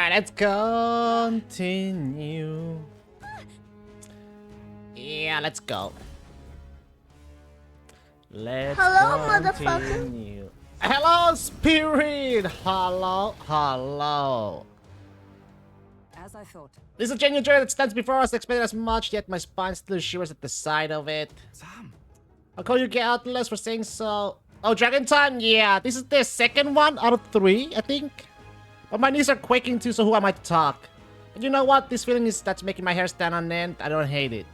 Alright, let's continue. Yeah, let's go. Hello, Continue. Hello, Spirit! Hello. As I thought. This is a genuine journey that stands before us, expected as much, yet my spine still shivers at the sight of it. Sam. I'll call you Atlas for saying so. Oh, Dragon Time? Yeah, this is the second one out of 3, I think. But my knees are quaking too, so who am I to talk? And you know what? This feeling is that's making my hair stand on end. I don't hate it.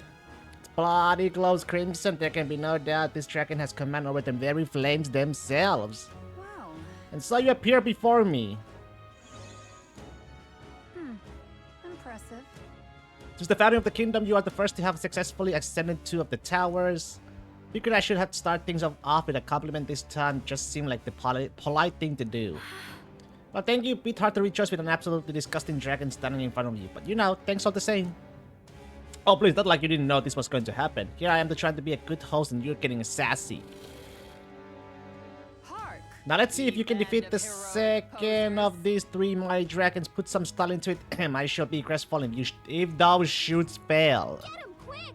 Its bloody glows crimson. There can be no doubt this dragon has command over the very flames themselves. Wow. And so you appear before me. Impressive. Since the founding of the kingdom, you are the first to have successfully ascended 2 of the towers. Figured I should have to start things off with a compliment this time. Just seemed like the polite thing to do. Well, thank you. Bit hard to reach us with an absolutely disgusting dragon standing in front of you. But you know, thanks all the same. Oh, please, not like you didn't know this was going to happen. Here I am trying to be a good host and you're getting sassy. Hark. Now let's see if you can defeat the second of these 3 mighty dragons. Put some style into it. I shall be crestfallen if those shoots fail. Get him quick!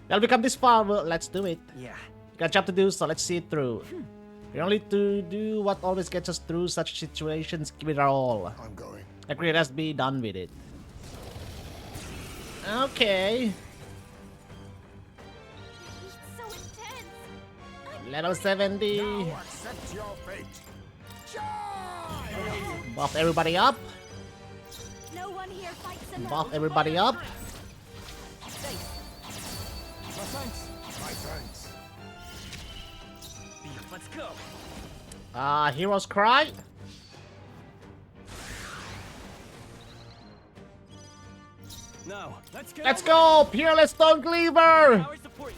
Well, we come this far. Well, let's do it. Yeah. Got a job to do, so let's see it through. We only to do what always gets us through such situations. Give it our all. I'm going. Agree, let's be done with it. Okay. He's so intense! Level 70. Now accept your fate. Charge! Buff everybody up. No one here fights alone. Buff everybody up. My thanks. My thanks. Let's go. Heroes cry. No. Let's go. Let's go, Peerless Stone Cleaver. Power support.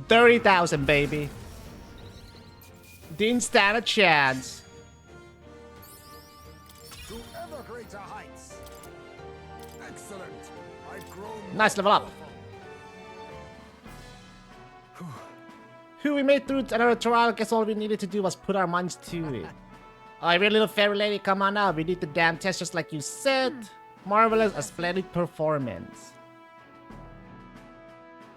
30,000, baby. Didn't stand a chance. To ever greater heights. Excellent. I've grown. Nice level up. Whew, we made through another trial. Guess all we needed to do was put our minds to it. Oh, every little fairy lady, come on now. We did the damn test just like you said. Marvelous, a splendid performance.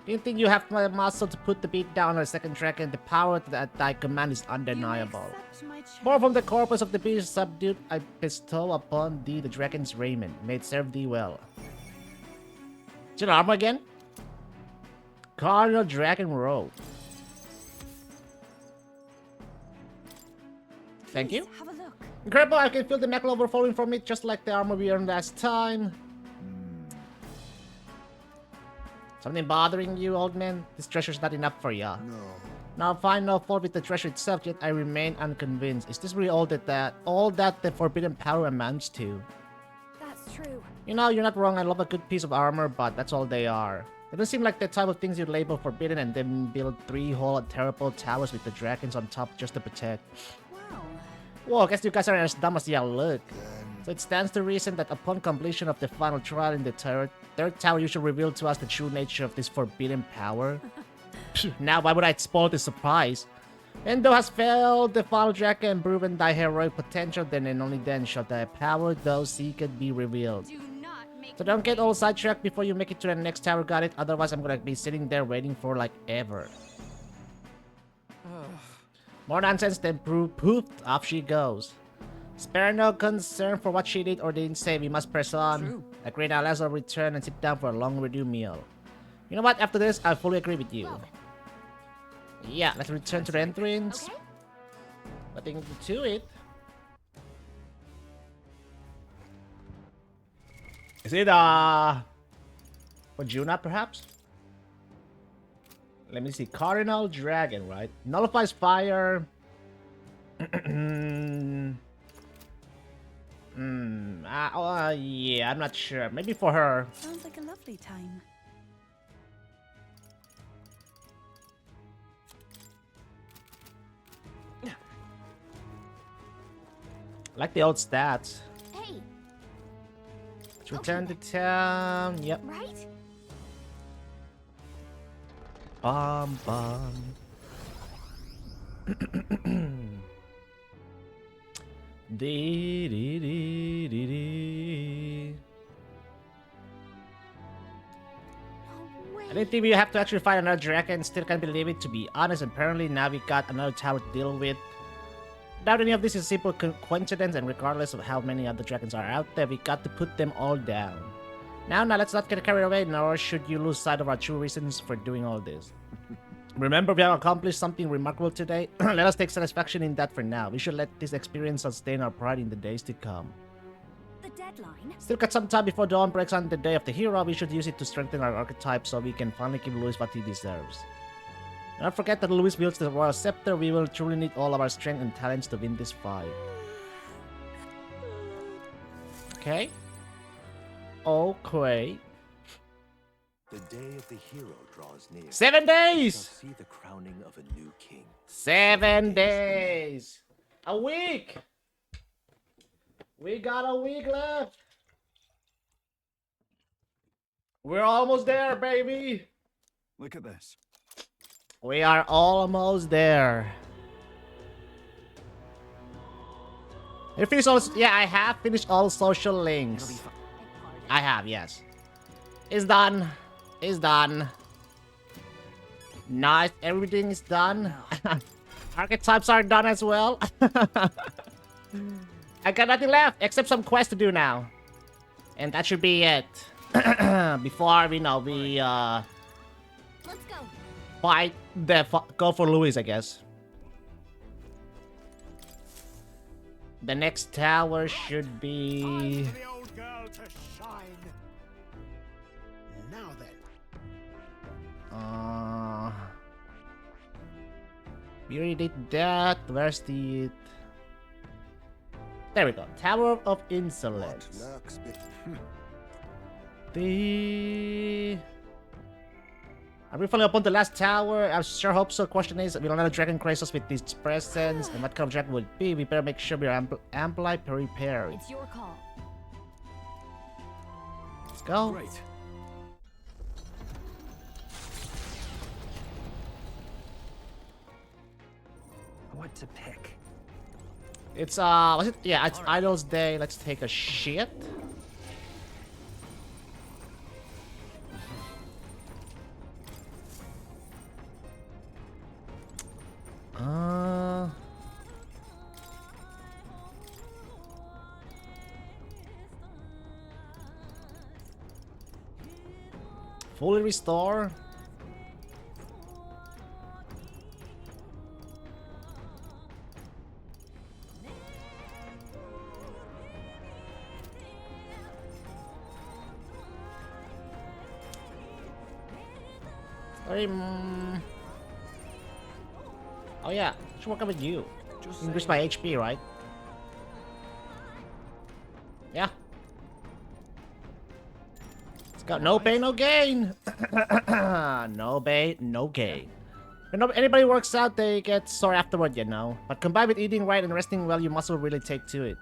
Didn't think you have the muscle to put the beat down on the second dragon. The power at thy command is undeniable. More from the corpus of the beast subdued, I bestow upon thee the dragon's raiment. May it serve thee well. Is it armor again? Cardinal Dragon Robe. Thank you. Have a look. Incredible, I can feel the metal overflowing from it just like the armor we earned last time. Something bothering you, old man? This treasure's not enough for ya. No. Now, find no fault with the treasure itself, yet I remain unconvinced. Is this really all that the forbidden power amounts to? That's true. You know, you're not wrong. I love a good piece of armor, but that's all they are. They don't seem like the type of things you'd label forbidden and then build 3 whole terrible towers with the dragons on top just to protect. Wow. Whoa, I guess you guys aren't as dumb as y'all look. Then So it stands to reason that upon completion of the final trial in the third tower, you should reveal to us the true nature of this forbidden power. Now, why would I spoil the surprise? When thou hast failed the final dragon and proven thy heroic potential, then and only then shall thy power thou seekest be revealed. Do not make So don't get all sidetracked before you make it to the next tower, got it? Otherwise, I'm gonna be sitting there waiting for like ever. More nonsense than poof, off she goes. Spare no concern for what she did or didn't say, we must press on. True. Agree now, let's all return and sit down for a long review meal. You know what, after this, I fully agree with you. Yeah, let's return to the entrance. Okay? Nothing to it. Is it, for Juna, perhaps? Let me see. Cardinal Dragon, right? Nullifies fire. Yeah, I'm not sure. Maybe for her. Sounds like a lovely time. Like the old stats. Hey, Let's return to town. Yep. right? Bum. Dee, dee, dee, dee, dee. No way. I didn't think we have to actually fight another dragon. Still can't believe it, to be honest. Apparently now we got another tower to deal with. Doubt any of this is simple coincidence, and regardless of how many other dragons are out there, we got to put them all down. Now, let's not get carried away, nor should you lose sight of our true reasons for doing all this. Remember, we have accomplished something remarkable today. Let us take satisfaction in that for now. We should let this experience sustain our pride in the days to come. The deadline? Still got some time before dawn breaks on the day of the hero. We should use it to strengthen our archetype so we can finally give Louis what he deserves. And don't forget that Louis wields the royal scepter. We will truly need all of our strength and talents to win this fight. Okay. Okay. The day of the hero draws near. 7 We shall days! see the crowning of a new king. 7 days! A week! We got a week left! We're almost there, baby! Look at this. We are almost there. You finished all? Yeah, I have finished all social links. I have, yes. It's done. It's done. Nice. Everything is done. Archetypes are done as well. I got nothing left except some quests to do now. And that should be it. Before we know, we Let's go. fight the go for Louis, I guess. The next tower should be. Time for the old girl to shine. Now then. We already did that. Where's the? There we go. Tower of Insolence. What lurks The. Are we finally upon the last tower? I sure hope so. Question is, will another dragon grace us with these presents? And what kind of dragon would it be? We better make sure we're amply prepared. It's your call. Let's go. Great. What to pick? It's was it? Yeah, it's Idol's Day. Let's take a shit. Fully restore. Oh yeah, should work out with you. Increase my HP, right? Yeah. Let's go. No pain, no gain. No pain, no gain. When anybody works out, they get sore afterward, you know. But combined with eating right and resting well, your muscle really take to it.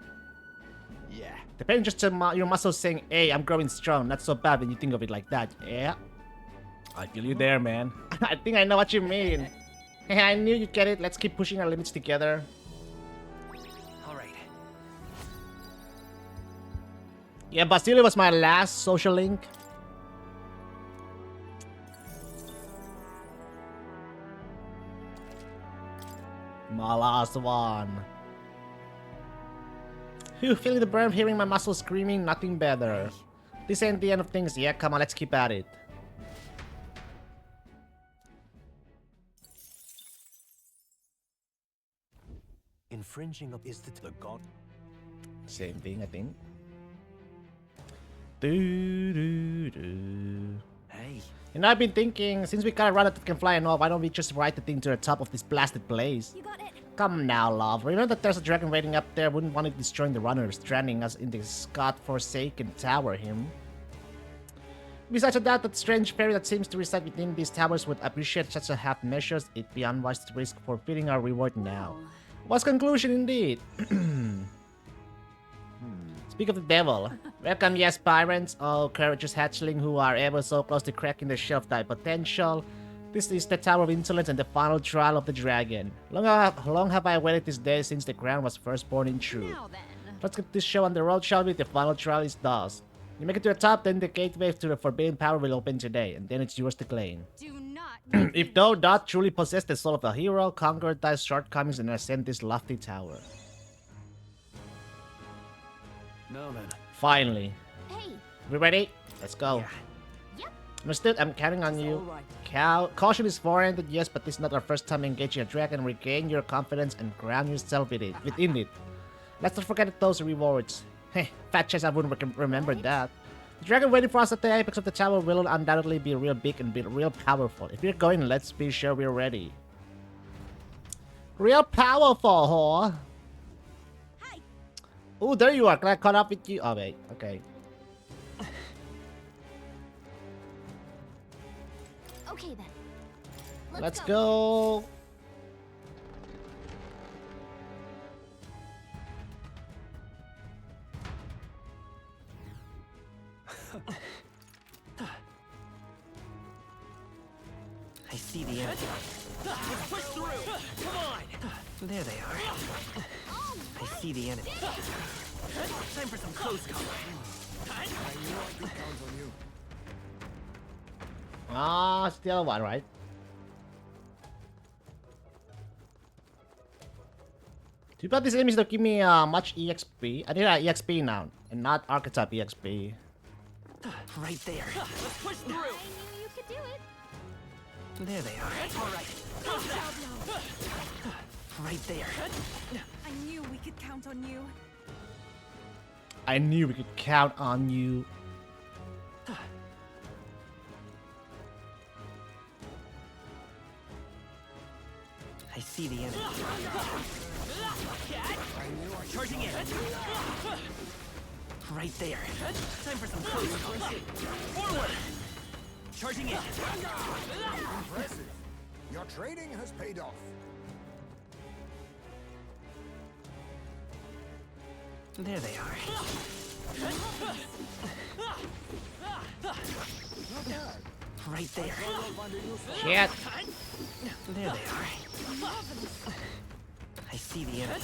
Yeah. Depending just on your muscles saying, "Hey, I'm growing strong." Not so bad when you think of it like that. Yeah. I feel you there, man. I think I know what you mean. I knew you'd get it. Let's keep pushing our limits together. All right. Yeah, Basile was my last social link. My last one. Phew, feeling the burn, hearing my muscles screaming, nothing better. This ain't the end of things yet. Come on, let's keep at it. Infringing is the god. Same thing, I think. Do. Hey. You know, I've been thinking, since we got a runner that can fly and all, why don't we just ride the thing to the top of this blasted place? You got it. Come now, love. Remember that there's a dragon waiting up there. Wouldn't want it destroying the runner, stranding us in this god-forsaken tower, him. Besides that, that strange fairy that seems to reside within these towers would appreciate such a half measures. It'd be unwise to risk forfeiting our reward now. What's conclusion indeed? Speak of the devil. Welcome, ye aspirants, all courageous hatchling who are ever so close to cracking the shell of thy potential. This is the Tower of Insolence and the final trial of the dragon. Long have I waited this day since the crown was first born in truth. Now then. Let's get this show on the road, shall we? The final trial is thus. You make it to the top, then the gateway to the forbidden power will open today, and then it's yours to claim. Do not. If thou dost truly possess the soul of a hero, conquer thy shortcomings and ascend this lofty tower. Now then. Finally. Hey. We ready? Let's go. Yep. Understood? I'm counting on you. Alright. Caution is warranted, yes, but this is not our first time engaging a dragon. Regain your confidence and ground yourself within it. Let's not forget those rewards. Heh, fat chance I wouldn't remember that. The dragon waiting for us at the apex of the tower will undoubtedly be real big and be real powerful. If we're going, let's be sure we're ready. Real powerful, huh? Hi. Oh, there you are. Can I caught up with you? Oh, wait. Okay. Okay then. Let's go. I see the enemy. Let's push through. Come on. There they are. I see the enemy. Time for some close combat. I knew I could count on you. Ah, still one, right? Too bad this image don't give me much EXP. I need an EXP now, and not archetype EXP. Right there. Let's push through. I knew you could do it. There they are. All right. Right there. I knew we could count on you. I knew we could count on you. I see the enemy. Charging in. Right there. Time for some close combat. Forward. Charging in. Impressive. Your training has paid off. There they are. Right there. Shit. There they are. I see the enemy.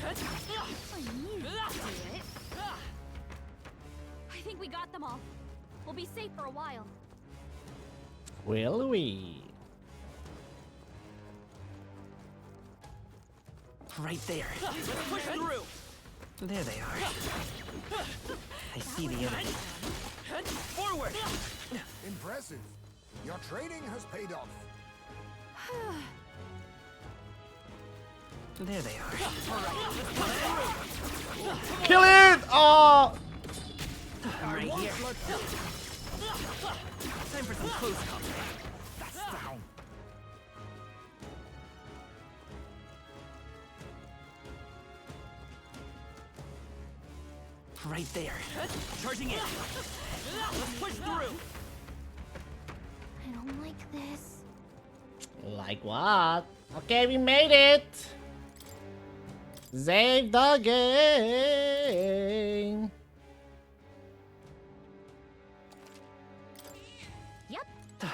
I knew you could do it. I think we got them all. We'll be safe for a while. Will we? Right there. Let's push through. There they are. I see the enemy. Forward. Impressive. Your training has paid off. There they are. Kill it! Oh! I'm right here. Time for some close combat. That's down. Right there. Charging in. Let's push through. I don't like this. Like what? Okay, we made it! Save the game! Yep. I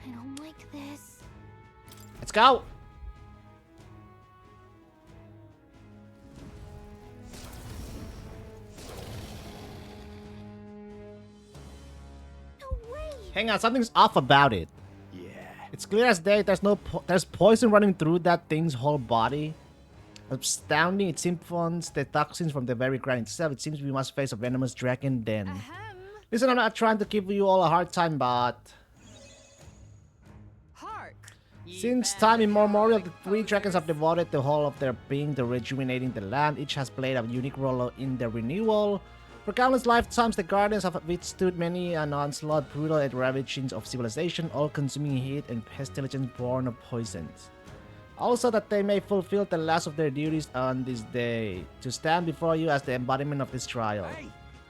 don't like this. Let's go! No way. Hang on, something's off about it. Yeah. It's clear as day there's poison running through that thing's whole body. Astounding, it siphons the toxins from the very ground itself. It seems we must face a venomous dragon then. Ahem. Listen, I'm not trying to give you all a hard time, but... Hark. Since time immemorial, the three dragons have devoted the whole of their being to rejuvenating the land. Each has played a unique role in the renewal. For countless lifetimes, the Guardians have withstood many an onslaught, brutal and ravaging of civilization, all-consuming heat and pestilence born of poisons. Also that they may fulfill the last of their duties on this day, to stand before you as the embodiment of this trial.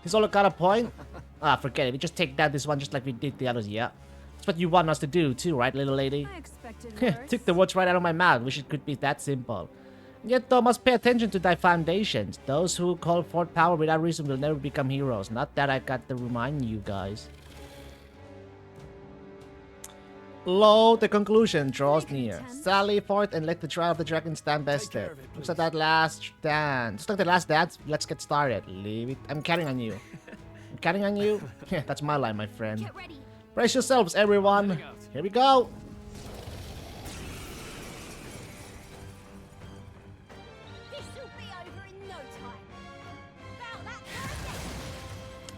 This all got a point? Ah, forget it. We just take down this one just like we did the others, yeah? That's what you want us to do too, right, little lady? I expected worse. Took the words right out of my mouth. Wish it could be that simple. Yet thou must pay attention to thy foundations. Those who call forth power without reason will never become heroes. Not that I got to remind you guys. Lo, the conclusion draws near. Sally forth and let the trial of the dragon stand bested. Looks like that last dance. Looks like the last dance. Let's get started. Leave it. I'm counting on you. I'm counting on you. Yeah, that's my line, my friend. Get ready. Brace yourselves, everyone. Here we go. This will be over in no time. Bow that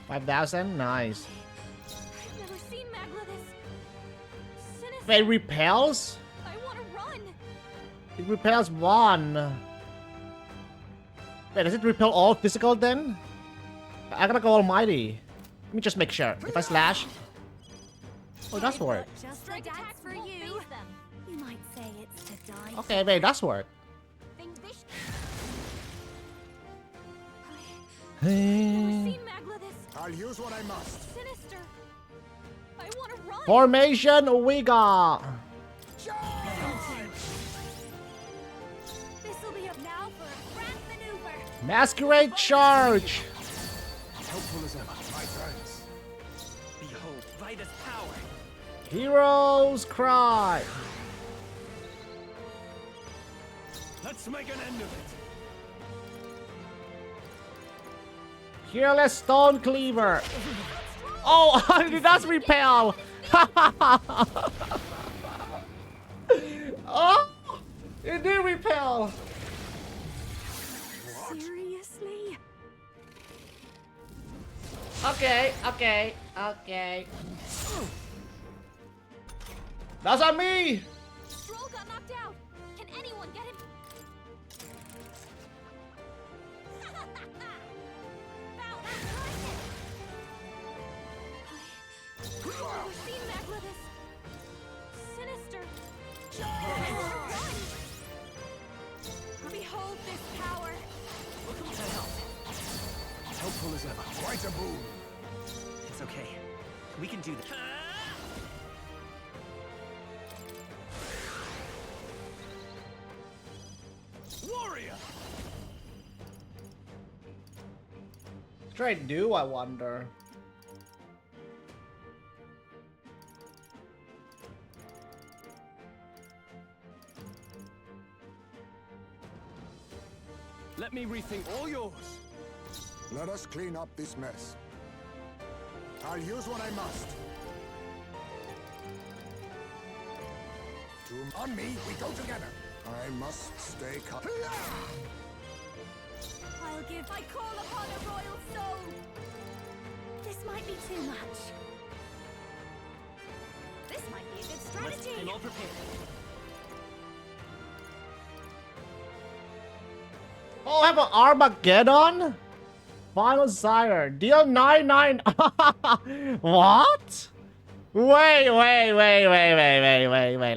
5,000. Nice. I've never seen Magla this sinister. Wait, it repels? I want to run. It repels one. Wait, does it repel all physical then? I gotta go almighty. Let me just make sure. If I slash. Oh, it does work. Just the dance for you. You might say it's to die. Okay, wait, it does work. Think this. Hmm. Seen Magla this I'll use what I must. sinister. I want to run. Formation Ouija. This will be up now for a grand maneuver. Masquerade charge. Helpful as ever. My friends. Behold, Vida's power. Heroes cry. Let's make an end of it. Fearless Stone Cleaver. Oh, it does repel. Oh, it did repel. Seriously? Okay. That's on me. Stroll got knocked out. Can anyone get him? Bow that target. I've never seen Magla this sinister. Run! Behold this power. Welcome to help. Helpful as ever. Quite a boon. It's okay. We can do this. Warrior! What should I do, I wonder? Let me rethink. All yours. Let us clean up this mess. I'll use what I must. On me, we go together. I must stay calm. I'll give. I call upon a royal soul. This might be too much. This might be a good Let's strategy. I'm all prepared. Oh, I have an Armageddon? Final Sire. Deal 99. What? Wait.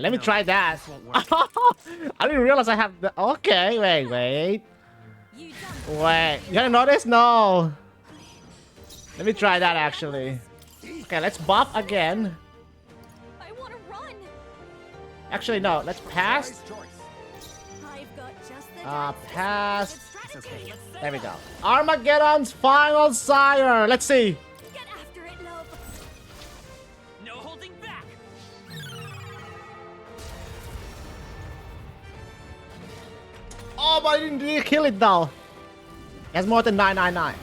Let me try that. I didn't realize I have the... Okay, wait. You done. Wait. You gonna notice? No. Let me try that actually. Okay, let's buff again. I want to run. Actually, no. Let's pass. Wise choice. I've got just the Pass. Good strategy. There we go. Armageddon's Final Sire. Let's see. Get after it, love. No holding back. Oh, but I didn't kill it though. It has more than 999.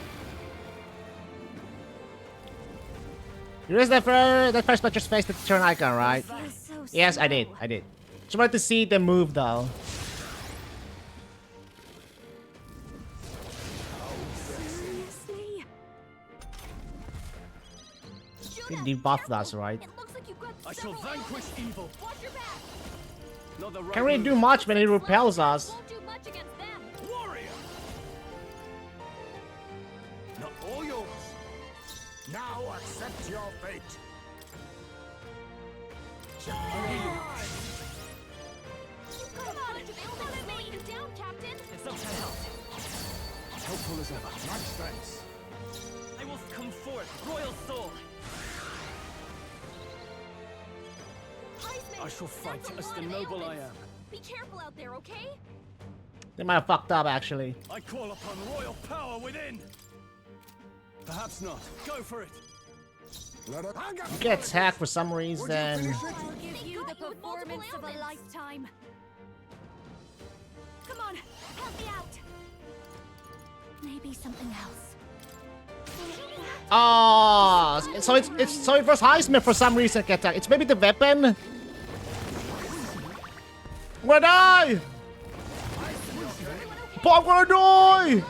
You raised that first but just faced the turn icon, right? Feels so Yes, I did. small. Just wanted to see the move though. Seriously? He debuffed us, right? It looks like you've got I shall several vanquish enemies. evil. Watch your back. Not the right Can't really move. do much when he repels us. Won't do much against them. Warrior! Not all yours. Now accept your fate. Come on, follow me. Down, Captain. It's up to help. Helpful as ever. Much thanks. I will come forth, royal soul. Heisman, I shall fight that's a as lot the of noble I ailments. am. Be careful out there, okay? They might have fucked up actually. I call upon royal power within. Perhaps not. Go for it. Let us You get attacked for some Would you reason. finish it? I'll give you performance of a lifetime. Come on, help me out. Maybe something else. Oh, so it was Heisman for some reason. It's maybe the weapon. I'm gonna die. I'm gonna die.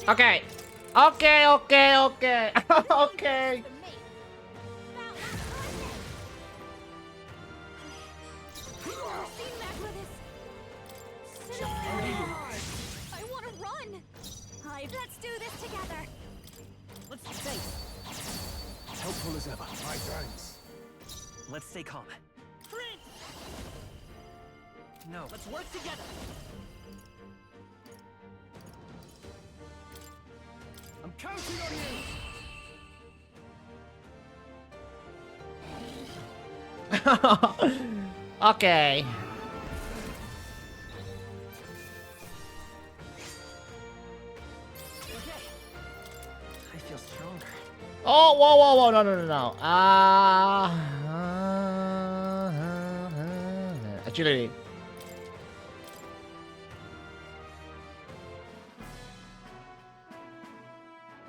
Okay. Okay. Okay. I want to run. Let's do this together. Let's stay Helpful as ever. My thanks. Let's stay calm. No. Let's work together. I'm counting on you. Okay. Okay. I feel stronger. Oh, whoa, no. Agility.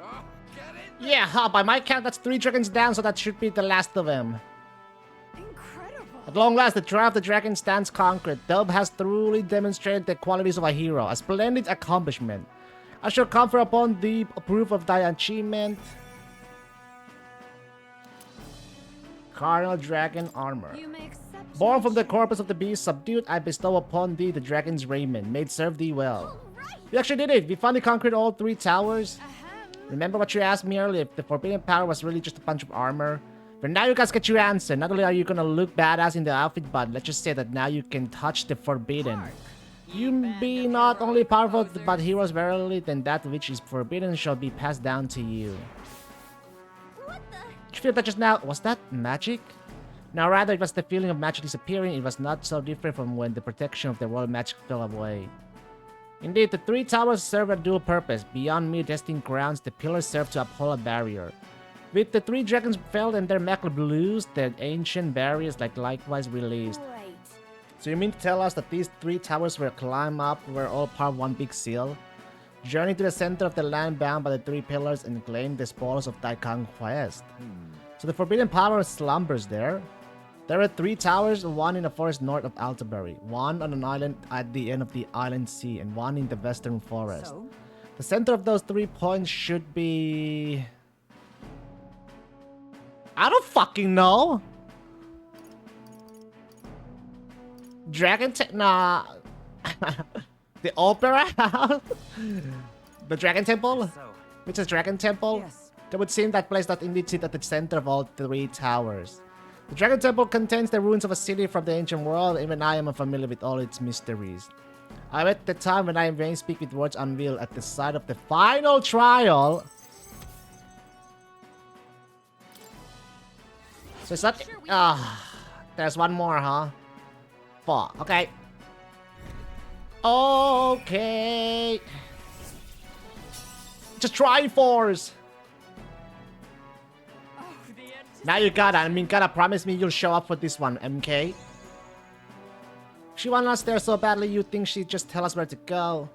Oh, get it? Yeah, by my count, that's 3 dragons down, so that should be the last of them. Incredible. At long last, the trial of the dragon stands conquered. Dub has truly demonstrated the qualities of a hero, a splendid accomplishment. I shall confer upon thee a proof of thy achievement. Carnal dragon armor. You may accept. Born from the corpus of the beast, subdued, I bestow upon thee the dragon's raiment. May it serve thee well. We actually did it. We finally conquered all 3 towers. Remember what you asked me earlier, if the forbidden power was really just a bunch of armor? But now you guys get your answer. Not only are you gonna look badass in the outfit, but let's just say that now you can touch the forbidden. You be not only powerful, but heroes verily, then that which is forbidden shall be passed down to you. What the? Did you feel that just now? Was that magic? Now rather, it was the feeling of magic disappearing. It was not so different from when the protection of the royal magic fell away. Indeed, the 3 towers serve a dual purpose. Beyond mere testing grounds, the pillars serve to uphold a barrier. With the 3 dragons felled and their metal blues, the ancient barriers likewise released. Wait. So you mean to tell us that these 3 towers were climbed up were all part of one big seal? Journey to the center of the land bound by the 3 pillars and claim the spoils of thy conquest. So the forbidden power slumbers there. There are 3 towers, one in the forest north of Altabury, one on an island at the end of the island sea, and one in the western forest. So, The center of those 3 points should be... I don't fucking know! Nah. The Opera House? The Dragon Temple? So, Which is Dragon Temple? yes. It would seem that place does indeed sit at the center of all 3 towers. The Dragon Temple contains the ruins of a city from the ancient world. Even I am unfamiliar with all its mysteries. I at the time when I may speak with words unveiled at the site of the final trial. So it's not... there's one more, huh? 4. Okay. Okay. Just Triforce. Now you gotta promise me you'll show up for this one, MK. She wanted us there so badly you think she'd just tell us where to go.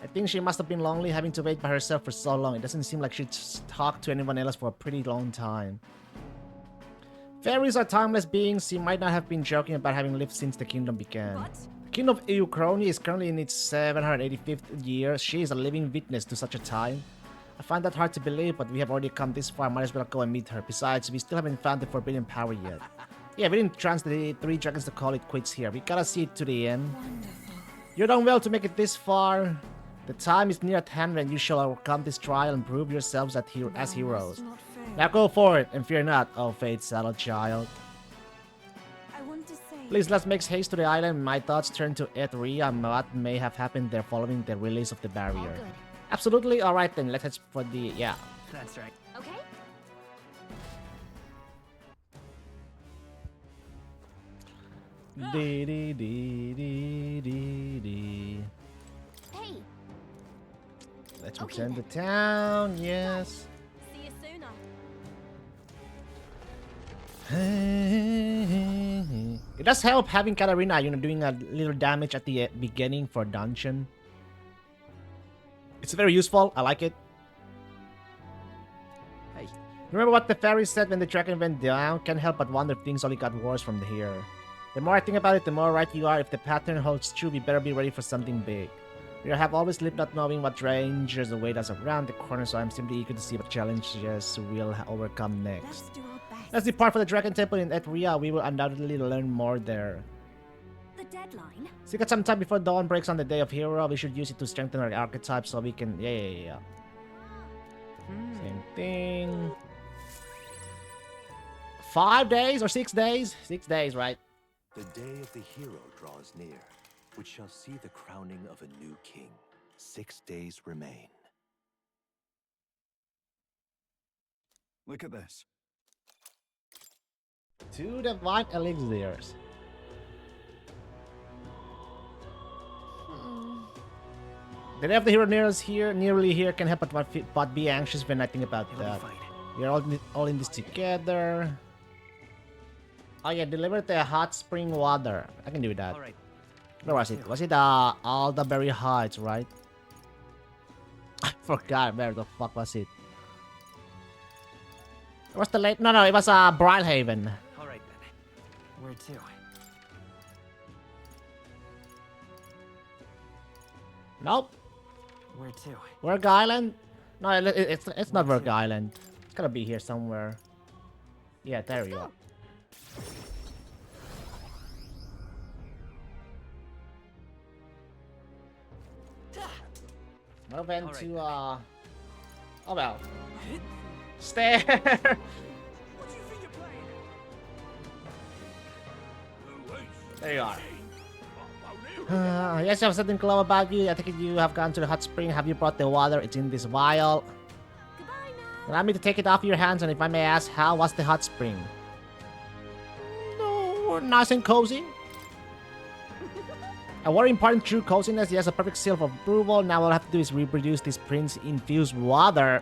I think she must have been lonely having to wait by herself for so long. It doesn't seem like she'd talk to anyone else for a pretty long time. Fairies are timeless beings. She might not have been joking about having lived since the kingdom began. What? The kingdom of Euchronia is currently in its 785th year. She is a living witness to such a time. I find that hard to believe, but we have already come this far. Might as well go and meet her. Besides, we still haven't found the forbidden power yet. Yeah, we didn't trust the 3 dragons to call it quits here. We gotta see it to the end. Wonderful. You're done well to make it this far. The time is near at hand when you shall overcome this trial and prove yourselves as heroes. Not fair. Now go for it, and fear not, oh fate-saddled child. I want to say. Please, let's make haste to the island. My thoughts turn to Ethria and what may have happened there following the release of the barrier. good. Absolutely, alright then, let's head for the... yeah. that's right. Okay. Dee dee dee dee dee dee. Hey, Let's Okay, return to then. town, yes. see you sooner. It does help having Katarina, you know, doing a little damage at the beginning for dungeon. It's very useful. I like it. Hey. Remember what the fairy said when the dragon went down? Can't help but wonder if things only got worse from here. The more I think about it, the more right you are. If the pattern holds true, we better be ready for something big. We have always lived not knowing what dangers await us around the corner, so I'm simply eager to see what challenges we'll overcome next. Let's do our best. Let's depart for the Dragon Temple in Etria. We will undoubtedly learn more there. The deadline? So we got some time before dawn breaks on the day of Hero. We should use it to strengthen our archetype so we can... Yeah. Same thing. 5 days or 6 days? 6 days, right? The day of the hero draws near, which shall see the crowning of a new king. 6 days remain. Look at this. 2 divine elixirs. The day of the hero nearly here can help but be anxious when I think about It'll be that. fine. We're all in this together. Oh yeah, deliver the hot spring water. I can do that. All right. Where was it? Was it Alderberry Heights, right? I forgot where the fuck was it. What's the late? No, it was Brilhaven. All right then. Where to? Nope. Where to? Work Island? No, it's not Work Island. It's gotta be here somewhere. Yeah, there you are. Move into oh well. Stare. What do you think you're playing? There you are. Yes, you have something clever about you. I think you have gone to the hot spring. Have you brought the water? It's in this vial. Goodbye now. Allow me to take it off your hands, and if I may ask, how was the hot spring? No, nice and cozy. A very important true coziness. He has a perfect seal of approval. Now all I have to do is reproduce this prince infused water.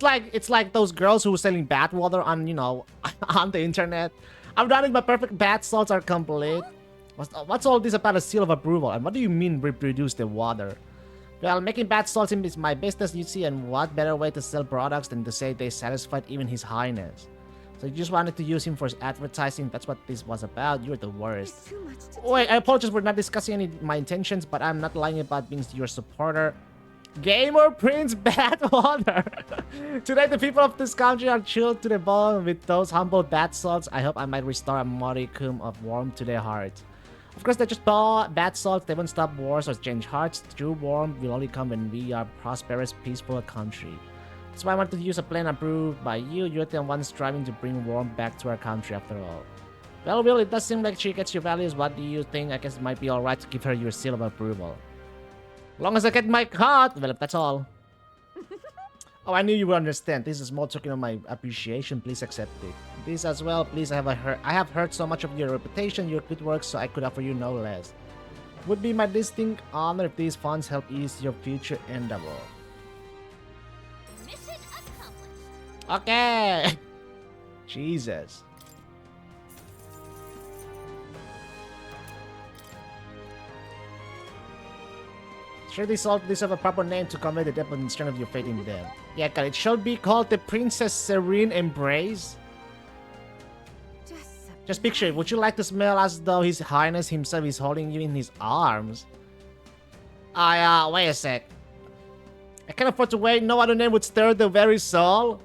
It's like those girls who were selling bath water on, you know, on the internet. I'm done with my perfect bath salts are complete. What's all this about a seal of approval? And what do you mean reproduce the water? Well, making bath salts is my business, you see, and what better way to sell products than to say they satisfied even His Highness. So you just wanted to use him for advertising. That's what this was about. You're the worst. There's too much to Wait, I apologize for not discussing any of my intentions, but I'm not lying about being your supporter. Gamer Prince Badwater! Today, the people of this country are chilled to the bone with those humble bath salts. I hope I might restore a modicum of warmth to their hearts. Of course, they're just bath salts. They won't stop wars or change hearts. True warmth will only come when we are a prosperous, peaceful country. That's why I wanted to use a plan approved by you. You're the one striving to bring warmth back to our country after all. Well, Will, it does seem like she gets your values. What do you think? I guess it might be alright to give her your seal of approval. As long as I get my cut, well, that's all. Oh, I knew you would understand. This is a small token of my appreciation. Please accept it. This as well, please. I have heard so much of your reputation, your good work, so I could offer you no less. It would be my distinct honor if these funds help ease your future endeavor. Mission accomplished. Okay. Jesus. Sure, these all deserve a proper name to convey the depth and strength of your faith in them. Yeah, God, it shall be called the Princess Serene Embrace. Just picture it. Would you like to smell as though His Highness himself is holding you in his arms? Wait a sec. I can't afford to wait. No other name would stir the very soul.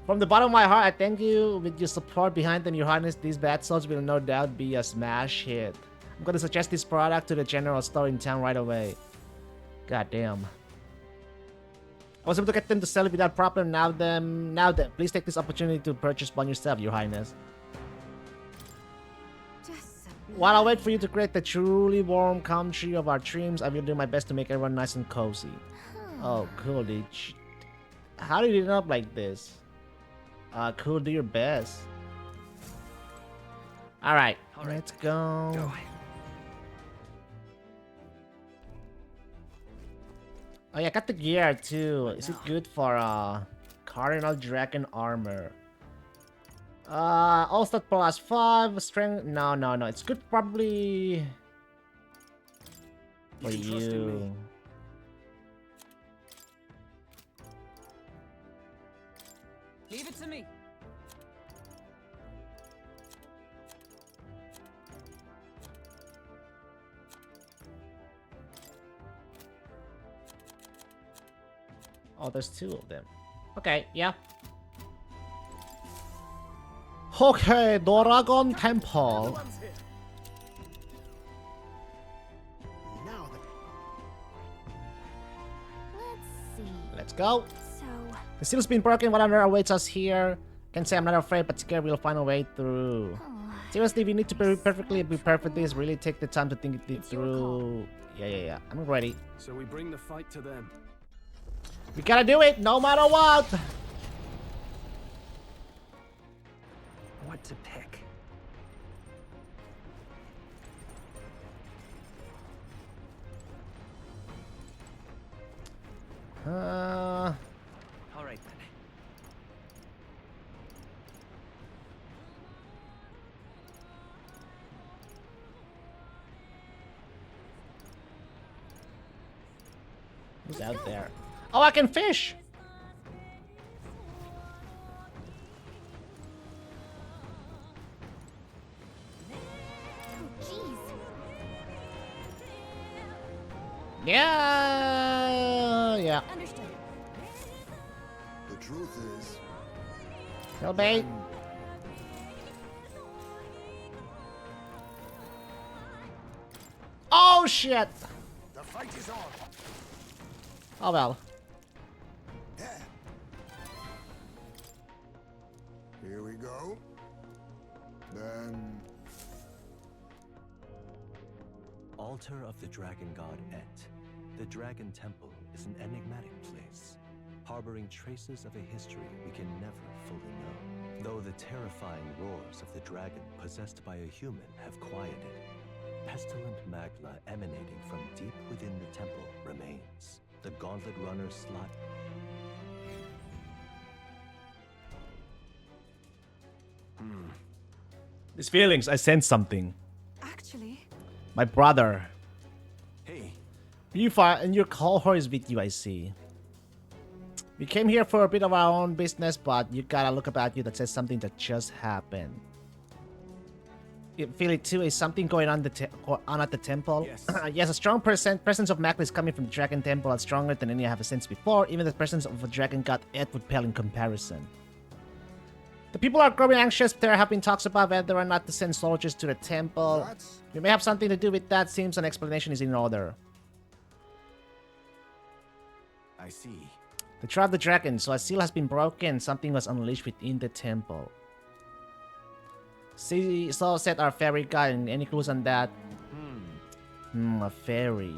From the bottom of my heart, I thank you. With your support behind them, Your Highness, these bath salts will no doubt be a smash hit. I'm gonna suggest this product to the general store in town right away. God damn. I was able to get them to sell it without problem. Now then, please take this opportunity to purchase one yourself, Your Highness. While I wait for you to create the truly warm country of our dreams, I will do my best to make everyone nice and cozy. Oh, cool, dude. How did you end up like this? Cool, do your best. Alright, let's go. Oh yeah, I got the gear too. Is it good for Cardinal Dragon armor? All stat plus 5, strength. No, no, no. It's good probably for You can trust in me. you. Leave it to me. Oh, there's 2 of them. Okay, yeah. Okay, Dragon Temple. Now then. Let's see. Let's go. So, The seal's been broken. Whatever awaits us here. Can't say I'm not afraid, but scared we'll find a way through. Seriously, if you need to be perfect this, really take the time to think it through. Yeah. I'm ready. So we bring the fight to them. We gotta do it, no matter what. What to pick? Uh, All right then. who's out there? Oh, I can fish. oh jeez. Yeah. Understood. The truth is, No bait. Oh shit. the fight is on. Oh well. Here we go. Then Altar of the dragon god Et. The Dragon Temple is an enigmatic place, harboring traces of a history we can never fully know. Though the terrifying roars of the dragon possessed by a human have quieted, pestilent magma emanating from deep within the temple remains. The gauntlet runner slot. These feelings, I sense something. Actually, My brother. Hey, You and your cohort is with you, I see. We came here for a bit of our own business, but you got a look about you that says something that just happened. You feel it too? Is something going on at the temple? Yes. Yes, a strong presence of magma is coming from the Dragon Temple, and stronger than any I have sensed before. Even the presence of a dragon god Ed would pale in comparison. The people are growing anxious. There have been talks about whether or not to send soldiers to the temple. that's We may have something to do with that. Seems an explanation is in order. I see. The trial of the dragon. So a seal has been broken. Something was unleashed within the temple. See, so said our fairy guy. And any clues on that? A fairy.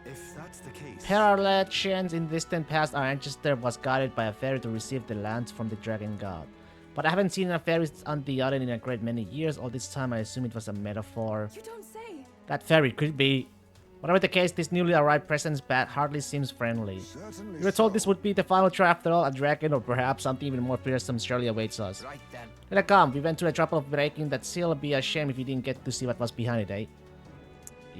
If that's the case, Legends in distant past, our ancestor was guided by a fairy to receive the lands from the dragon god. But I haven't seen a fairy on the island in a great many years. All this time, I assume it was a metaphor. you don't say. That fairy could be. Whatever the case, this newly arrived presence bat hardly seems friendly. certainly We were told so. this would be the final try after all, a dragon, or perhaps something even more fearsome surely awaits us. Right then. Let it come. We went to the trouble of breaking that seal. It'd be a shame if you didn't get to see what was behind it, eh?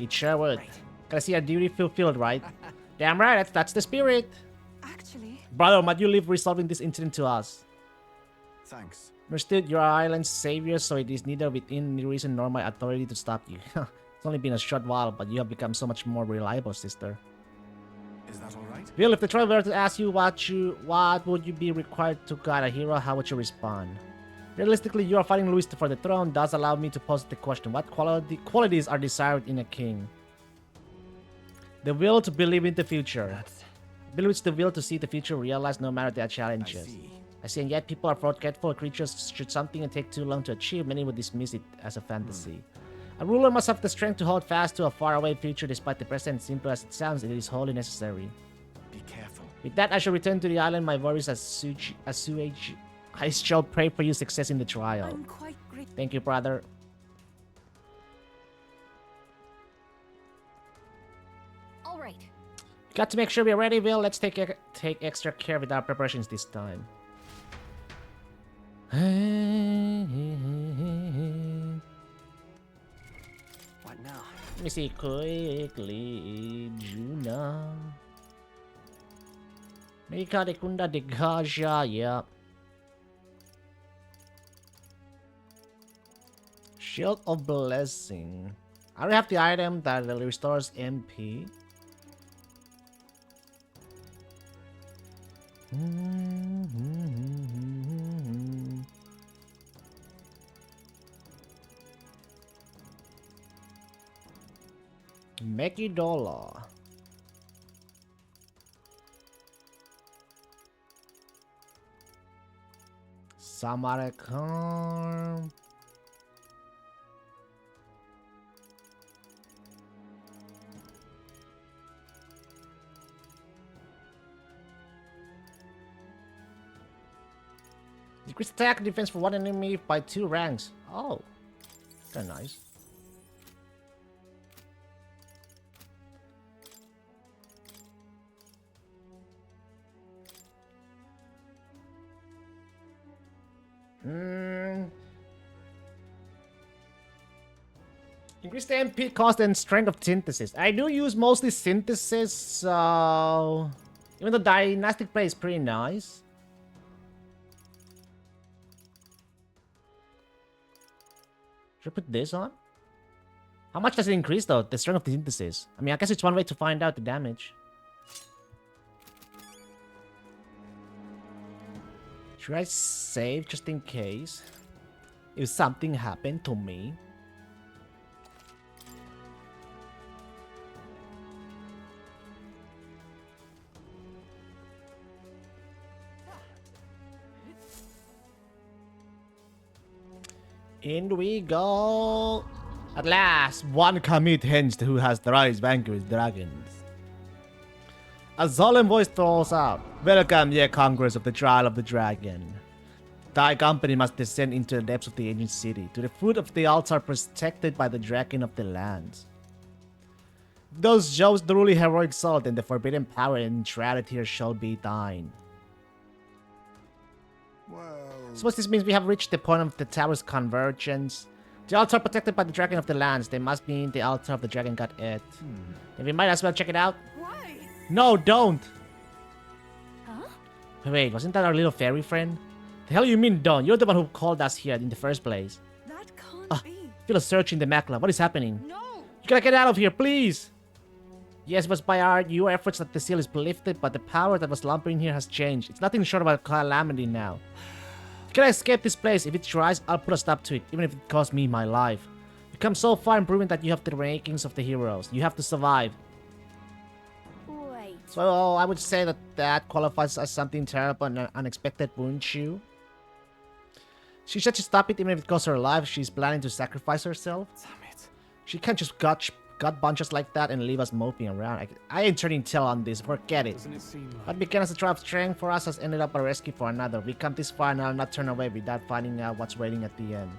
It sure would. Right. Gotta see our duty fulfilled, right? Damn right, that's the spirit. Actually, Brother, might you leave resolving this incident to us? thanks. Understood, you're our island's savior, so it is neither within reason nor my authority to stop you. It's only been a short while, but you have become so much more reliable, sister. Is that all right? Will, if the troll were to ask you what would you be required to guide a hero, how would you respond? Realistically, you are fighting Luis for the throne, does allow me to pose the question, what qualities are desired in a king? The will to believe in the future. That's Believes the will to see the future realized no matter their I challenges. see. I see, and yet people are forgetful creatures. Should something take too long to achieve, many would dismiss it as a fantasy. A ruler must have the strength to hold fast to a faraway future despite the present. Simple as it sounds, it is wholly necessary. Be careful. With that, I shall return to the island. My worries assuage. I shall pray for you success in the trial. I'm quite grateful. Thank you, brother. All right. Got to make sure we're ready, Will. Let's take extra care with our preparations this time. What now? Let me see quickly, Juna. Mika de Kunda de Gaja, yeah. Shield of Blessing. I already have the item that restores MP. Mekidola. Samarkand. Decrease attack defense for one enemy by 2 ranks. Oh, kind of nice. Increase the MP cost and strength of synthesis. I do use mostly synthesis, so even though dynastic play is pretty nice. Should I put this on? How much does it increase though? The strength of the synthesis. I mean, I guess it's one way to find out the damage. Should I save just in case? If something happened to me? In we go! At last, one commit hinged who has thrice vanquished dragons. A solemn voice calls out, "Welcome, ye conquerors of the trial of the dragon. Thy company must descend into the depths of the ancient city, to the foot of the altar protected by the dragon of the lands. Those shows the truly heroic soul, and the forbidden power and neutrality here shall be thine." Well, Suppose this means we have reached the point of the tower's convergence. The altar protected by the dragon of the lands. They must mean the altar of the dragon god Et. Then we might as well check it out. Why? No, don't! Huh? Wait, wasn't that our little fairy friend? The hell you mean don't? You're the one who called us here in the first place. That can't be. Feel a surge in the Makla. What is happening? No. You gotta get out of here, please! Yes, it was by your efforts that the seal is lifted, but the power that was lumbering here has changed. It's nothing short of a calamity now. You gotta escape this place. If it tries, I'll put a stop to it, even if it costs me my life. You come so far in proving that you have the makings of the heroes. You have to survive. Wait. So I would say that that qualifies as something terrible and unexpected, wouldn't you? She said to stop it even if it costs her life. She's planning to sacrifice herself. Damn it. She can't just gut bunches like that and leave us moping around. I ain't turning tail on this. Forget it. Doesn't it seem like... What began as a trial of strength for us has ended up a rescue for another. We come this far and I'll not turn away without finding out what's waiting at the end.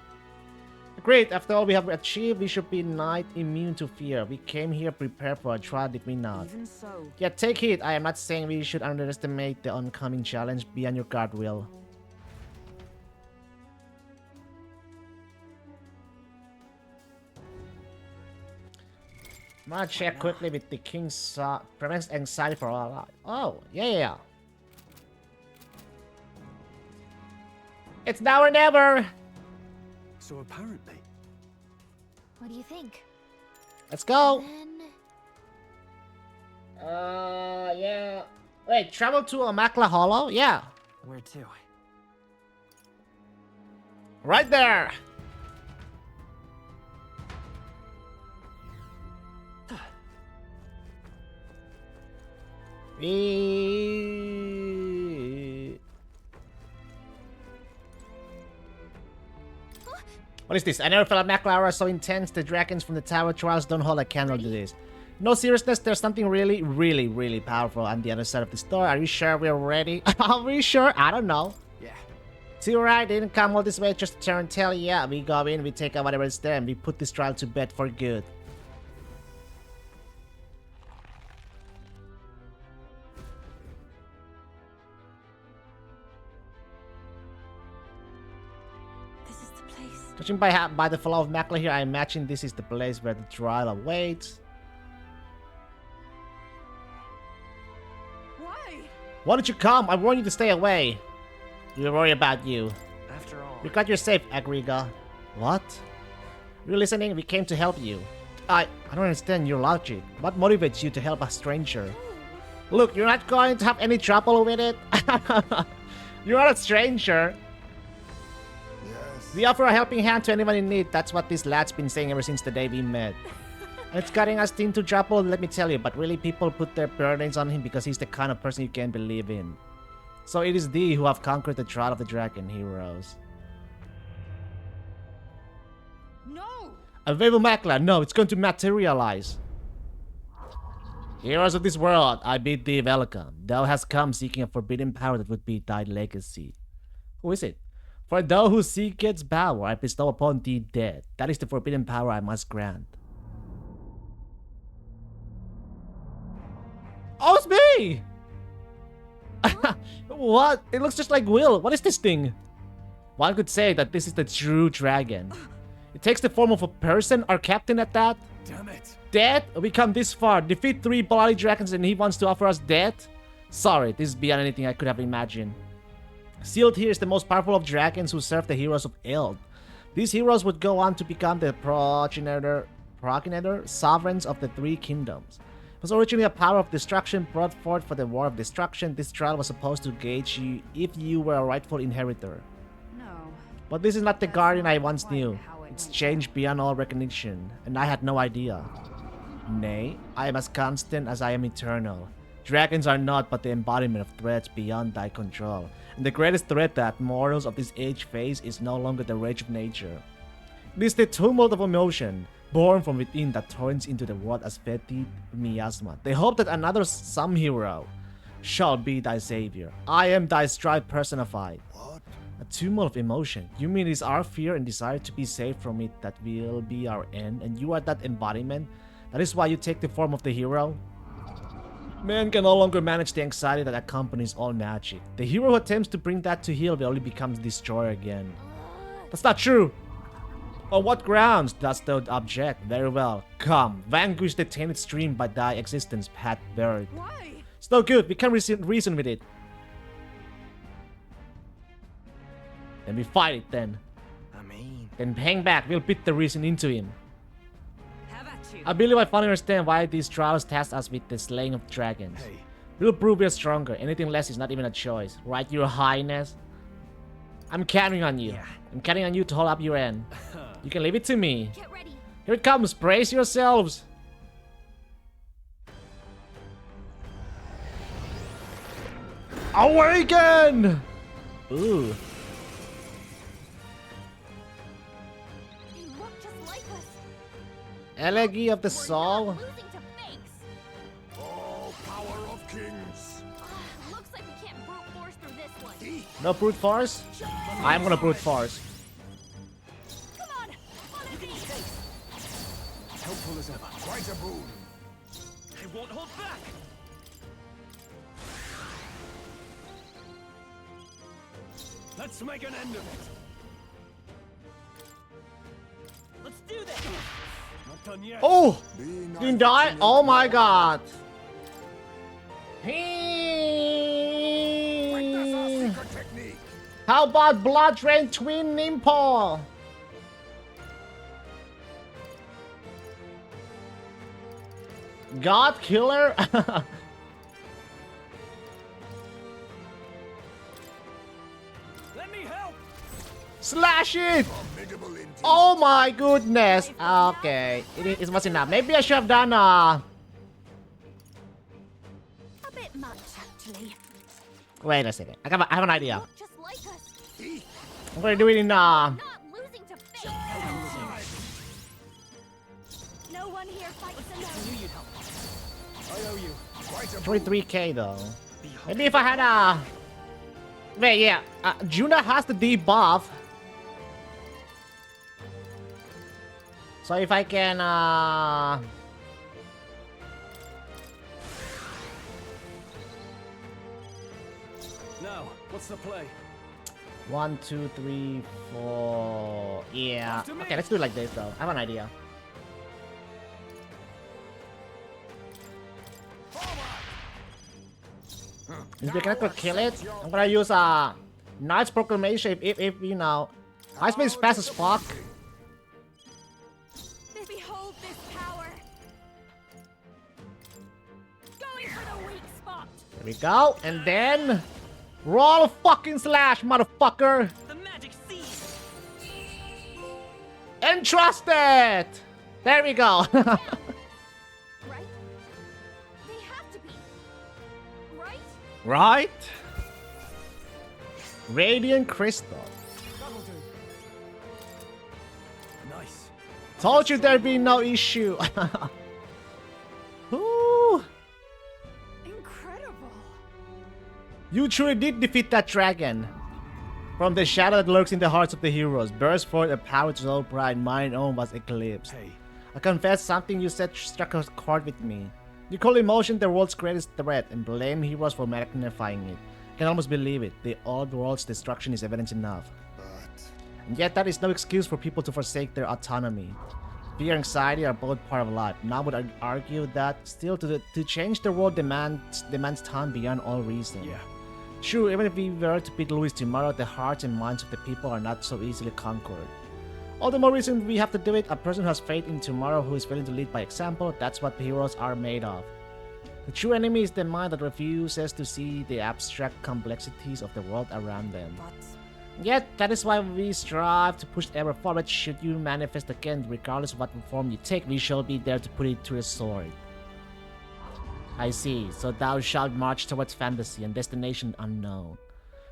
Great, after all we have achieved, we should be not immune to fear. We came here prepared for a trial, did we not? Even so. Yeah, take heed. I am not saying we should underestimate the oncoming challenge. Be on your guard, Will. I'm gonna check quickly with the king's prevents anxiety for all life. Oh, yeah. It's now or never. So apparently... What do you think? Let's go. Then Yeah. Wait, travel to Amakla Hollow? Yeah. Where to? Right there. What is this? I never felt a Makla aura so intense. The dragons from the tower trials don't hold a candle to this. No seriousness, there's something really powerful on the other side of the store. Are you sure we're ready? Are we sure? I don't know. Yeah. See, right, they didn't come all this way just to turn tail. Yeah, we go in, we take out whatever is there, and we put this trial to bed for good. Judging by the flow of macula here, I imagine this is the place where the trial awaits. Why? Why did you come? I warned you to stay away. We worry about you. After all, We got you're safe, Agriga. What? You're listening? We came to help you. I don't understand your logic. What motivates you to help a stranger? Look, you're not going to have any trouble with it. You're not a stranger. Yes. We offer a helping hand to anyone in need. That's what this lad's been saying ever since the day we met. It's getting us into trouble, let me tell you, but really people put their burdens on him because he's the kind of person you can believe in. So it is thee who have conquered the trial of the dragon, heroes. No! A wave of macula, no, it's going to materialize. Heroes of this world, I bid thee welcome. Thou hast come seeking a forbidden power that would be thy legacy. Who is it? For thou who seeketh power, I bestow upon thee death. That is the forbidden power I must grant. Oh, it's me! What? It looks just like Will. What is this thing? One could say that this is the true dragon. It takes the form of a person, our captain at that. Damn it. Death? We come this far. Defeat 3 bloody dragons and he wants to offer us death? Sorry, this is beyond anything I could have imagined. Sealed here is the most powerful of dragons who serve the heroes of Eld. These heroes would go on to become the progenitor sovereigns of the 3 kingdoms. It was originally a power of destruction brought forth for the war of destruction. This trial was supposed to gauge you if you were a rightful inheritor. No. But this is not the That's guardian I not once quite knew. how it It's went changed beyond all recognition, and I had no idea. Nay, I am as constant as I am eternal. Dragons are not but the embodiment of threats beyond thy control, and the greatest threat that mortals of this age face is no longer the rage of nature. It is the tumult of emotion, born from within, that turns into the world as fetid miasma. They hope that another some hero shall be thy savior. I am thy strife personified. What? A tumult of emotion. You mean it is our fear and desire to be saved from it that will be our end, and you are that embodiment? That is why you take the form of the hero? Man can no longer manage the anxiety that accompanies all magic. The hero who attempts to bring that to heel will only become destroyer again. That's not true! On what grounds dost thou object? Very well. Come, vanquish the tainted stream by thy existence, Pat Bird. Why? It's no good, we can't reason with it. Then we fight it then. I mean, Then hang back, we'll beat the reason into him. Have at you. I believe I finally understand why these trials task us with the slaying of dragons. Hey, We'll prove we're stronger. Anything less is not even a choice. Right, your highness? I'm counting on you. Yeah. I'm counting on you to hold up your end. You can leave it to me. Get ready. Here it comes. Brace yourselves. Awaken! Ooh. They look just like us. Elegy of the We're Soul. not losing to fakes. Oh, power of kings. Looks like we can't brute force through this one. No brute force? I'm gonna brute force. Come on, on a beat. helpful as ever. Quite a boon. I won't hold back. Let's make an end of it. Let's do this. Not done yet. Oh! Be not Didn't die? timid, Oh my lord. god. Witness our secret technique. How about Blood Rain Twin Nimpo? God Killer? Let me help. Slash it! Formidable indeed. Oh my goodness. Okay, it was enough. Maybe I should have done A bit much, actually. Wait a second. I have an idea. Look just like us. I'm gonna do it in Not losing to fakes. No one here fights alone. Knew you'd help. I owe you. Quite a boon. 23k though. Maybe if I had a... Wait, yeah. Juna has the debuff. So if I can, Now, what's the play? 1, 2, 3, 4. Yeah. Okay, let's do it like this though. I have an idea. If we cannot kill it, I'm gonna use a Knight's Proclamation if you know. Ice is fast as fuck. Behold this power. Going for the weak spot. There we go. And then roll fucking slash, motherfucker. The magic seed. Entrusted. There we go. Right? They have to be. Right? Right? Radiant Crystal. That'll do. Nice. Told you there'd be no issue. Ooh. Incredible. You truly did defeat that dragon. From the shadow that lurks in the hearts of the heroes, burst forth a power so bright mine own was eclipsed. Hey. I confess something you said struck a chord with me. You call emotion the world's greatest threat and blame heroes for magnifying it. I can almost believe it. The old world's destruction is evidence enough. But And yet that is no excuse for people to forsake their autonomy. Fear and anxiety are both part of life. Now would argue that still to change the world demands time beyond all reason. Yeah. True, even if we were to beat Louis tomorrow, the hearts and minds of the people are not so easily conquered. All the more reason we have to do it. A person who has faith in tomorrow, who is willing to lead by example, that's what heroes are made of. The true enemy is the mind that refuses to see the abstract complexities of the world around them. But Yet, that is why we strive to push ever forward. Should you manifest again, regardless of what form you take, we shall be there to put it to the sword. I see, so thou shalt march towards fantasy and destination unknown.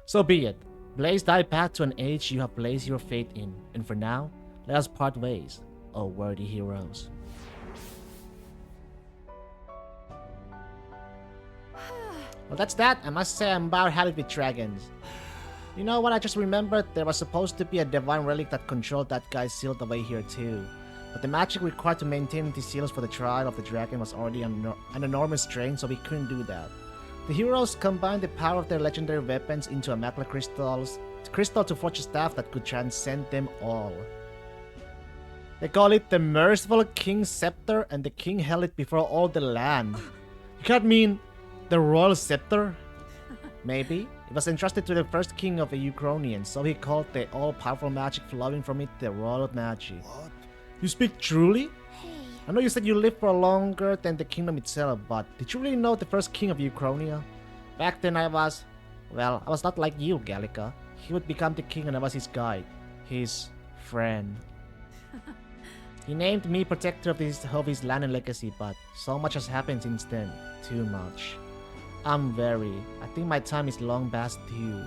So be it. Blaze thy path to an age you have placed your faith in, and for now, let us part ways, O worthy heroes. Well, that's that. I must say I'm about had it with dragons. You know what, I just remembered there was supposed to be a divine relic that controlled that guy's sealed away here too. But the magic required to maintain the seals for the trial of the dragon was already an enormous strain, so we couldn't do that. The heroes combined the power of their legendary weapons into a Makla crystal to forge a staff that could transcend them all. They call it the Merciful King's Scepter, and the king held it before all the land. You can't mean the Royal Scepter? Maybe. It was entrusted to the first king of the Ukrainians, so he called the all-powerful magic flowing from it the Royal Magic. what? You speak truly? hey, I know you said you lived for longer than the kingdom itself, but did you really know the first king of Ukrainia? Back then I was not like you, Gallica. He would become the king and I was his guide. His friend. He named me protector of his land and legacy, but so much has happened since then. Too much. I think my time is long past due.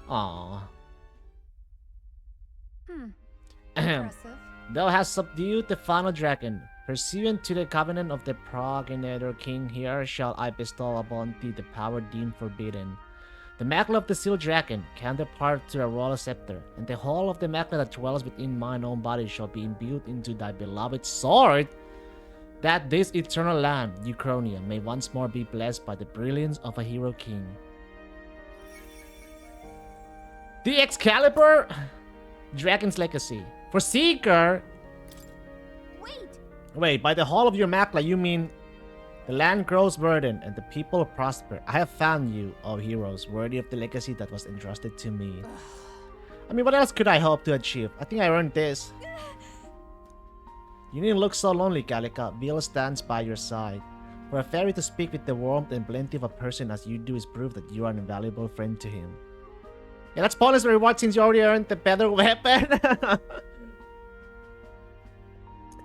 Aww. impressive. Thou hast subdued the final dragon. Pursuant to the covenant of the progenitor king, here shall I bestow upon thee the power deemed forbidden. The Makla of the sealed dragon, counterpart to the royal scepter, and the whole of the Makla that dwells within mine own body shall be imbued into thy beloved sword, that this eternal land, Ukrainia, may once more be blessed by the brilliance of a hero king. The Excalibur, Dragon's Legacy. For Seeker, wait, by the whole of your Makla, you mean the land grows verdant and the people prosper. I have found you, O heroes, worthy of the legacy that was entrusted to me. I mean, what else could I hope to achieve? I think I earned this. You needn't look so lonely, Gallica. Vil stands by your side. For a fairy to speak with the warmth and plenty of a person as you do is proof that you are an invaluable friend to him. Yeah, that's bonus reward since you already earned the better weapon.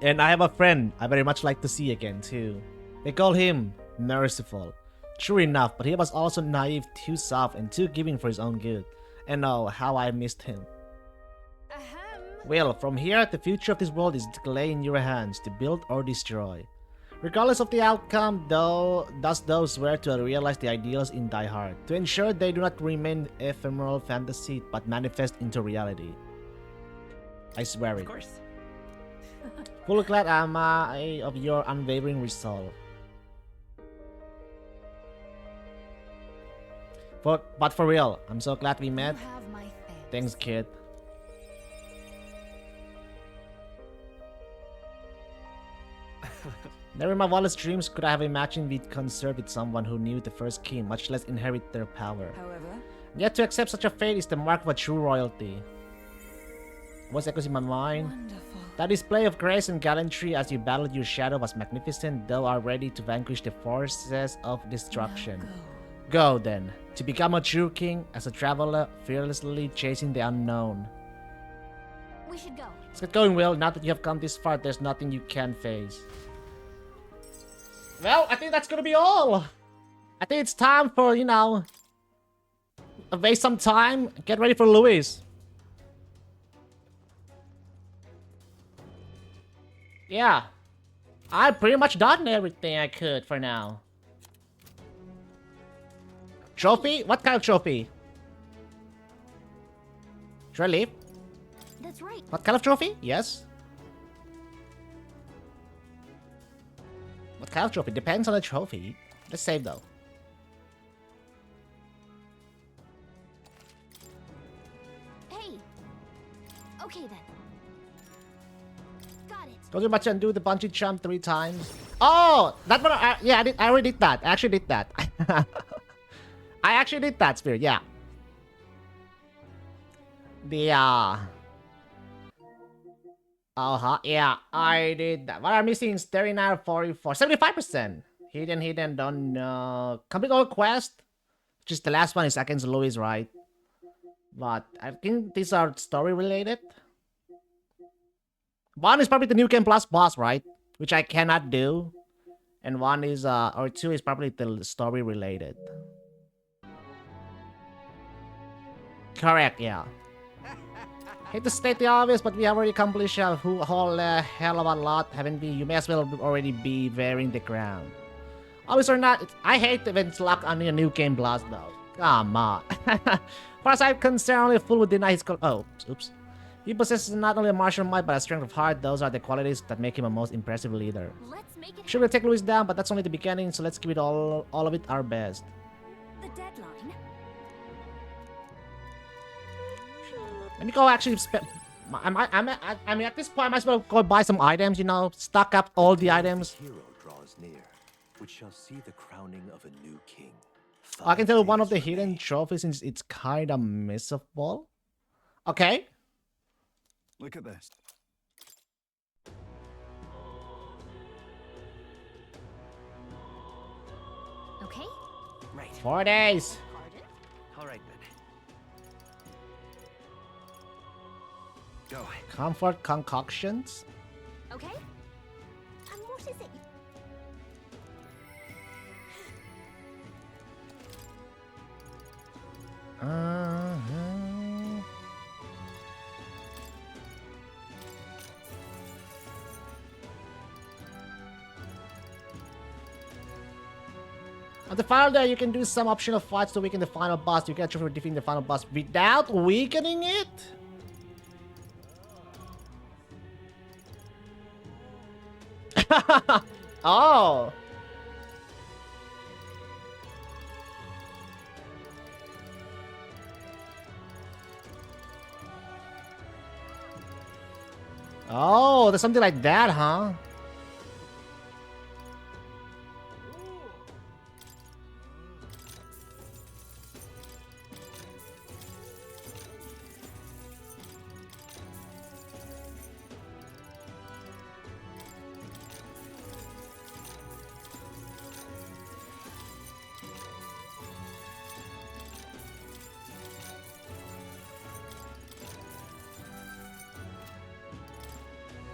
And I have a friend I very much like to see again too. They call him Merciful. True enough, but he was also naive, too soft, and too giving for his own good. And oh, how I missed him. Well, from here, the future of this world is lay in your hands to build or destroy. Regardless of the outcome, thus those swear to realize the ideals in thy heart, to ensure they do not remain ephemeral fantasy but manifest into reality. I swear it. Of course. Full glad am I of your unwavering resolve. But for real, I'm so glad we met. You have my thanks. Thanks, kid. Never in my wildest dreams could I have imagined we'd consort with someone who knew the first king, much less inherit their power. However, Yet to accept such a fate is the mark of a true royalty. What's echoes in my mind? wonderful. That display of grace and gallantry as you battled your shadow was magnificent, though are ready to vanquish the forces of destruction. Now Go then, to become a true king as a traveler, fearlessly chasing the unknown. We should go. Let's get going, Will. Now that you have come this far, there's nothing you can face. Well, I think that's gonna be all. I think it's time for, you know, waste some time, get ready for Louis. Yeah. I've pretty much done everything I could for now. Trophy? What kind of trophy? Should I leave? That's right. What kind of trophy? Yes. What kind of trophy? Depends on the trophy. Let's save though. Hey. Okay then. Got it. Go to much and do the bungee jump 3 times. Oh, that one. Yeah, I did. I already did that. I actually did that. I actually did that, Spirit. Yeah. Yeah, I did that. What I'm missing is 39 out of 44. 75%. Hidden, don't know. Complete all quest. Just the last one is against Louis, right? But I think these are story related. One is probably the New Game Plus boss, right? Which I cannot do. And one is, or 2 is probably the story related. Correct, yeah. Hate to state the obvious, but we have already accomplished a whole hell of a lot, haven't we? You may as well already be wearing the crown. Obvious or not, I hate when it's locked on a New Game Plus, though. Come on. Far as I'm concerned, only a fool would deny his Oh, oops. He possesses not only a martial might, but a strength of heart. Those are the qualities that make him a most impressive leader. Let's make it Sure, we'll take Louis down, but that's only the beginning, so let's give it all of it our best. the deadline. Let me go actually spend... I mean, at this point, I might as well go buy some items, you know? Stock up all the items. Hero draws near, which shall see the crowning of a new king. I can tell 5 one of the days hidden remain. trophies is it's kinda missable. Okay. Look at this. Okay. Right. 4 days. Pardon? All right then. Go. Comfort concoctions. Okay. And what is it? On the final day, you can do some optional fights to weaken the final boss. You get a trophy for defeating the final boss without weakening it? Oh. Oh, there's something like that, huh?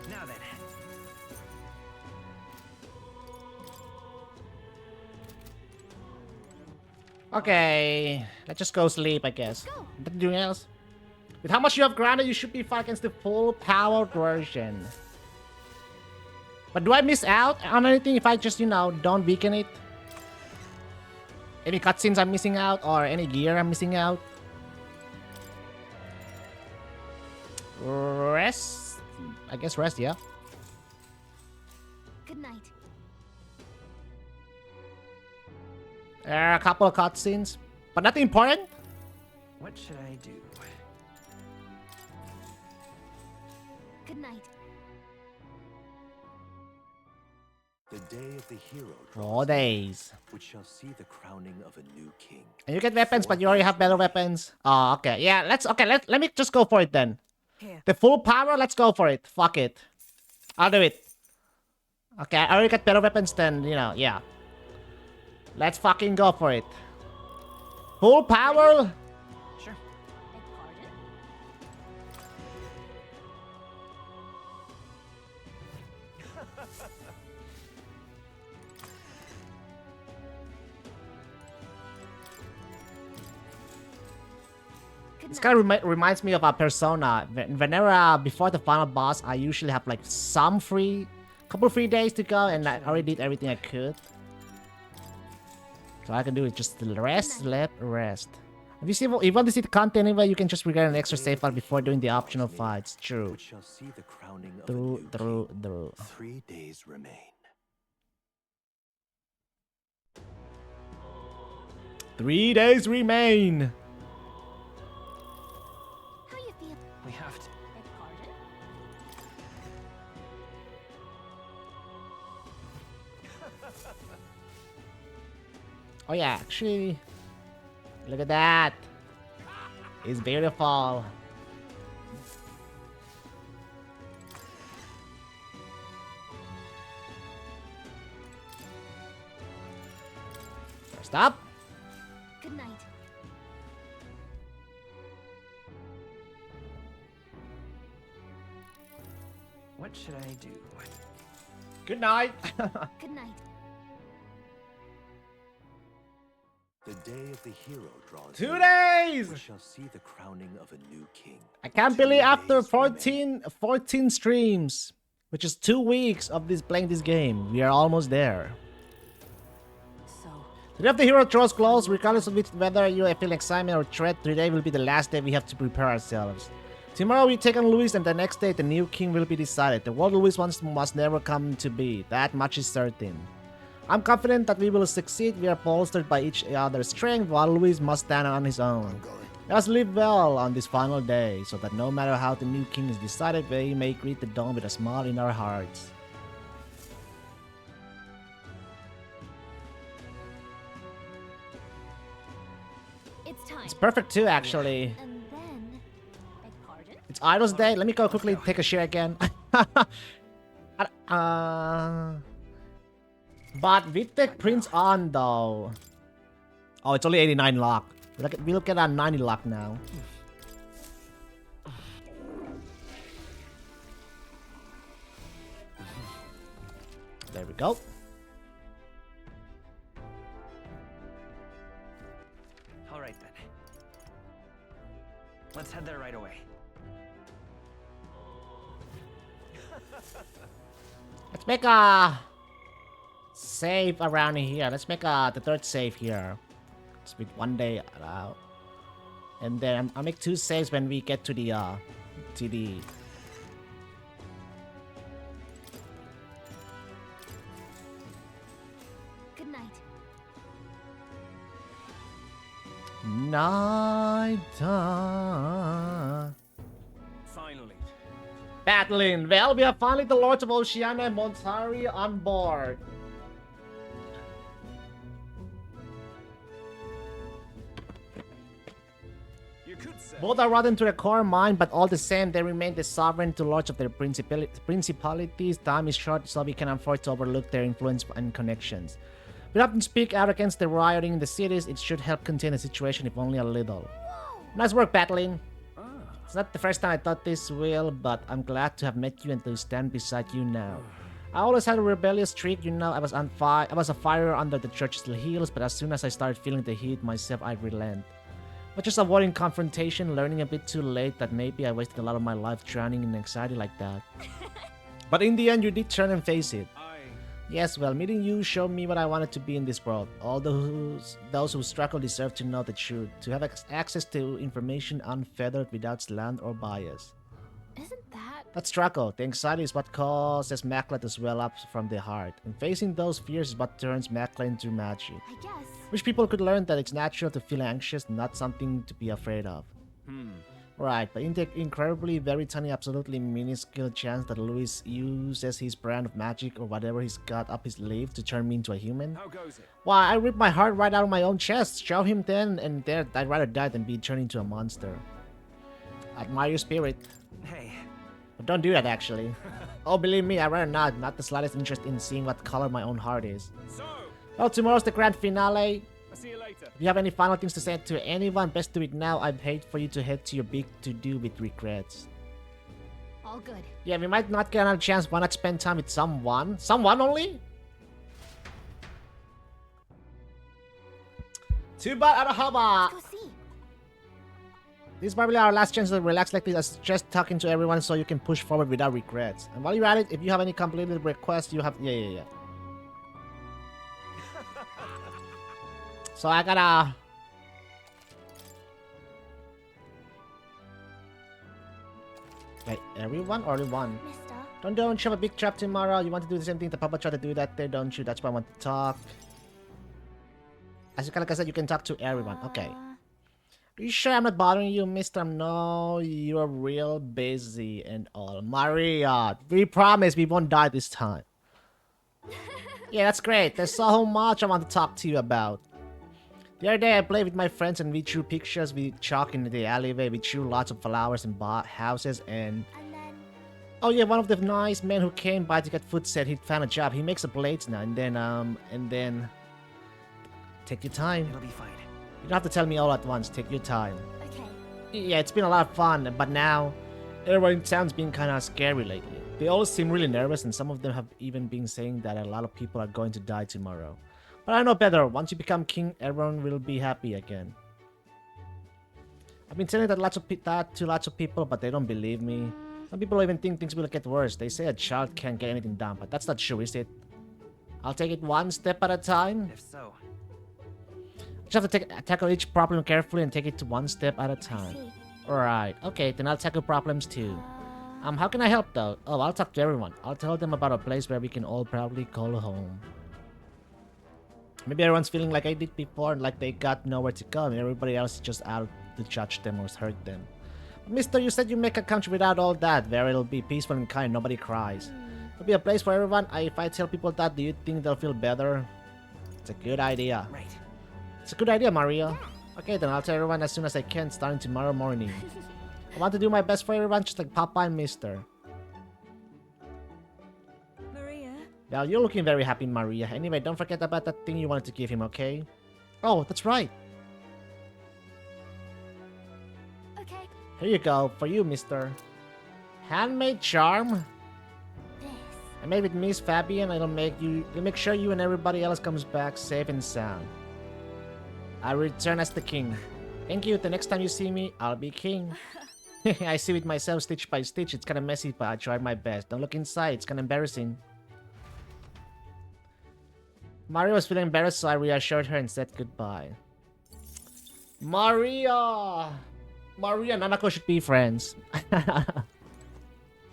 Now then. Okay, let's just go sleep, I guess. Nothing else. With how much you have granted, you should be fine against the full power version. But do I miss out on anything if I just, you know, don't weaken it? Any cutscenes I'm missing out, or any gear I'm missing out? Rest? I guess rest, yeah. Good night. There are a couple of cutscenes, but nothing important. What should I do? Good night. The day of the hero 4 draws days. near, which shall see the crowning of a new king. And you get weapons, but you already have better weapons. Oh, okay. Yeah, let me just go for it then. Here. The full power, let's go for it. Fuck it. I'll do it. Okay, I already got better weapons than, you know, yeah. Let's fucking go for it. Full power. Sure. Beg pardon? Good This night. kind of reminds me of a Persona. Whenever before the final boss, I usually have like couple free days to go, and I already did everything I could. So all I can do is just rest, sleep, rest. If you want to see the content anyway, you can just regard an extra save file before doing the optional fights. True. Which shall see the crowning of a new True. king. 3 days remain. 3 days remain. How you feel? We have to. Beg pardon? Oh yeah, actually, look at that. It's beautiful. First up. Good night. What should I do? Good night. Good night. The day of the hero draws 2 near, days. which shall see the crowning of a new king. I can't 2 believe after days remain. 14 streams, which is 2 weeks of playing this game, we are almost there. So, The day of the hero draws close, regardless of whether you feel excitement or dread. Today will be the last day we have to prepare ourselves. Tomorrow we take on Louis, and the next day the new king will be decided. The world Louis wants must never come to be. That much is certain. I'm confident that we will succeed. We are bolstered by each other's strength, while Louis must stand on his own. Let us live well on this final day, so that no matter how the new king is decided, we may greet the dawn with a smile in our hearts. It's time. It's perfect too, actually. And then, beg pardon? It's Idol's Day. Let me go quickly take a shit again. But Vitek prints on though. Oh, it's only 89 luck. We look at 90 luck now. There we go. All right then. Let's head there right away. Let's make a save around here. Let's make the third save here. Let's make 1 day out. And then I'll make 2 saves when we get to the Good night. night time. Finally. Battling. Well, we have finally the Lords of Oceania and Montari on board. You could say. Both are rotten to the core mind, but all the same, they remain the sovereign to lords of their principalities. Time is short, so we can afford to overlook their influence and connections. We often speak out against the rioting in the cities. It should help contain the situation, if only a little. Nice work, Battling. It's not the first time I thought this will, but I'm glad to have met you and to stand beside you now. I always had a rebellious streak, you know. I was a fire under the church's heels, but as soon as I started feeling the heat myself, I'd relent. But just avoiding confrontation, learning a bit too late that maybe I wasted a lot of my life drowning in anxiety like that. But in the end, you did turn and face it. Yes, well, meeting you showed me what I wanted to be in this world. All those who struggle deserve to know the truth, to have access to information unfettered without slant or bias. Isn't that? That struggle, the anxiety is what causes Makla to swell up from the heart, and facing those fears is what turns Makla into magic. I guess. Wish people could learn that it's natural to feel anxious, not something to be afraid of. Right, but in the incredibly very tiny, absolutely minuscule chance that Louis uses his brand of magic or whatever he's got up his sleeve to turn me into a human. How goes it? Why, I ripped my heart right out of my own chest. Show him then and there I'd rather die than be turned into a monster. Admire your spirit. Hey, But don't do that, actually. Oh, believe me, I'd rather not the slightest interest in seeing what color my own heart is. So, Well, tomorrow's the grand finale. I'll see you later. If you have any final things to say to anyone, best do it now. I'd hate for you to head to your big to-do with regrets. All good. Yeah, we might not get another chance. Why not spend time with someone? Someone only? Too bad, Arahaba! Go see. This is probably our last chance to relax like this. I suggest talking to everyone so you can push forward without regrets. And while you're at it, if you have any completed requests, you have... Yeah. So I gotta... Wait, everyone or only one? Mister. Don't shove a big trap tomorrow. You want to do the same thing the Papa tried to do that there, don't you? That's why I want to talk. As you like I said, you can talk to everyone. Okay. Are you sure I'm not bothering you, mister? No, you're real busy and all. Maria, we promise we won't die this time. Yeah, that's great. There's so much I want to talk to you about. The other day I played with my friends and we drew pictures with chalk in the alleyway. We drew lots of flowers and houses and... And then Oh yeah, one of the nice men who came by to get food said he'd found a job. He makes a blades now and then... Take your time. it'll be fine. You don't have to tell me all at once. Take your time. okay. Yeah, it's been a lot of fun, but now everyone in town's been kind of scary lately. They all seem really nervous, and some of them have even been saying that a lot of people are going to die tomorrow. But I know better. Once you become king, everyone will be happy again. I've been telling that to lots of people, but they don't believe me. Some people even think things will get worse. They say a child can't get anything done, but that's not true, is it? I'll take it one step at a time. If so, Just have to tackle each problem carefully and take it one step at a I time. see. Alright, okay, then I'll tackle problems too. How can I help though? Oh, I'll talk to everyone. I'll tell them about a place where we can all probably call home. Maybe everyone's feeling like I did before, like they got nowhere to go, and everybody else is just out to judge them or hurt them. Mister, you said you make a country without all that, where it'll be peaceful and kind, nobody cries. It'll be a place for everyone. If I tell people that, do you think they'll feel better? It's a good idea. right. It's a good idea, Maria. Okay, then I'll tell everyone as soon as I can, starting tomorrow morning. I want to do my best for everyone, just like Papa and Mister. Maria? Well, you're looking very happy, Maria. Anyway, don't forget about that thing you wanted to give him, okay? Oh, that's right. Okay. Here you go, for you, Mister. Handmade charm. This. I made with Miss Fabian. It'll make sure you and everybody else comes back safe and sound. I return as the king. Thank you. The next time you see me, I'll be king. I see it myself stitch by stitch. It's kind of messy, but I tried my best. Don't look inside. It's kind of embarrassing. Maria was feeling embarrassed, so I reassured her and said goodbye. Maria! Maria and Nanako should be friends.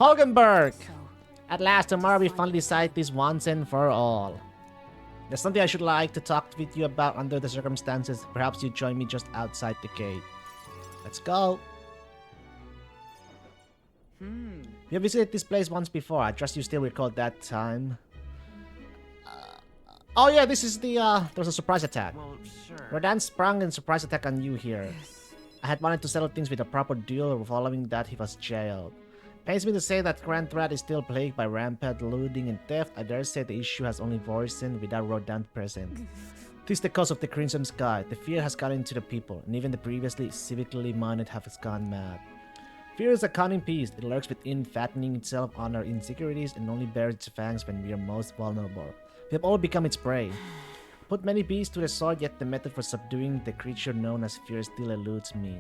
Hogenberg! So, At last, tomorrow we finally decide this once and for all. There's something I should like to talk with you about under the circumstances. Perhaps you join me just outside the gate. Let's go. We have visited this place once before. I trust you still recall that time. Oh yeah, this is the, there was a surprise attack. Well, sure. Rodan sprung and surprise attack on you here. I had wanted to settle things with a proper duel. Following that, he was jailed. Pains me to say that Grand Threat is still plagued by rampant looting and theft. I dare say the issue has only worsened without Rodan present. Tis the cause of the Crimson Sky. The fear has gotten into the people, and even the previously civically minded have gone mad. Fear is a cunning beast. It lurks within, fattening itself on our insecurities, and only bears its fangs when we are most vulnerable. We have all become its prey. Put many beasts to the sword, yet the method for subduing the creature known as fear still eludes me.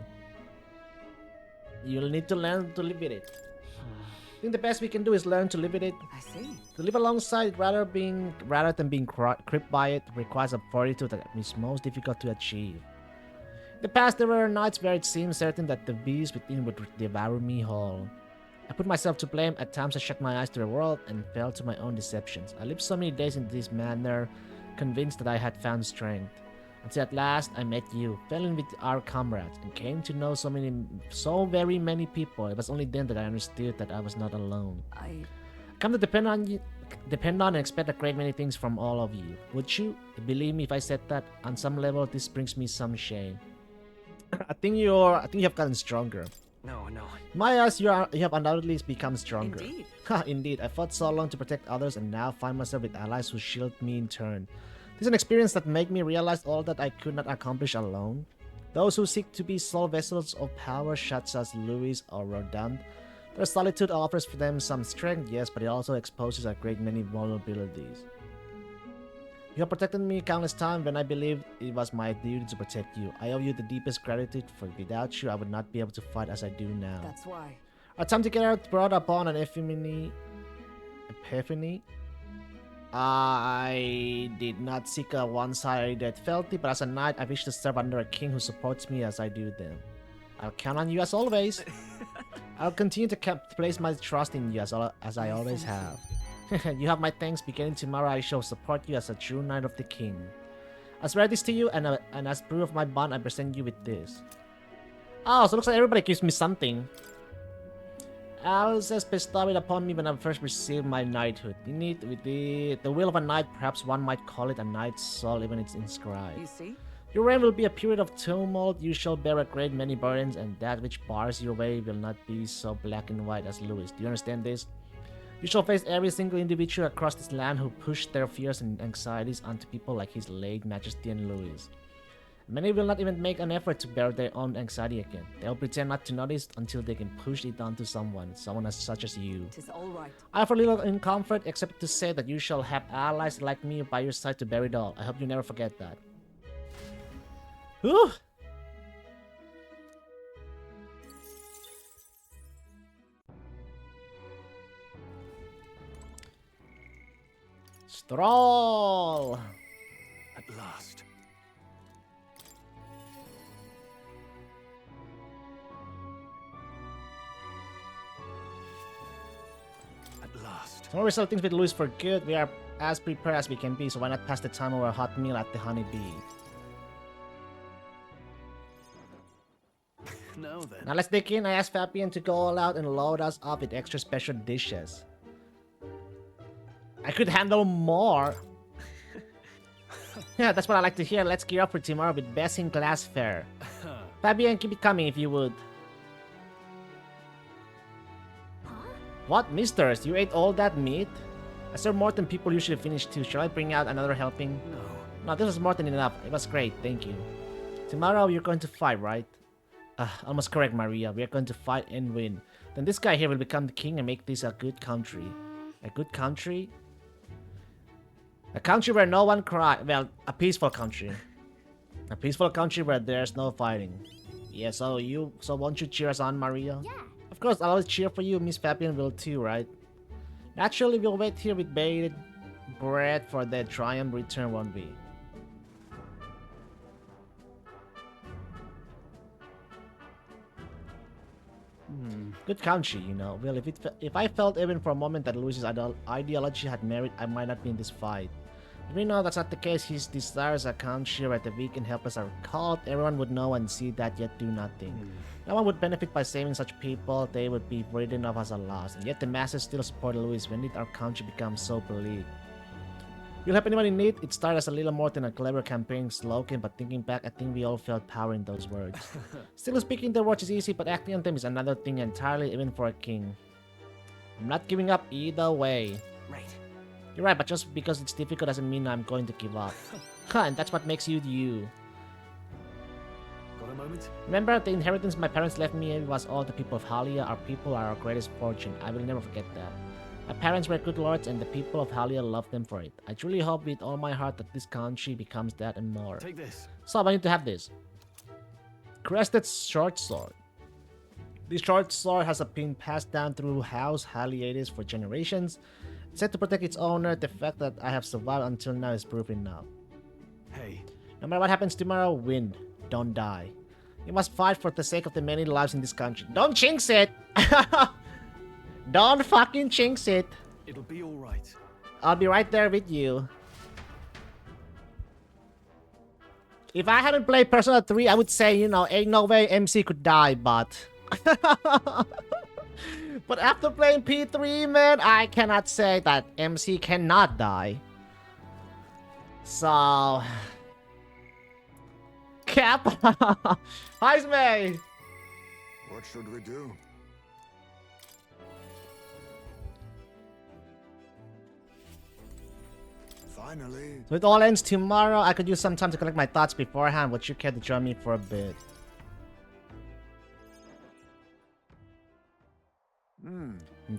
You'll need to learn to live with it. I think the best we can do is learn to live with it. I see. To live alongside it rather than being gripped by it requires a fortitude that is most difficult to achieve. In the past, there were nights where it seemed certain that the beast within would devour me whole. I put myself to blame. At times I shut my eyes to the world and fell to my own deceptions. I lived so many days in this manner, convinced that I had found strength. Until at last I met you, fell in with our comrades, and came to know so very many people. It was only then that I understood that I was not alone. Come to depend on and expect a great many things from all of you. Would you believe me if I said that? On some level, this brings me some shame. I think you have gotten stronger. No. My eyes, you have undoubtedly become stronger. Indeed. Indeed, I fought so long to protect others and now find myself with allies who shield me in turn. This is an experience that made me realize all that I could not accomplish alone. Those who seek to be sole vessels of power, such as Louis or Rodin, their solitude offers for them some strength, yes, but it also exposes a great many vulnerabilities. You have protected me countless times when I believed it was my duty to protect you. I owe you the deepest gratitude, for without you I would not be able to fight as I do now. That's why. Our time together brought upon an epiphany. I did not seek a one-sided fealty, but as a knight, I wish to serve under a king who supports me as I do them. I'll count on you as always. I'll continue to place my trust in you as I always have. You have my thanks. Beginning tomorrow, I shall support you as a true knight of the king. I swear this to you, and as proof of my bond, I present you with this. Oh, so it looks like everybody gives me something. Alice has bestowed it upon me when I first received my knighthood. With the will of a knight, perhaps one might call it a knight's soul, even it's inscribed. You see? Your reign will be a period of tumult. You shall bear a great many burdens, and that which bars your way will not be so black and white as Louis. Do you understand this? You shall face every single individual across this land who pushed their fears and anxieties onto people like His late Majesty and Louis. Many will not even make an effort to bear their own anxiety again. They will pretend not to notice until they can push it onto someone such as you. It is all right. I offer little in comfort except to say that you shall have allies like me by your side to bear it all. I hope you never forget that. Whew! Stroll! At last. At last. Tomorrow we settle things with Louis for good. We are as prepared as we can be, so why not pass the time over a hot meal at the Honey Bee? Now then. Now let's dig in. I asked Fabian to go all out and load us up with extra special dishes. I could handle more. Yeah, that's what I like to hear. Let's gear up for tomorrow with best in class fare. Fabian, keep it coming if you would. What, misters? You ate all that meat? I serve more than people usually finish too. Shall I bring out another helping? No, this was more than enough. It was great, thank you. Tomorrow you're going to fight, right? Almost correct, Maria. We are going to fight and win. Then this guy here will become the king and make this a good country. A good country? A country where no one cries. Well, a peaceful country. A peaceful country where there's no fighting. Yeah, so won't you cheer us on, Maria? Yeah. Of course, I'll always cheer for you. Miss Fabian will too, right? Naturally, we'll wait here with bated breath for the triumph return, won't we? Good country, you know. Well, if I felt even for a moment that Louis's ideology had merit, I might not be in this fight. If we know that's not the case, his desires a country where the weak and helpless are called, everyone would know and see that yet do nothing. No one would benefit by saving such people. They would be written off as a loss, and yet the masses still support Louis. When did our country become so believed? You'll help anyone in need. It started as a little more than a clever campaign slogan, but thinking back, I think we all felt power in those words. Still, speaking the words is easy, but acting on them is another thing entirely, even for a king. I'm not giving up either way. Right. You're right, but just because it's difficult doesn't mean I'm going to give up. And that's what makes you you. Got a moment? Remember, the inheritance my parents left me was all the people of Halia. Our people are our greatest fortune. I will never forget that. My parents were good lords, and the people of Halia loved them for it. I truly hope with all my heart that this country becomes that and more. Take this. So I need to have this. Crested short sword. This short sword has been passed down through House Haliades for generations. It's said to protect its owner. The fact that I have survived until now is proof enough. Hey. No matter what happens tomorrow, win. Don't die. You must fight for the sake of the many lives in this country. Don't jinx it! Don't fucking jinx it! It'll be alright. I'll be right there with you. If I hadn't played Persona 3, I would say, you know, ain't no way MC could die, but... But after playing P3, man, I cannot say that MC cannot die. So... Cap! Hi, May! What should we do? Finally. So it all ends tomorrow. I could use some time to collect my thoughts beforehand. Would you care to join me for a bit?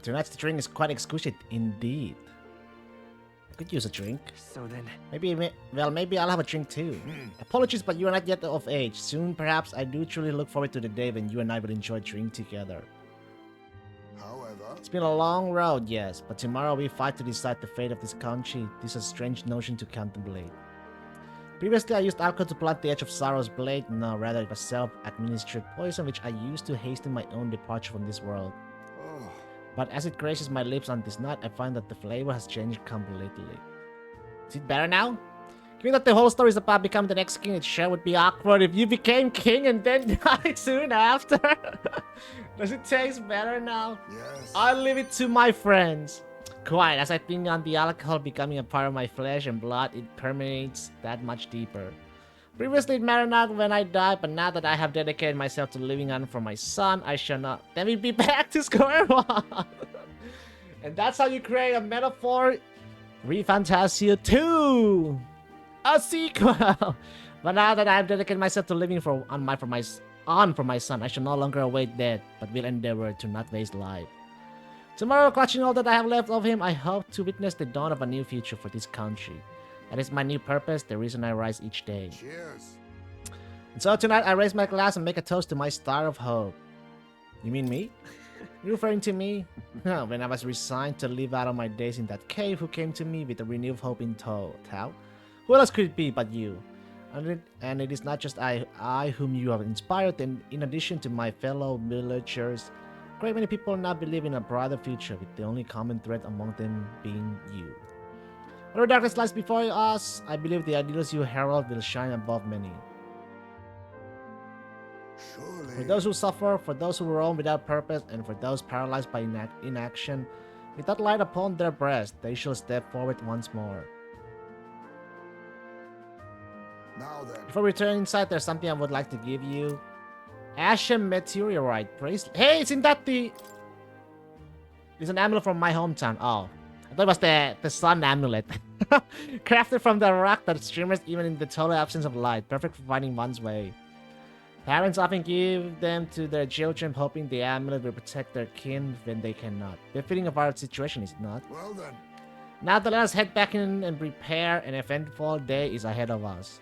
Tonight's drink is quite exquisite indeed. I could use a drink. So then, Maybe I'll have a drink too. Apologies, but you are not yet of age. Soon, perhaps. I do truly look forward to the day when you and I will enjoy drink together. However, It's been a long road, yes, but tomorrow we fight to decide the fate of this country. This is a strange notion to contemplate. Previously, I used alcohol to blunt the edge of sorrow's blade. No, rather it was self-administered poison which I used to hasten my own departure from this world. oh, But as it graces my lips on this night, I find that the flavor has changed completely. Is it better now? Given that the whole story is about becoming the next king, it sure would be awkward if you became king and then died soon after. Does it taste better now? yes. I'll leave it to my friends. Quite, as I think on the alcohol becoming a part of my flesh and blood, it permeates that much deeper. Previously it mattered not when I died, but now that I have dedicated myself to living on for my son, I shall not. Then we'd be back to square one. And that's how you create a metaphor. ReFantazio 2! A sequel! But now that I have dedicated myself to living for my son, I shall no longer await death, but will endeavor to not waste life. Tomorrow, clutching all that I have left of him, I hope to witness the dawn of a new future for this country. That is my new purpose, the reason I rise each day. Cheers. And so tonight, I raise my glass and make a toast to my star of hope. You mean me? You referring to me? When I was resigned to live out of my days in that cave, who came to me with a renewed hope in tow. How? Who else could it be but you? And it is not just I whom you have inspired, and in addition to my fellow villagers, great many people now believe in a brighter future, with the only common thread among them being you. Whatever darkness lies before us, I believe the ideals you herald will shine above many. Surely. For those who suffer, for those who roam without purpose, and for those paralyzed by inaction, with that light upon their breast, they shall step forward once more. Now then. Before we return inside, there's something I would like to give you. Ashen Meteorite bracelet. Hey, isn't that the... It's an amulet from my hometown. Oh. I thought it was the sun amulet. Crafted from the rock that shimmers even in the total absence of light. Perfect for finding one's way. Parents often give them to their children, hoping the amulet will protect their kin when they cannot. Befitting of our situation, is it not? Well then. Now let us head back in and prepare. An eventful day is ahead of us.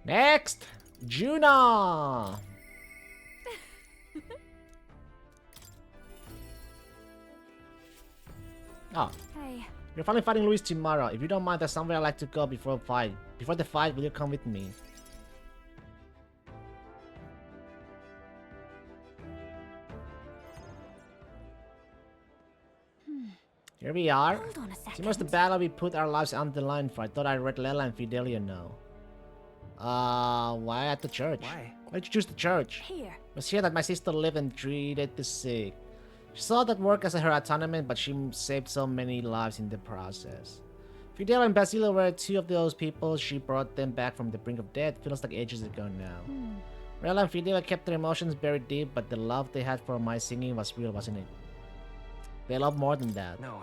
Next, Juna. Oh, Hey, you're finally fighting Luis tomorrow. If you don't mind, there's somewhere I'd like to go before the fight. Before the fight, will you come with me? Here we are. hold on a second. Tomorrow's the battle we put our lives on the line for. I thought I read Lela and Fidelia now. Why at the church? Why? Why'd you choose the church? Here. It was here that my sister lived and treated the sick. She saw that work as her atonement, but she saved so many lives in the process. Fidelia and Basile were two of those people. She brought them back from the brink of death. Feels like ages ago now. Lela and Fidelia kept their emotions buried deep, but the love they had for my singing was real, wasn't it? They loved more than that. No.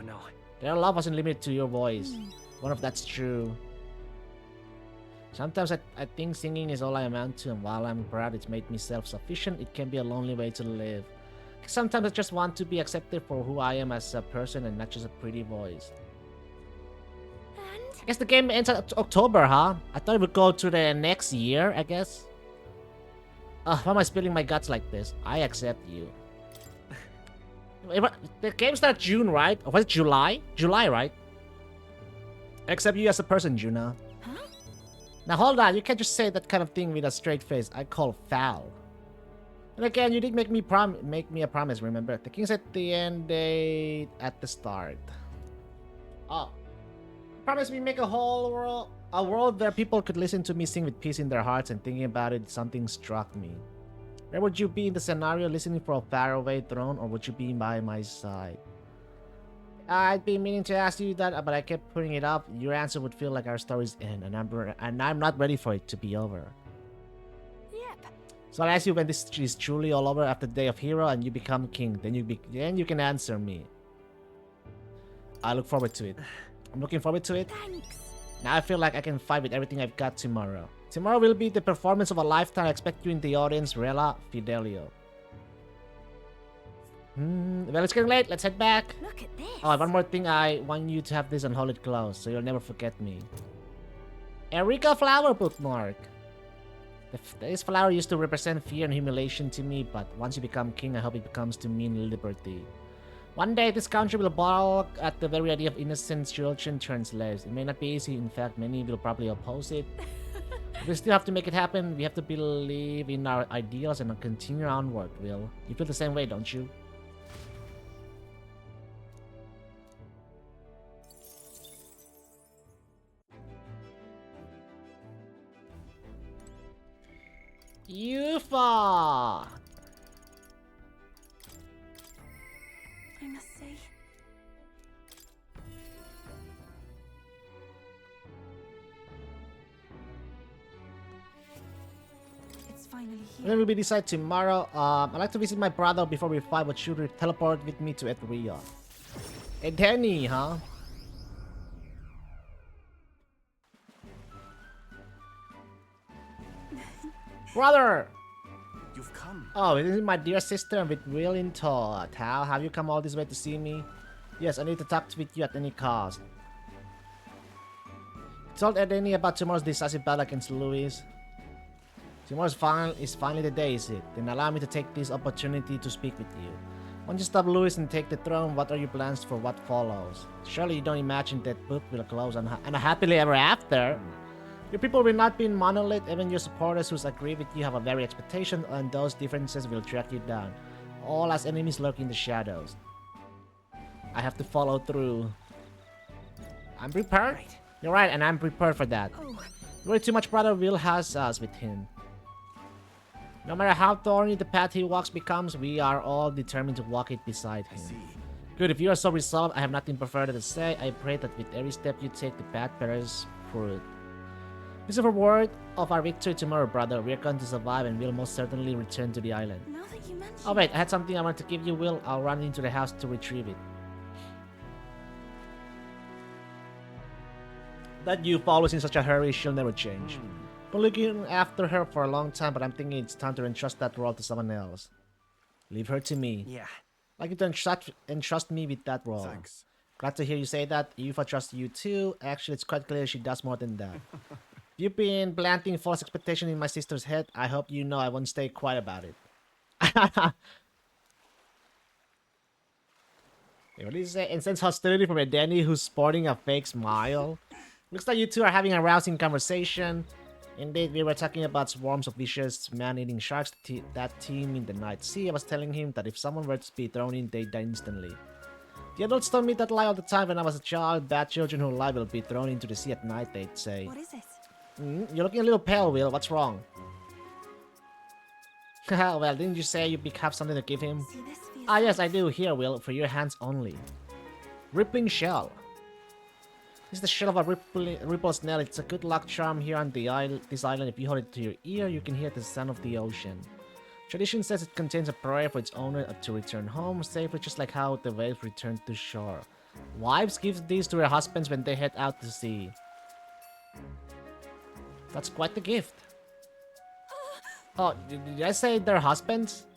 Their love wasn't limited to your voice. What if that's true? Sometimes I think singing is all I amount to, and while I'm proud it's made me self-sufficient, it can be a lonely way to live. Sometimes I just want to be accepted for who I am as a person and not just a pretty voice. And I guess the game ends at October, huh? I thought it would go to the next year, I guess. Why am I spilling my guts like this? I accept you. The game starts June, right? Or was it July? July, right? I accept you as a person, Juna. huh? Now hold on, you can't just say that kind of thing with a straight face. I call foul. And again, you did make me a promise, remember? The king said the end date at the start. Oh. Promise me make a world where people could listen to me sing with peace in their hearts, and thinking about it, something struck me. Where would you be in the scenario, listening for a faraway throne, or would you be by my side? I'd been meaning to ask you that, but I kept putting it off. Your answer would feel like our story's end, and I'm not ready for it to be over. Yep. So I'll ask you when this is truly all over after the Day of Hero and you become king. Then you can answer me. I look forward to it. I'm looking forward to it. Thanks. Now I feel like I can fight with everything I've got tomorrow. Tomorrow will be the performance of a lifetime. I expect you in the audience, Rella Fidelio. Well, it's getting late. Let's head back. Look at this. Oh, and one more thing. I want you to have this and hold it close, so you'll never forget me. Erika Flower bookmark. This flower used to represent fear and humiliation to me, but once you become king, I hope it becomes to mean liberty. One day, this country will balk at the very idea of innocent children turned slaves. It may not be easy. In fact, many will probably oppose it. We still have to make it happen. We have to believe in our ideals and continue onward, Will. You feel the same way, don't you? Yufa! I must say. It's finally here. Then we decide tomorrow. I'd like to visit my brother before we fight, but should we teleport with me to Etheria? Edeni, huh? Brother! You've come. Oh, this is my dear sister with Will in tow. Tal, have you come all this way to see me? Yes, I need to talk with you at any cost. Told Edeni about tomorrow's decisive battle against Louis. Tomorrow's is finally the day, is it? Then allow me to take this opportunity to speak with you. Once you stop Louis and take the throne, what are your plans for what follows? Surely you don't imagine that book will close on a happily ever after. Your people will not be in monolith. Even your supporters who agree with you have a very expectation, and those differences will track you down. All as enemies lurk in the shadows. I have to follow through. I'm prepared. Right. You're right, and I'm prepared for that. Oh, Worry too much, brother Will has us with him. No matter how thorny the path he walks becomes, we are all determined to walk it beside him. Good, if you are so resolved, I have nothing further to say. I pray that with every step you take, the path bears fruit. This is a word of our victory tomorrow, brother. We are going to survive and we'll most certainly return to the island. now that you mention Oh wait, I had something I wanted to give you, Will. I'll run into the house to retrieve it. That youth always in such a hurry, she'll never change. Been looking after her for a long time, but I'm thinking it's time to entrust that role to someone else. Leave her to me. Yeah. Like you to entrust me with that role. Thanks. Glad to hear you say that. Yufa trusts you too. Actually, it's quite clear she does more than that. You've been planting false expectation in my sister's head. I hope you know I won't stay quiet about it. What did you say? Intense hostility from a Danny who's sporting a fake smile. Looks like you two are having a rousing conversation. Indeed, we were talking about swarms of vicious man-eating sharks that teem in the night sea. I was telling him that if someone were to be thrown in, they'd die instantly. The adults told me that lie all the time when I was a child. Bad children who lie will be thrown into the sea at night, they'd say. What is it? You're looking a little pale, Will. What's wrong? Well, didn't you say you have something to give him? See, this feels Ah, yes, I do. Here, Will. For your hands only. Rippling shell. This is the shell of a ripple snail. It's a good luck charm here on this island. If you hold it to your ear, you can hear the sound of the ocean. Tradition says it contains a prayer for its owner to return home safely, just like how the waves return to shore. Wives give these to their husbands when they head out to sea. That's quite the gift. Oh, did I say their husbands?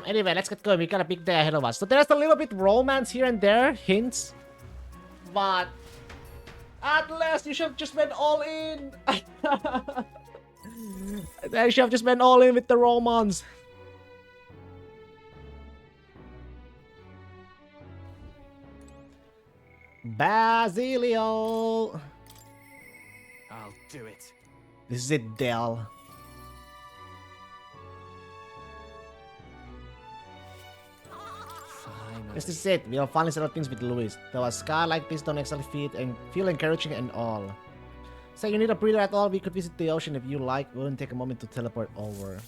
Anyway, let's get going. We got a big day ahead of us. So there's a little bit romance here and there, hints. But Atlas, you should have just went all in. You should have just went all in with the romance. Basilio. I'll do it. This is it, Del. This is it. We'll finally settle things with Louis. Though a sky like this don't exactly feel encouraging and all. So you need a breather at all? We could visit the ocean if you like. Wouldn't take a moment to teleport over.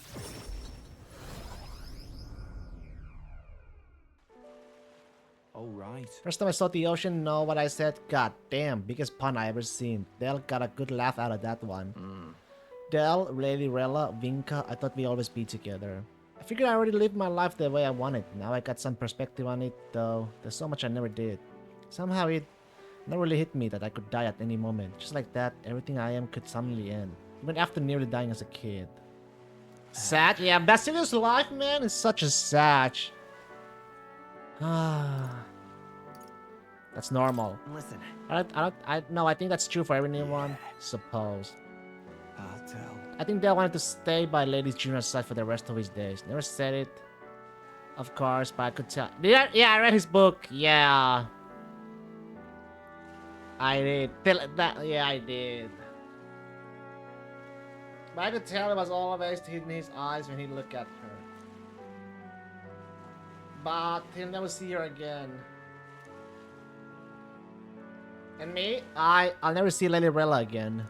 All right. First time I saw the ocean, know what I said? God damn, biggest pun I ever seen. Del got a good laugh out of that one. Del, Lady Rella, Vinka, I thought we always be together. I figured I already lived my life the way I wanted. Now I got some perspective on it, though. There's so much I never did. Somehow it never really hit me that I could die at any moment. Just like that, everything I am could suddenly end. Even after nearly dying as a kid. Sad? Yeah, Basilius' life, man, is such a sad. That's normal. Listen, No, I think that's true for everyone. Suppose. I'll tell. I think Dale wanted to stay by Ladies Junior's side for the rest of his days. Never said it, of course, but I could tell. Yeah, I read his book. Yeah, I did. Yeah, I did. But I could tell it was always in his eyes when he looked at her. But he'll never see her again. And me, I'll never see Lady Rella again.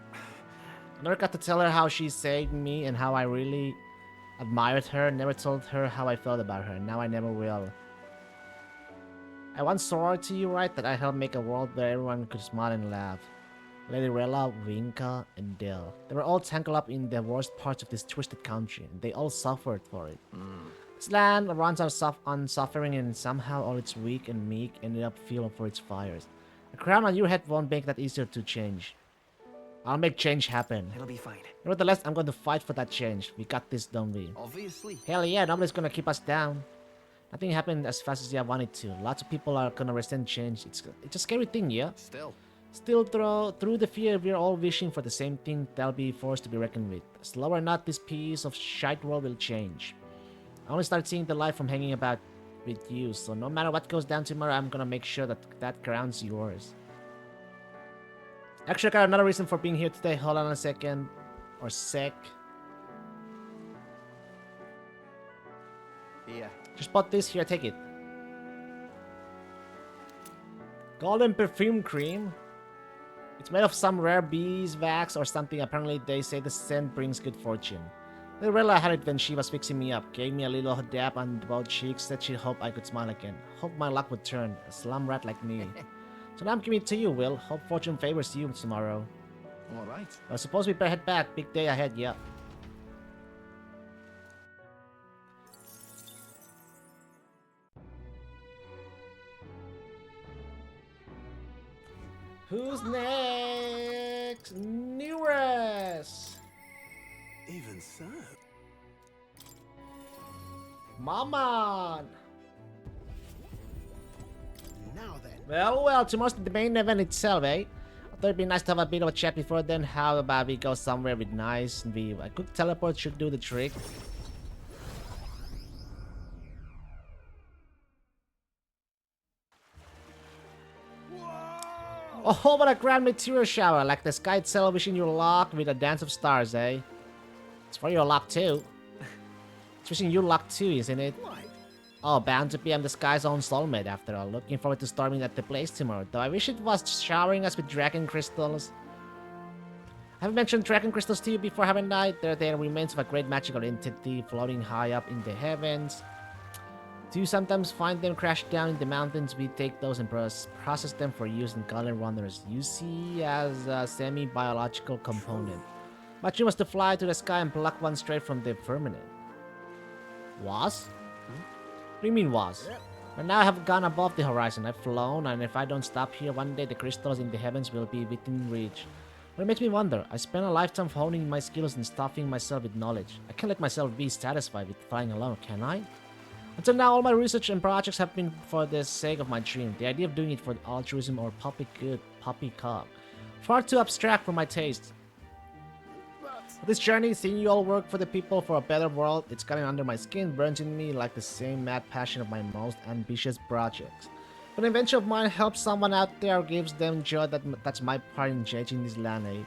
I never got to tell her how she saved me and how I really admired her. Never told her how I felt about her. Now I never will. I once swore to you, right, that I helped make a world where everyone could smile and laugh. Lady Rella, Vinka, and Dale. They were all tangled up in the worst parts of this twisted country, and they all suffered for it. This land runs on suffering, and somehow all its weak and meek ended up feeling for its fires. A crown on your head won't make that easier to change. I'll make change happen. it'll be fine. Nevertheless, I'm going to fight for that change. We got this, don't we? Obviously. Hell yeah, nobody's gonna keep us down. Nothing happened as fast as I wanted to. Lots of people are gonna resent change. It's a scary thing, yeah? Still, through the fear, we're all wishing for the same thing that'll be forced to be reckoned with. Slow or not, this piece of shite world will change. I only start seeing the light from hanging about with you, so no matter what goes down tomorrow, I'm gonna make sure that that crown's yours. Actually, I got another reason for being here today. Hold on a second. Or sec. Yeah. Just bought this here, take it. Golden perfume cream. It's made of some rare beeswax or something. Apparently, they say the scent brings good fortune. Lorella had it when she was fixing me up. Gave me a little dab on both cheeks. Said she'd hope I could smile again. Hope my luck would turn. A slum rat like me. So now I'm giving it to you, Will. Hope fortune favors you tomorrow. All right. I suppose we better head back. Big day ahead, yeah. Who's next? Nearest! Even so. Maman! Now then. Well, tomorrow's the main event itself, eh? I thought it'd be nice to have a bit of a chat before then. How about we go somewhere with nice view? A quick teleport should do the trick. Oh, what a grand meteor shower, like the sky itself wishing you luck with a dance of stars, eh? It's for your luck too. It's wishing you luck too, isn't it? Oh, bound to be I'm the sky's own soulmate after all. Looking forward to storming at the place tomorrow, though I wish it was showering us with dragon crystals. I haven't mentioned dragon crystals to you before, haven't I? They're the remains of a great magical entity floating high up in the heavens. Do you sometimes find them crashed down in the mountains? We take those and process them for use in Golden Wanderers. You see as a semi-biological component. But you must fly to the sky and pluck one straight from the firmament. Was? What do you mean was? But now I have gone above the horizon. I've flown, and if I don't stop here, one day the crystals in the heavens will be within reach. But it makes me wonder. I spent a lifetime honing my skills and stuffing myself with knowledge. I can't let myself be satisfied with flying alone, can I? Until now, all my research and projects have been for the sake of my dream. The idea of doing it for altruism or public good, poppycock. Far too abstract for my taste. For this journey, seeing you all work for the people for a better world, it's gotten under my skin, burns in me like the same mad passion of my most ambitious projects. When an adventure of mine helps someone out there or gives them joy, that's my part in changing this land, eh?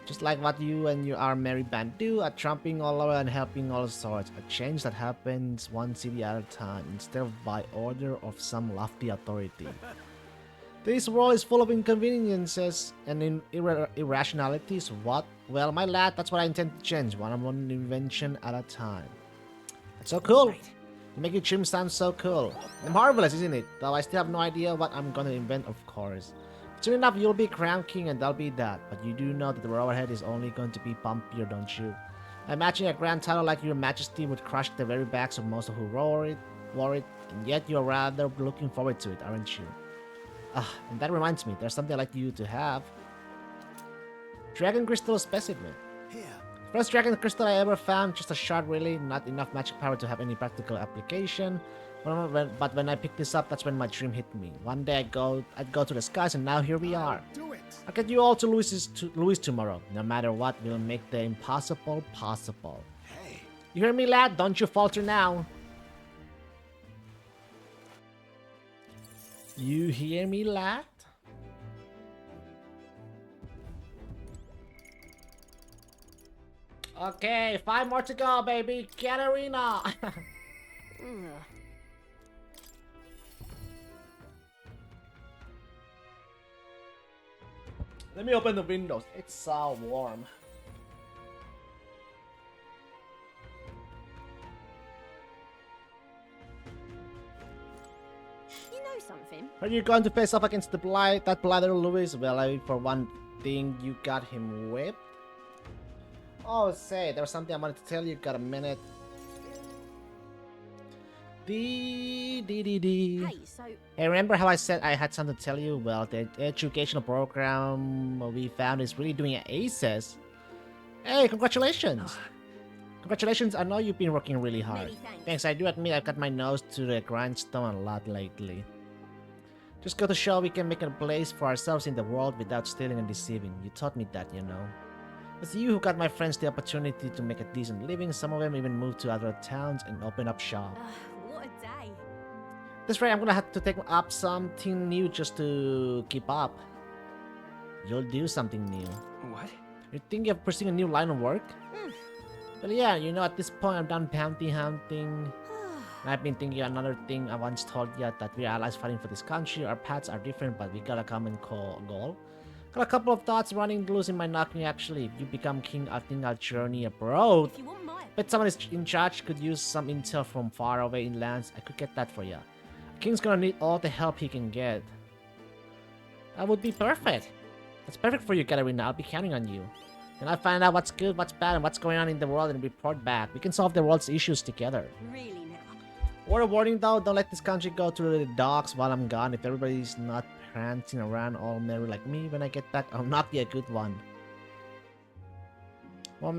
Just like what you and your merry band do, a tramping all over and helping all sorts. A change that happens one city at a time, instead of by order of some lofty authority. This world is full of inconveniences and irrationalities. What? Well, my lad, that's what I intend to change, one invention at a time. That's so cool. You make your dream sound so cool. And marvelous, isn't it? Though I still have no idea what I'm gonna invent, of course. Soon enough, you'll be crown king and that'll be that. But you do know that the Roarhead is only going to be bumpier, don't you? I imagine a grand title like your majesty would crush the very backs of most of who wore it, and yet you're rather looking forward to it, aren't you? And that reminds me, there's something I'd like you to have. Dragon Crystal Specimen. Here. First dragon crystal I ever found, just a shard really, not enough magic power to have any practical application. But when I picked this up, that's when my dream hit me. One day I'd go to the skies, and now here we are. Do it. I'll get you all to Louis tomorrow. No matter what, we'll make the impossible possible. Hey. You hear me, lad? Don't you falter now. You hear me, lad? Okay, 5 more to go, baby. Katarina. Let me open the windows. It's so warm. You know something? Are you going to face off against that bladder Louis? Well, for one thing, you got him whipped. Oh, say, there was something I wanted to tell you. Got a minute? Hey, so Hey, remember how I said I had something to tell you? Well, the educational program we found is really doing aces. Hey, congratulations! Congratulations, I know you've been working really hard. Many thanks. Thanks, I do admit I've got my nose to the grindstone a lot lately. Just go to show we can make a place for ourselves in the world without stealing and deceiving. You taught me that, you know. It's you who got my friends the opportunity to make a decent living. Some of them even moved to other towns and open up shop. what a day. That's right, I'm gonna have to take up something new just to keep up. You'll do something new. What? You're thinking of pursuing a new line of work? Well, yeah, you know, at this point I'm done bounty hunting. I've been thinking another thing I once told you, that we're allies fighting for this country. Our paths are different, but we got a common goal. Got a couple of thoughts running loose in my knocking actually. If you become king, I think I'll journey abroad. If you want mine. Bet someone is in charge could use some intel from far away inlands. I could get that for ya. King's gonna need all the help he can get. That would be perfect. That's perfect for you, Katarina. I'll be counting on you. And I'll find out what's good, what's bad, and what's going on in the world and report back. We can solve the world's issues together. Really now. Word of warning though, don't let this country go to the dogs while I'm gone. If everybody's not prancing around all merry like me when I get back, I'll not be a good one. Won't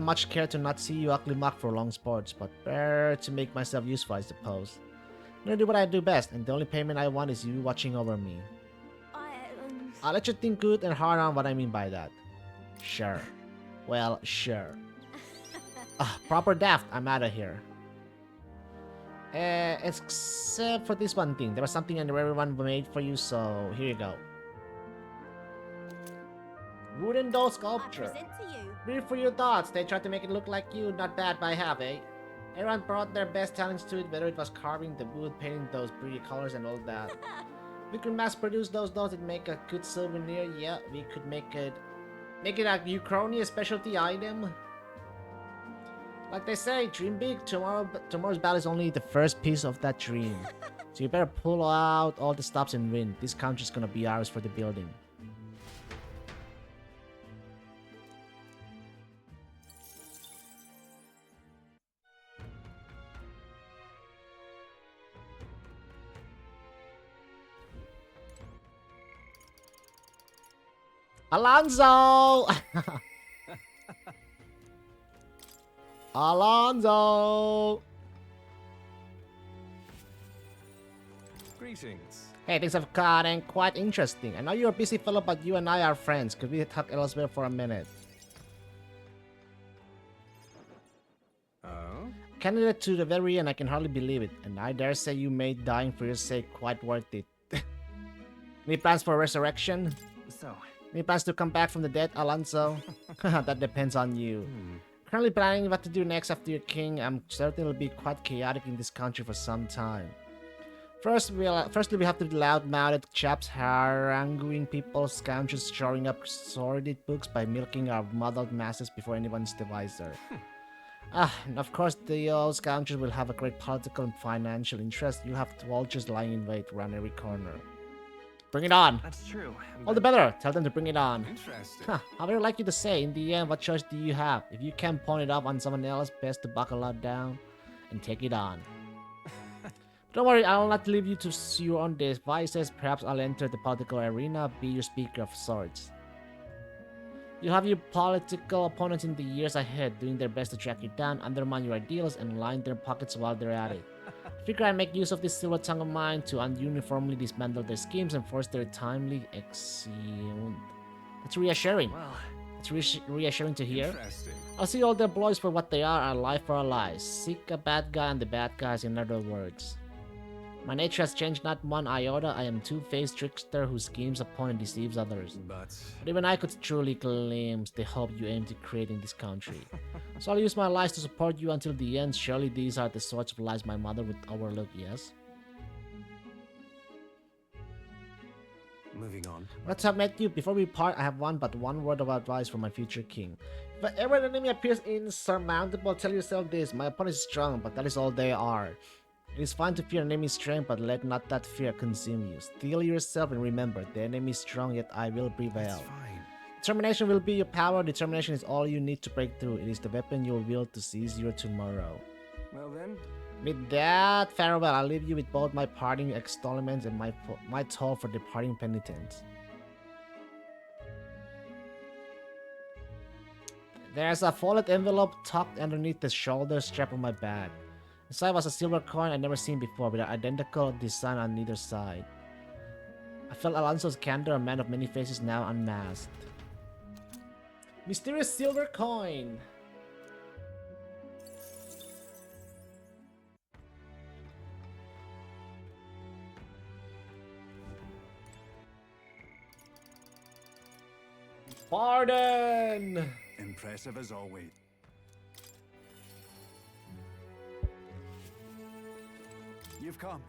much care to not see you ugly muck for long sports, but better to make myself useful, I suppose. I'm gonna do what I do best, and the only payment I want is you watching over me. I'll let you think good and hard on what I mean by that. Sure. Well, sure. Proper daft, I'm out of here. Except for this one thing. There was something in everyone made for you, so here you go. Wooden doll I sculpture. present to you. Read for your thoughts. They tried to make it look like you. Not bad by half, eh? Everyone brought their best talents to it, whether it was carving the wood, painting those pretty colors and all that. We could mass produce those dolls and make a good souvenir. Yeah, we could make it a Uchronia specialty item. Like they say, dream big. Tomorrow's battle is only the first piece of that dream. So you better pull out all the stops and win. This country's gonna be ours for the building. Alonso! Alonso! Greetings. Hey, things have gotten quite interesting. I know you're a busy fellow, but you and I are friends. Could we talk elsewhere for a minute? Oh? Candidate to the very end, I can hardly believe it. And I dare say you made dying for your sake quite worth it. Any plans for resurrection? So, Any plans to come back from the dead, Alonso? That depends on you. Currently planning what to do next after you're king. I'm certain it'll be quite chaotic in this country for some time. Firstly, we have the loud-mouthed chaps haranguing people, scoundrels shoring up sordid books by milking our muddled masses before anyone's the wiser. And of course, the old scoundrels will have a great political and financial interest. You'll have vultures lying in wait around every corner. Bring it on! That's true. All the better. Tell them to bring it on. Interesting. I would like you to say, in the end, what choice do you have? If you can't point it up on someone else, best to buckle out down and take it on. Don't worry, I'll not leave you to your own devices. Perhaps I'll enter the political arena, be your speaker of sorts. You'll have your political opponents in the years ahead, doing their best to track you down, undermine your ideals, and line their pockets while they're at it. Figure I make use of this silver tongue of mine to uniformly dismantle their schemes and force their timely execution. It's reassuring. Well, It's reassuring to hear. Interesting. I'll see all their employees for what they are, a lie for a lie. Seek a bad guy and the bad guys, in other words. My nature has changed not one iota. I am two-faced trickster who schemes upon and deceives others. But But even I could truly claim the hope you aim to create in this country. So I'll use my lies to support you until the end. Surely these are the sorts of lies my mother would overlook, yes? Moving on. Let's have met you. Before we part, I have one word of advice for my future king. If ever an enemy appears insurmountable, tell yourself this: my opponent is strong, but that is all they are. It is fine to fear an enemy's strength, but let not that fear consume you. Steel yourself and remember, the enemy is strong, yet I will prevail. that's fine. Determination will be your power. Determination is all you need to break through. It is the weapon you will wield to seize your tomorrow. Well then, With that, farewell. I'll leave you with both my parting extolments and my toll for departing penitents. There's a folded envelope tucked underneath the shoulder strap of my bag. Inside was a silver coin I'd never seen before, with an identical design on either side. I felt Alonso's candor, a man of many faces now unmasked. Mysterious silver coin! Pardon! Impressive as always. You've come.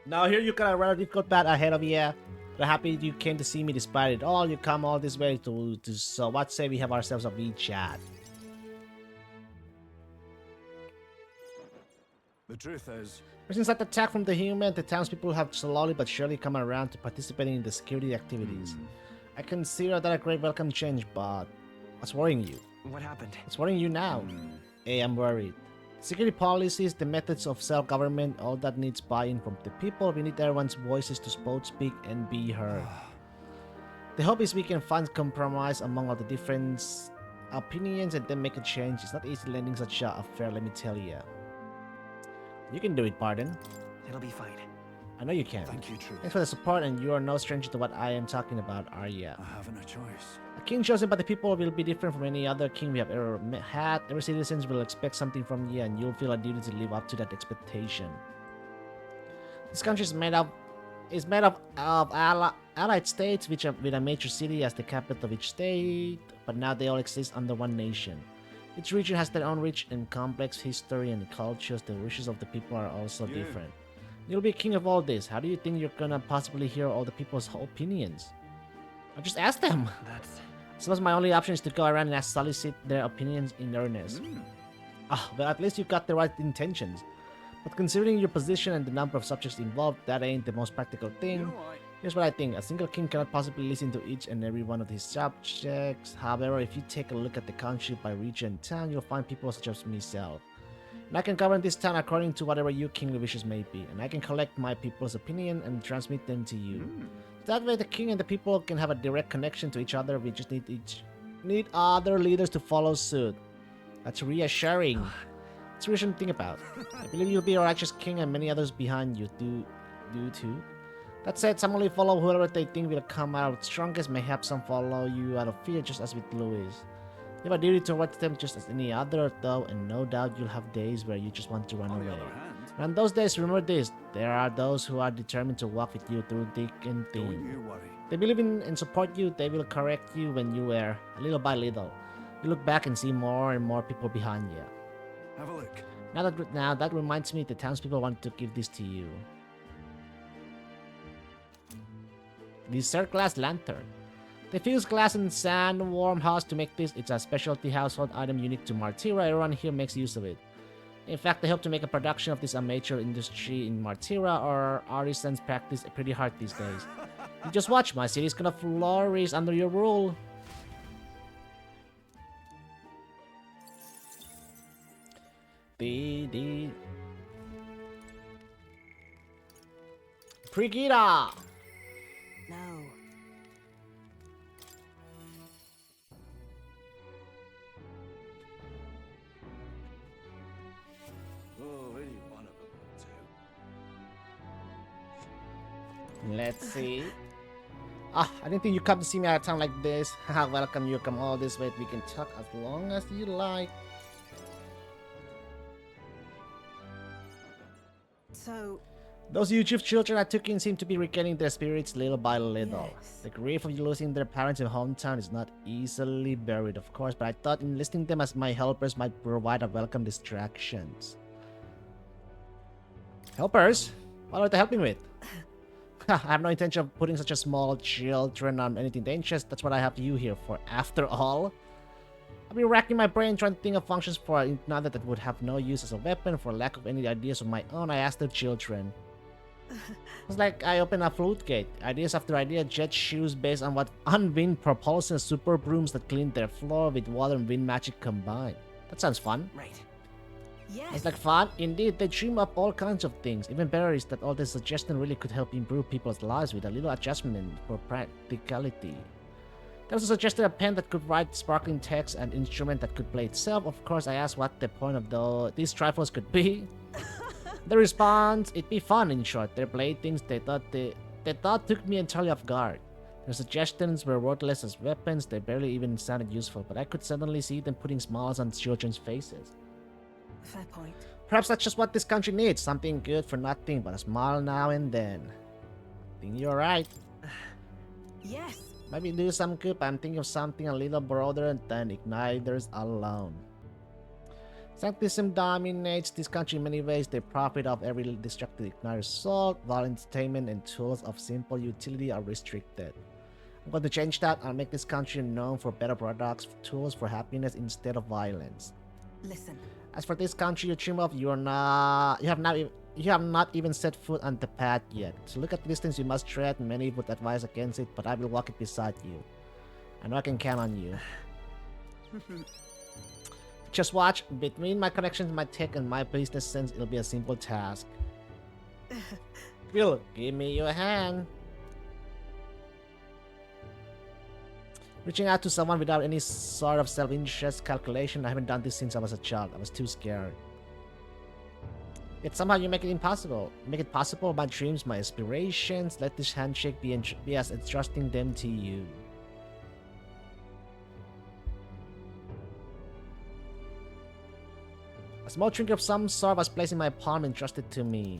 Now here you got a rather difficult path ahead of you. But happy you came to see me despite it all. You come all this way to so what say we have ourselves a wee chat. The truth is, Ever since that attack from the human, the townspeople have slowly but surely come around to participating in the security activities. I consider that a great welcome change, but what's worrying you? what happened? What's worrying you now? Hey, I'm worried. Security policies, the methods of self-government, all that needs buy-in from the people. We need everyone's voices to both speak and be heard. The hope is we can find compromise among all the different opinions and then make a change. It's not easy landing such a affair, let me tell you. You can do it, Pardon. It'll be fine. I know you can. thank you, truth. Thanks for the support, and you are no stranger to what I am talking about, are ya? I haven't a choice. A king chosen by the people will be different from any other king we have ever had. Every citizens will expect something from you, and you'll feel a duty to live up to that expectation. This country is made of allied states, which are with a major city as the capital of each state, but now they all exist under one nation. Each region has their own rich and complex history and cultures. The wishes of the people are also different. You'll be king of all this. How do you think you're gonna possibly hear all the people's opinions? I'll just ask them. That's... Suppose my only option is to go around and solicit their opinions in earnest. Well, at least you got the right intentions. But considering your position and the number of subjects involved, that ain't the most practical thing. you know what? Here's what I think. A single king cannot possibly listen to each and every one of his subjects. However, if you take a look at the country by region and town, you'll find people such as myself. And I can govern this town according to whatever your kingly wishes may be. And I can collect my people's opinion and transmit them to you. That way the king and the people can have a direct connection to each other. We just need other leaders to follow suit. That's reassuring. It's a reassuring to think about. I believe you'll be a righteous king and many others behind you do too. That said, some only follow whoever they think will come out strongest. Mayhap some follow you out of fear, just as with Louis. You have a duty towards them just as any other, though, and no doubt you'll have days where you just want to run On the away. other hand, And on those days, remember this: there are those who are determined to walk with you through thick and Don't thin. you worry. They believe in and support you. They will correct you when you err, little by little. You look back and see more and more people behind you. Have a look. Now that reminds me, the townspeople want to give this to you. Dessert glass lantern. They fuse glass and sand warm house to make this. It's a specialty household item unique to Martira. Everyone here makes use of it. In fact, they hope to make a production of this amateur industry in Martira, or artisans practice pretty hard these days. You just watch, my city's gonna flourish under your rule. Brigida! No. Already one of them, too. Let's see. I didn't think you come to see me at a time like this. Haha, welcome, you come all this way. We can talk as long as you like. So, Those YouTube children I took in seem to be regaining their spirits little by little. Yes. The grief of losing their parents in hometown is not easily buried, of course, but I thought enlisting them as my helpers might provide a welcome distractions. Helpers? What are they helping with? I have no intention of putting such a small children on anything dangerous. That's what I have you here for. After all, I've been racking my brain trying to think of functions for another that would have no use as a weapon. For lack of any ideas of my own, I asked the children. It's like I open a floodgate. Ideas after idea, jet shoes based on what unwind propulsion, super brooms that clean their floor with water and wind magic combined. That sounds fun. Right. yes. It's like fun. Indeed, they dream up all kinds of things. Even better is that all this suggestion really could help improve people's lives with a little adjustment for practicality. There was suggested a pen that could write sparkling text, an instrument that could play itself. Of course, I asked what the point of these trifles could be. The response, it'd be fun in short. Their playthings they thought took me entirely off guard. Their suggestions were worthless as weapons. They barely even sounded useful, but I could suddenly see them putting smiles on children's faces. Fair point. Perhaps that's just what this country needs. Something good for nothing but a smile now and then. I think you're right. Yes. Maybe do some good, but I'm thinking of something a little broader than igniters alone. Sanctism dominates this country in many ways. They profit off every destructive igniter assault, while entertainment and tools of simple utility are restricted. I'm going to change that and make this country known for better products, tools for happiness instead of violence. Listen. As for this country you dream of, you have not even set foot on the path yet. So look at the distance you must tread. Many would advise against it, but I will walk it beside you. I know I can count on you. Just watch. Between my connections, my tech, and my business sense, it'll be a simple task. Will, give me your hand. Reaching out to someone without any sort of self-interest calculation. I haven't done this since I was a child. I was too scared. Yet somehow you make it impossible. Make it possible. My dreams, my aspirations. Let this handshake be as entrusting them to you. A small trinket of some sort was placed in my palm, entrusted to me.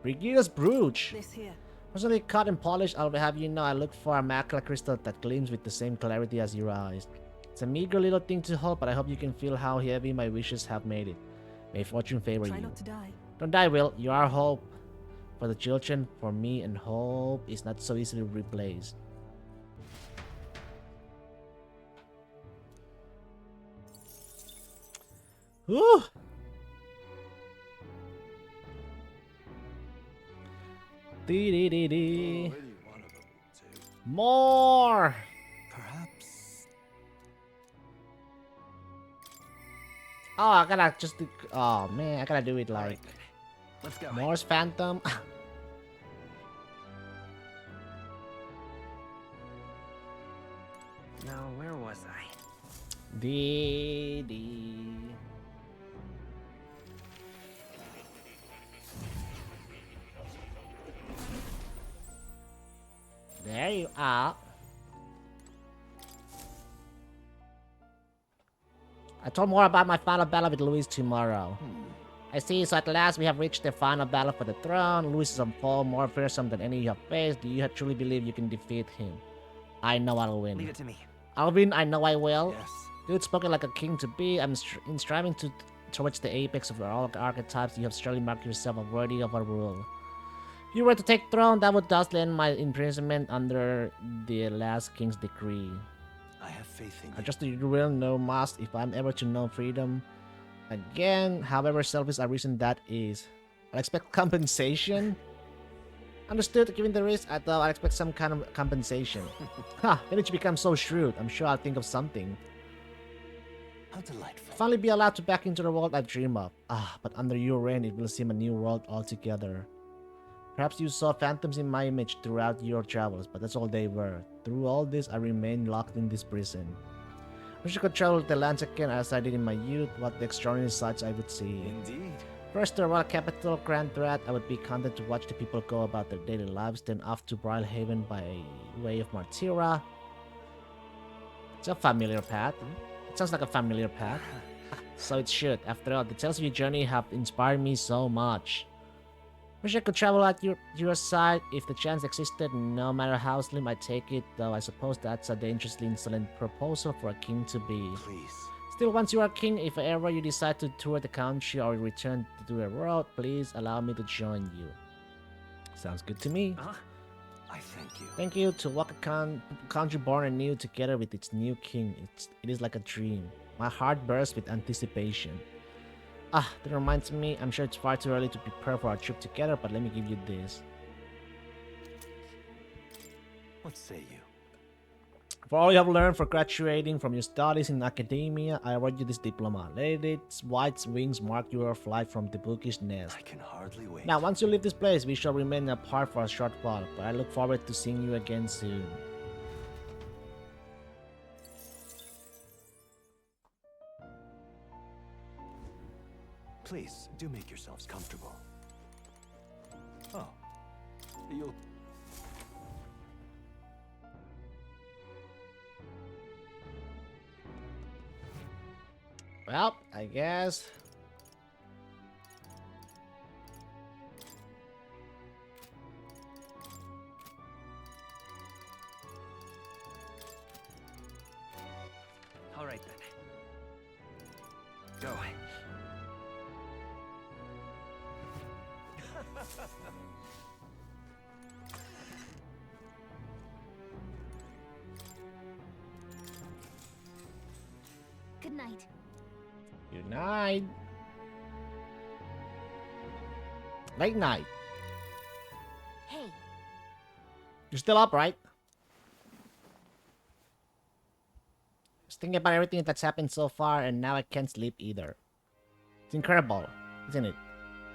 Brigida's brooch. This here. Personally cut and polished, I'll have you know I look for a macula crystal that gleams with the same clarity as your eyes. It's a meager little thing to hold, but I hope you can feel how heavy my wishes have made it. May fortune favor Try you. not to die. Don't die, Will. You are hope. For the children, for me, and hope is not so easily replaced. Whew! Dee. Already one of them, too. More! Perhaps. Oh, I gotta just do... Oh, man, I gotta do it like... Let's go. Morse Phantom? Now, where was I? Dee. There you are. I told more about my final battle with Louise tomorrow. I see, so at last we have reached the final battle for the throne. Louis is a foe more fearsome than any you have faced. Do you truly believe you can defeat him? I know I'll win. Leave it to me. I'll win, I know I will. Yes. Dude, spoken like a king to be. I'm in striving towards the apex of all archetypes. You have surely marked yourself worthy of our rule. If you were to take throne, that would thus end my imprisonment under the last king's decree. I have faith in I you. just will know must if I'm ever to know freedom. Again, however selfish a reason that is. I expect compensation. Understood, given the risk, I thought I'd expect some kind of compensation. Ha, then it become so shrewd. I'm sure I'll think of something. How delightful. Finally be allowed to back into the world I dream of. Ah, but under your reign, it will seem a new world altogether. Perhaps you saw phantoms in my image throughout your travels, but that's all they were. Through all this, I remained locked in this prison. I wish I could travel the lands again as I did in my youth, what the extraordinary sights I would see. Indeed. First to royal capital, Grand Threat, I would be content to watch the people go about their daily lives, then off to Brilhaven by way of Martira. It's a familiar path. It sounds like a familiar path. So it should. After all, the tales of your journey have inspired me so much. Wish I could travel at your side if the chance existed, no matter how slim I take it, though I suppose that's a dangerously insolent proposal for a king to be. Please. Still, once you are king, if ever you decide to tour the country or return to the world, please allow me to join you. Sounds good to me. I thank you. Thank you to walk a country born anew together with its new king. It is like a dream. My heart bursts with anticipation. Ah, that reminds me, I'm sure it's far too early to prepare for our trip together, but let me give you this. What say you? For all you have learned for graduating from your studies in academia, I award you this diploma. Let its white wings mark your flight from the bookish nest. I can hardly wait. Now, once you leave this place, we shall remain apart for a short while, but I look forward to seeing you again soon. Please, do make yourselves comfortable. Oh. You'll... Well, I guess. All right then. Go. Good night. Good night. Late night. Hey, You're still up, right? Just thinking about everything that's happened so far, and now I can't sleep either. It's incredible, isn't it?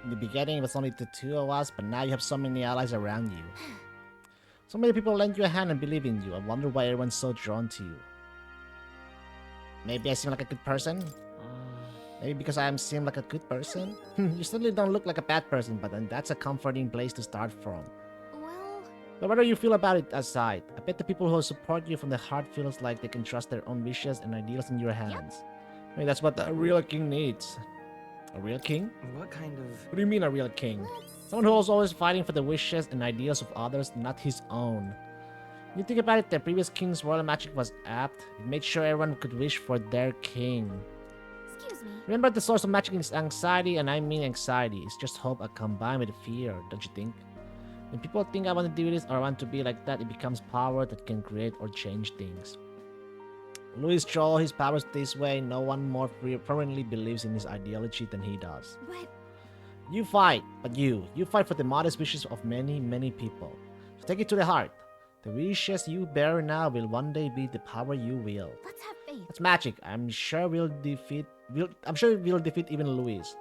In the beginning, it was only the two of us, but now you have so many allies around you. So many people lend you a hand and believe in you. I wonder why everyone's so drawn to you. Maybe I seem like a good person? Maybe because I seem like a good person? You certainly don't look like a bad person, but then that's a comforting place to start from. well, But whether you feel about it aside, I bet the people who support you from the heart feels like they can trust their own wishes and ideals in your hands. Maybe that's what a real king needs. A real king? What kind of... What do you mean a real king? Someone who's always fighting for the wishes and ideals of others, not his own. When you think about it, the previous king's royal magic was apt. It made sure everyone could wish for their king. excuse me. Remember, the source of magic is anxiety, and I mean anxiety. It's just hope combined with fear, don't you think? When people think I want to do this or I want to be like that, it becomes power that can create or change things. Louis draws his powers this way. No one more firmly believes in his ideology than he does. But You fight, but you fight for the modest wishes of many, many people. So take it to the heart. The wishes you bear now will one day be the power you will. let's have faith. That's magic. I'm sure we'll defeat even Louis.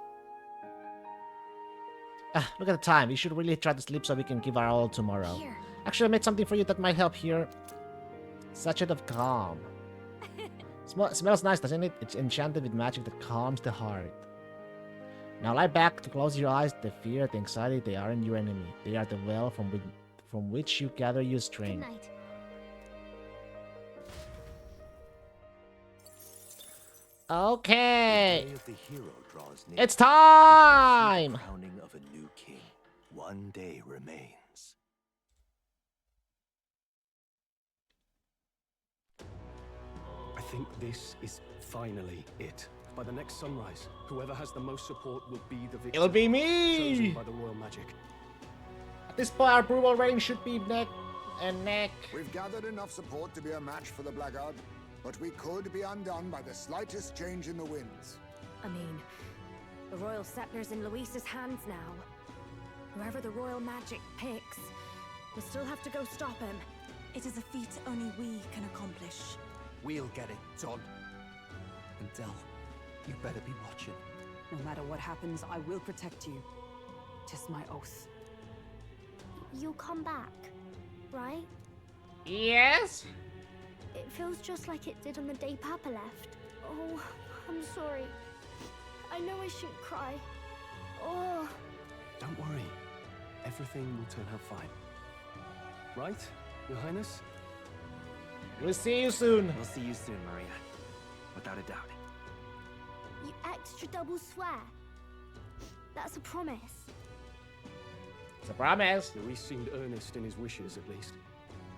Look at the time. We should really try to sleep so we can give our all tomorrow. Here. Actually, I made something for you that might help here. Sachet of Calm. Smells nice, doesn't it? It's enchanted with magic that calms the heart. Now lie back to close your eyes. The fear, the anxiety, they aren't your enemy. They are the well from which you gather your Good strength. night. Okay. The day of the hero draws near. It's time! The crowning of a new king. One day remains. I think this is finally it. By the next sunrise, whoever has the most support will be the victor. It'll be Chosen me! by the royal magic. At this point, our approval rating should be neck and neck. We've gathered enough support to be a match for the Blackguard, but we could be undone by the slightest change in the winds. I mean, the royal scepter's in Luis's hands now. Whoever the royal magic picks, we'll still have to go stop him. It is a feat only we can accomplish. We'll get it done. And Del, you better be watching. No matter what happens, I will protect you. 'Tis my oath. You'll come back, right? Yes? It feels just like it did on the day Papa left. Oh, I'm sorry. I know I shouldn't cry. Oh. Don't worry. Everything will turn out fine. Right, Your Highness? We'll see you soon. We'll see you soon, Maria. Without a doubt. You extra double swear. That's a promise. It's a promise. Luis seemed earnest in his wishes, at least.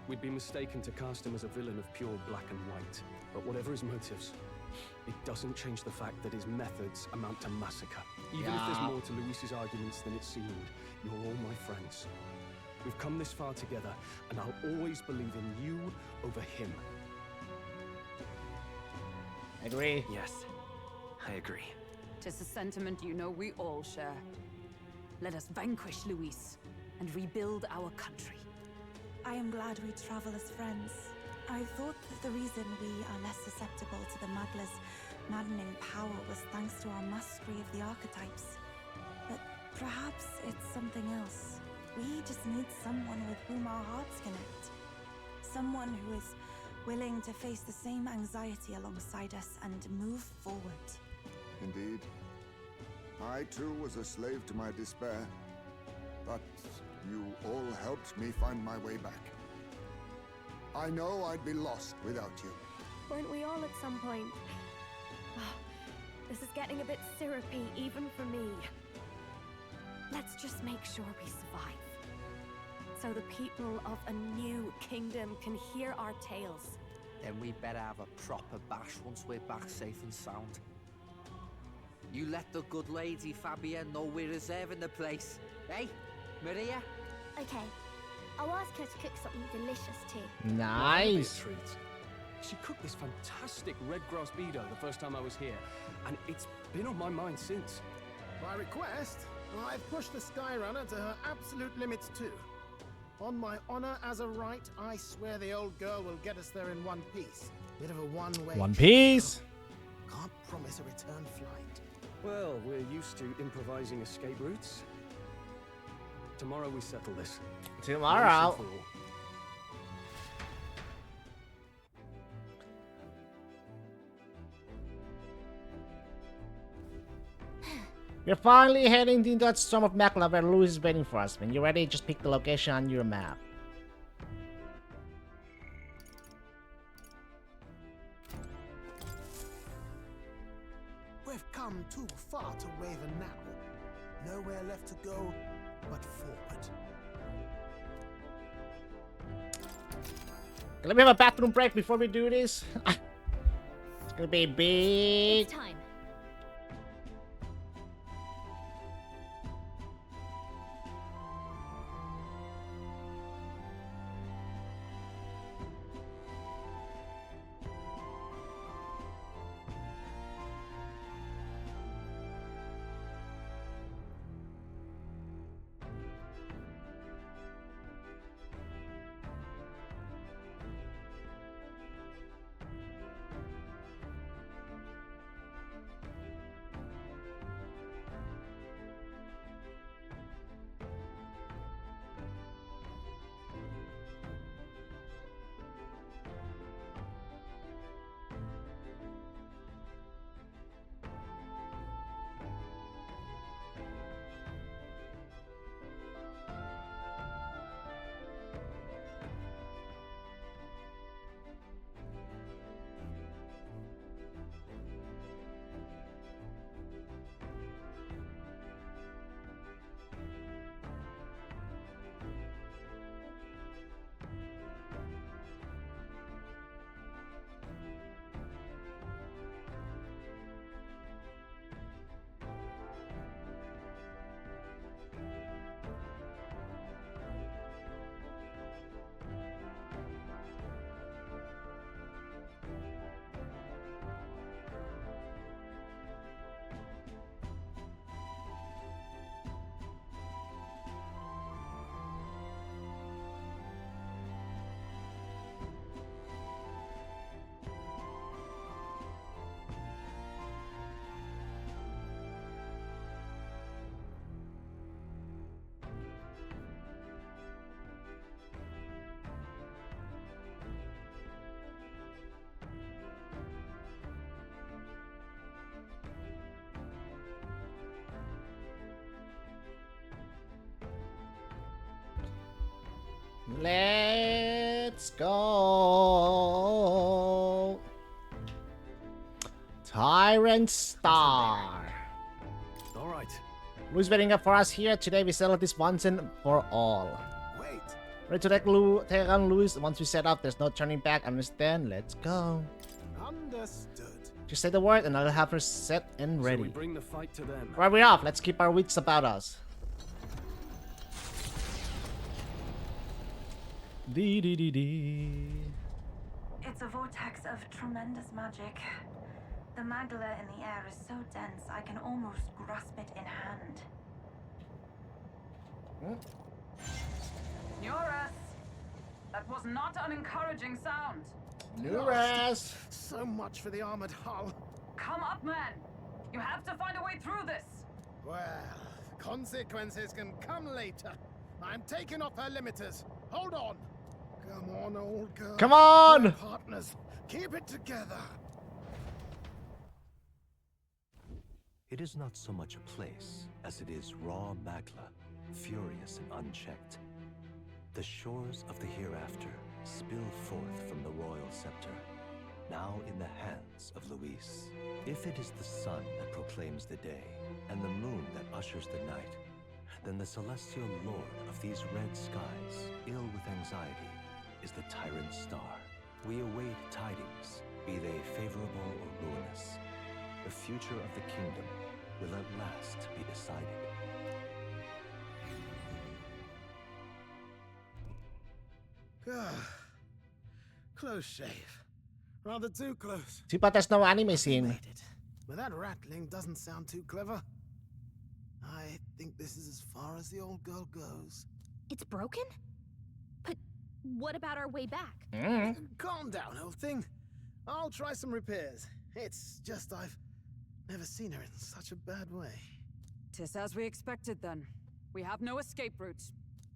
We'd be mistaken to cast him as a villain of pure black and white. But whatever his motives, it doesn't change the fact that his methods amount to massacre. Even if there's more to Luis's arguments than it seemed, you're all my friends. We've come this far together, and I'll always believe in you over him. Agree. Yes, I agree. 'Tis a sentiment you know we all share. Let us vanquish Luis and rebuild our country. I am glad we travel as friends. I thought that the reason we are less susceptible to the Magla's maddening power was thanks to our mastery of the archetypes. But perhaps it's something else. We just need someone with whom our hearts connect. Someone who is willing to face the same anxiety alongside us and move forward. Indeed. I too was a slave to my despair, but you all helped me find my way back. I know I'd be lost without you. Weren't we all at some point? Oh, this is getting a bit syrupy, even for me. Let's just make sure we survive. So the people of a new kingdom can hear our tales. Then we better have a proper bash once we're back safe and sound. You let the good lady Fabia know we're reserving the place. Hey, Maria? Okay, I'll ask her to cook something delicious too. Nice. Treat. She cooked this fantastic red grass beetle the first time I was here, and it's been on my mind since. By request, I've pushed the Skyrunner to her absolute limits too. On my honor as a right, I swear the old girl will get us there in one piece. Bit of a one-way. One Piece. Can't promise a return flight. Well, we're used to improvising escape routes. Tomorrow we settle this. Tomorrow. Once and for all. We're finally heading into that storm of Makla where Louis is waiting for us. When you're ready, just pick the location on your map. We've come too far to waver now. Nowhere left to go but forward. Let me have a bathroom break before we do this. It's gonna be big. It's time. Let's go. Tyrant Star. All right. Who's waiting up for us here? Today we settle this once and for all. Wait. Ready to take on Louis. Once we set up, there's no turning back. Understand? Let's go. Understood. Just say the word and I'll have her set and ready. So we bring the fight to them. Right, we're off. Let's keep our wits about us. Dee dee dee dee. It's a vortex of tremendous magic. The magla in the air is so dense I can almost grasp it in hand. Eurus! That was not an encouraging sound. Nuras. So much for the armored hull. Come up, man! You have to find a way through this! Well, consequences can come later. I'm taking off her limiters. Hold on. Come on, old girl. Come on! We're partners. Keep it together. It is not so much a place as it is raw magla, furious and unchecked. The shores of the hereafter spill forth from the royal scepter, now in the hands of Luis. If it is the sun that proclaims the day, and the moon that ushers the night, then the celestial lord of these red skies, ill with anxiety, is the tyrant star. We await tidings, be they favorable or ruinous. The future of the kingdom will at last be decided. Close shave. Rather too close. Too bad there's no anime scene. Made it. But that rattling doesn't sound too clever. I think this is as far as the old girl goes. It's broken? But what about our way back? Calm down, old thing. I'll try some repairs. It's just I've never seen her in such a bad way. Tis as we expected then. We have no escape route.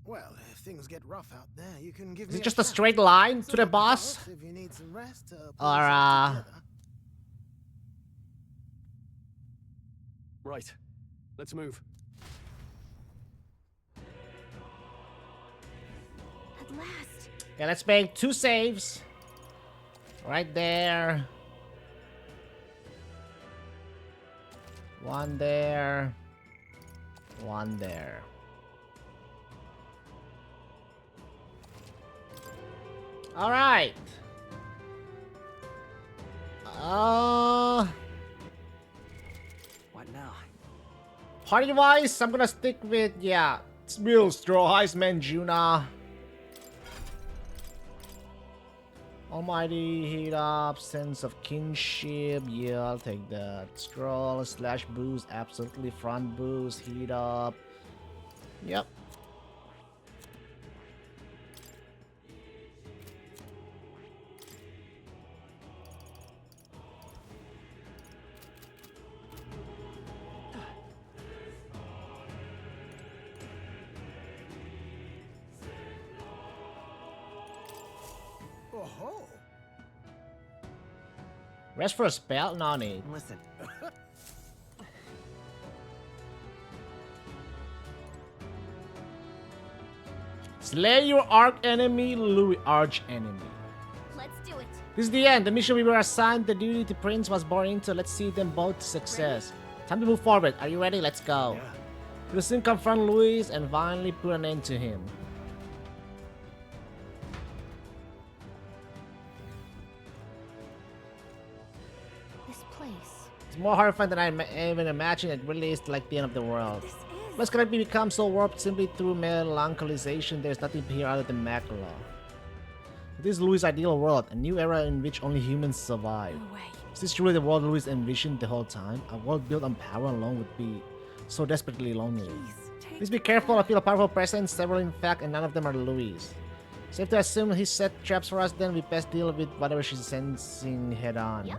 Well, if things get rough out there, you can give Is me it just a shout. straight line So to the help boss? out if you need some rest, Or, together. Right. Let's move. At last. Okay, let's make 2 saves. Right there. 1 there. 1 there. All right. What now? Party-wise, I'm gonna stick with, yeah, Smil, Straw, Heisman, Juna. Almighty, heat up, sense of kinship, yeah, I'll take that. Scroll, slash boost, absolutely front boost, heat up. Yep. Oh, Rest for a spell? No need. Listen. Slay your arch enemy, Louis arch enemy. Let's do it. This is the end. The mission we were assigned, the duty to Prince was born into. Let's see them both to success. Time to move forward. Are you ready? Let's go. Yeah. We'll soon confront Louis and finally put an end to him. This place. It's more horrifying than I even imagined. It really is like the end of the world. This is. What's gonna become so warped simply through melancholization? There's nothing here other than macula. This is Louis' ideal world, a new era in which only humans survive. No way. Is this truly the world Louis envisioned the whole time? A world built on power alone would be so desperately lonely. Please be careful, I feel a powerful presence, several in fact, and none of them are Louis. Safe to assume he set traps for us, then we best deal with whatever she's sensing head on. Yeah.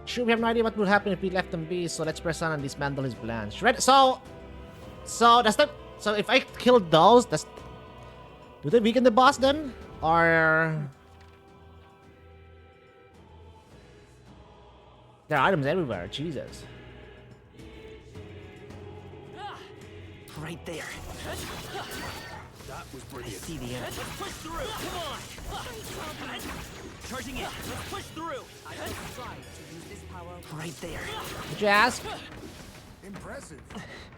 Sure, we have no idea what would happen if we left him be, so let's press on and dismantle his plans. Right, so that's the, so if I kill those, that's, do they weaken the boss then? Or there are items everywhere, Jesus. Right there. That was I brilliant. see the end. Let's push through. Come on. Charging in. Let's push through. I will try to use this power. Right there. Did you ask? Impressive.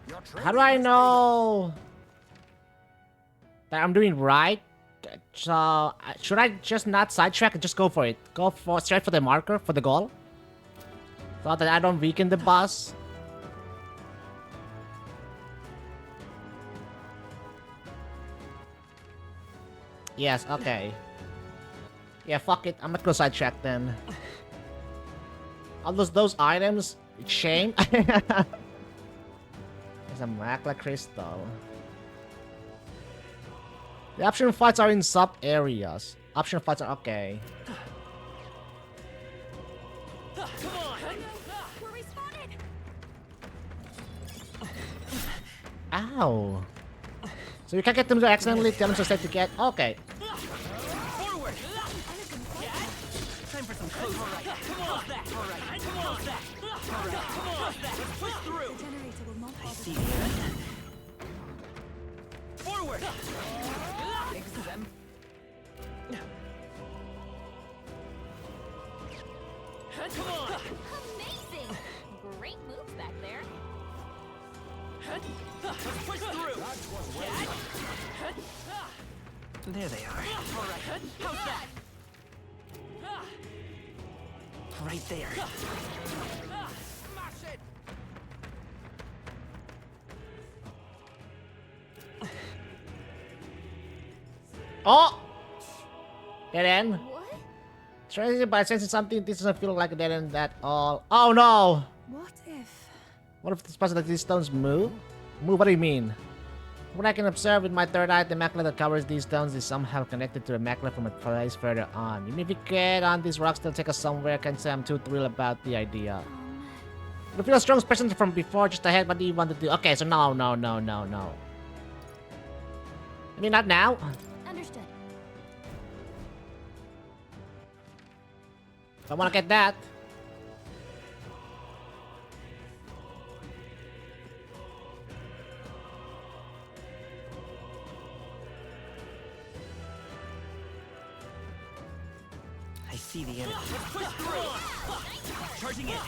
Your How do I know that I'm doing right? So should I just not sidetrack and just go for it? Go for straight for the marker for the goal, so that I don't weaken the boss. Yes. Okay. Yeah. Fuck it. I'm not gonna sidetrack then. All those items. It's shame. There's a Macla crystal. The optional fights are in sub areas. Optional fights are okay. We're respawning. Ow. So you can get them to accidentally tell them to set to get. Okay. Forward. Time for some close. All right. Come on. All right. Come on. All right. Come on. Let's push through. The generator will not I bother see you. the end. Forward. Exempt. Come on. Amazing. Great moves back there. Let's push through. There they are. All right. How's that? Right there. Smash it! Oh. Dead end. What? Trying by sensing something. This doesn't feel like a dead end at all. Oh no. What if? What if it's possible that these stones move? Move? What do you mean? What I can observe with my third eye, the macula that covers these stones is somehow connected to a macula from a place further on. Even if we get on these rocks, they'll take us somewhere. I can't say I'm too thrilled about the idea. I feel a strong presence from before, just ahead. What do you want to do? Okay, so no. I mean, not now. Understood. I want to get that. I see the enemy. Let's push through. Charging in.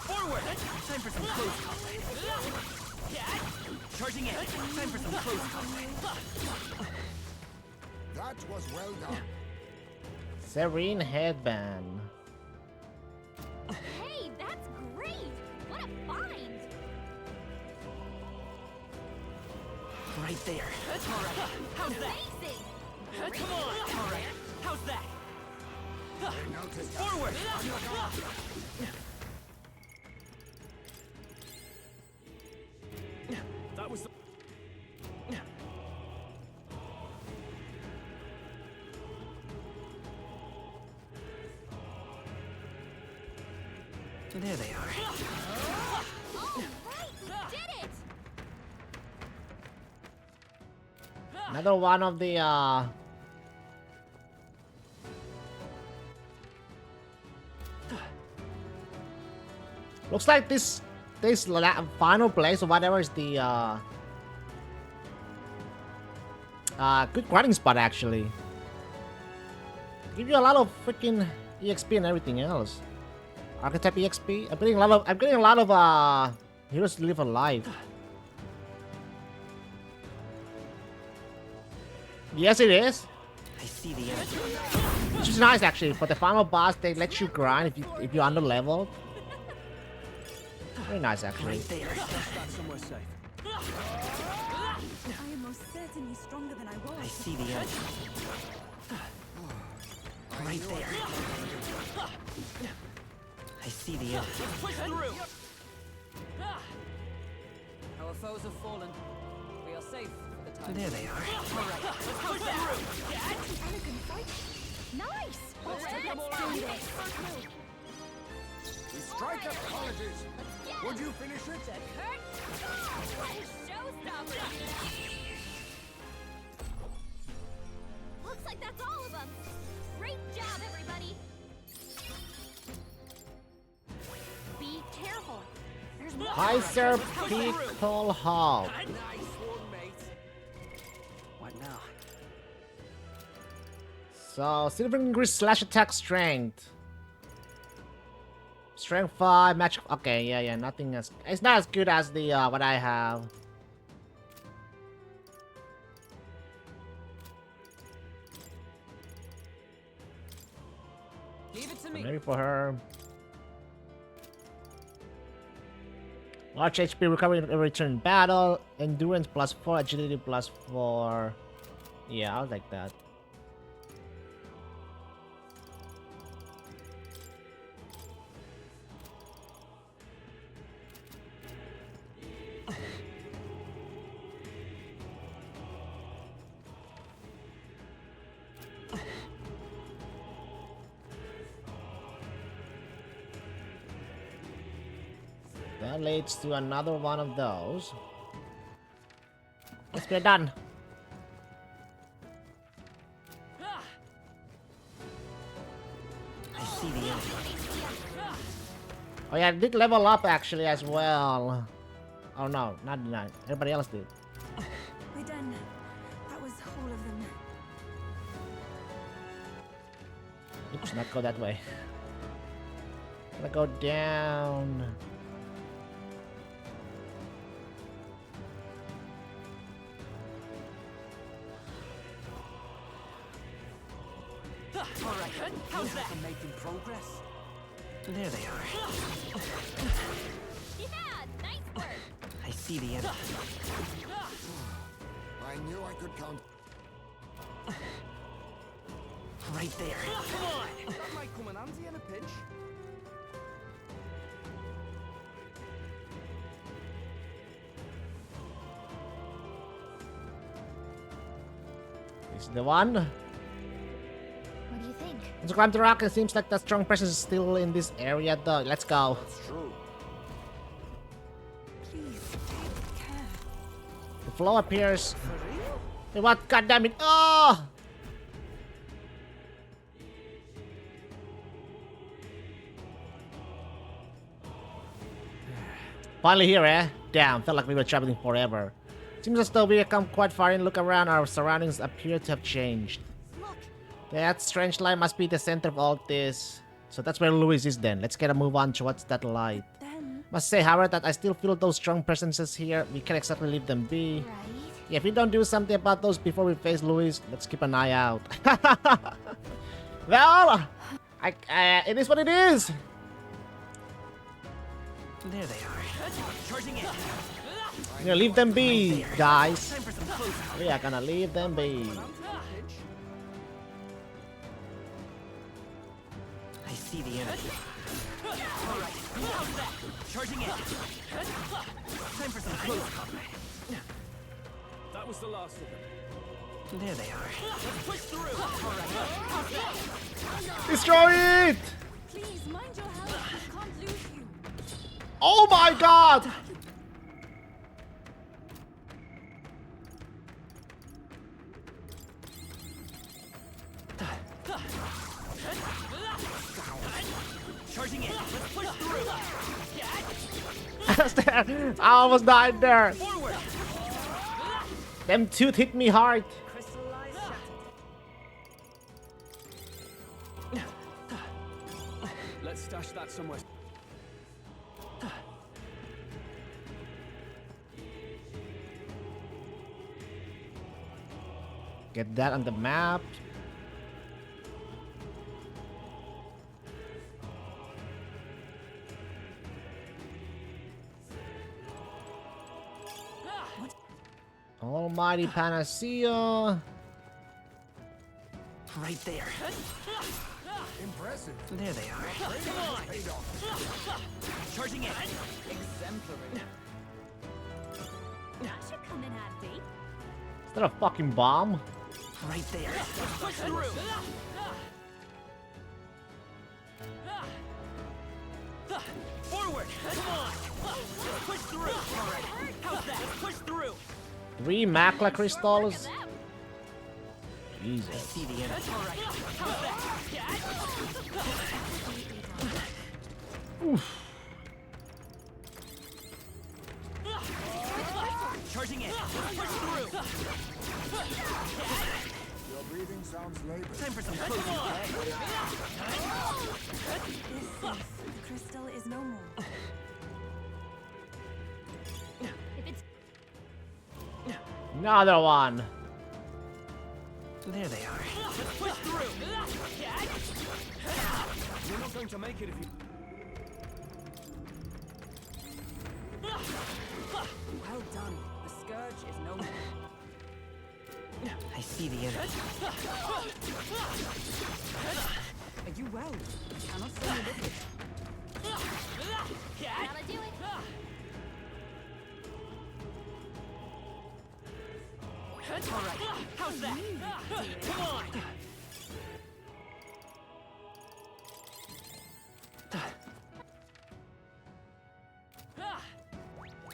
Forward. Time for some close combat. Charging in. Time for some close combat. That was well done. Serene headband. Hey, that's great. What a find. Right there. All right. How's that? Amazing. Come on. All right. How's that? Forward. That was the... There they are. All right, we did it. Another one of the looks like this final place or whatever is the good grinding spot actually. Give you a lot of freaking EXP and everything else. Archetype EXP. I'm getting a lot of heroes to live alive. Yes, it is. I see the enemy. Which is nice actually. For the final boss, they let you grind if you're under leveled. Very nice actually. Right there. That's somewhere safe. I am most certainly stronger than I was. I see the enemy. Right there. I see the enemy. Push through. Our foes have fallen. We are safe for the time. There they are. Elegant fight. Nice. Let's do this. The striker apologies. Would you finish it? Showstopper. Looks like that's all of them. Great job, everybody. Be careful. There's more. Heiser Pickle Hall. Nice one, mate. What now? So, silver increase slash attack strength. Strength 5, match. Okay, yeah, nothing as. It's not as good as the what I have. Leave it to me. Maybe for her. Large HP recovery every turn in battle. Endurance +4, agility +4. Yeah, I'll take that. That leads to another one of those. Let's get it done. I see the end. Oh yeah, I did level up actually as well. Oh no, not tonight. Everybody else did. We're done. That was all of them. Oops, not go that way. Gotta go down. Alright, how's that? Making progress. There they are. Yeah, nice work. I see the end. I knew I could count. Right there. Come on! That might come in handy in a pinch. This is the one. What do you think? Let's climb the rock. It seems like the strong presence is still in this area though. Let's go. That's true. Please, take care. The flow appears. Hey, what? God damn it! Oh! Finally here, eh? Damn, felt like we were traveling forever. Seems as though we have come quite far and look around, our surroundings appear to have changed. Look, That strange light must be the center of all this. So that's where Louis is then. Let's get a move on towards that light. Then, Must say, however, that I still feel those strong presences here. We can't exactly leave them be. right? Yeah, if we don't do something about those before we face Louis, let's keep an eye out. Well, it is what it is. There they are. Charging in. We're gonna leave them be, guys. Time for some close combat. We are gonna leave them be. I see the enemy. Alright, how's that? Charging in. Time for some close combat. That was the last of them. There they are. Let's push through. Alright, how's that? Destroy it! Please, mind your health. We can't lose you. Oh my god! Charging in. Let's push through. I almost died there. Forward. Them tooth hit me hard. Crystallized Let's stash that somewhere. Get that on the map. Almighty Panacea. right there. Impressive. There they are. Come on. Charging in. Exemplary. That should come in handy. Is that a fucking bomb? Right there. Let's push through. Forward. Come on. Let's push through. All right. How's that? Let's push through. 3 Macla crystals. Look at them. I Jesus. see the enemy. All right. How's that? Charging in. Let's push through. Your breathing sounds labored. Time for some close Another one. There they are. Let's push through. You're not going to make it if you... Well done. The scourge is no more. I see the enemy. Are you well? I cannot say you look it. Gotta do it. All right. How's that? Come on!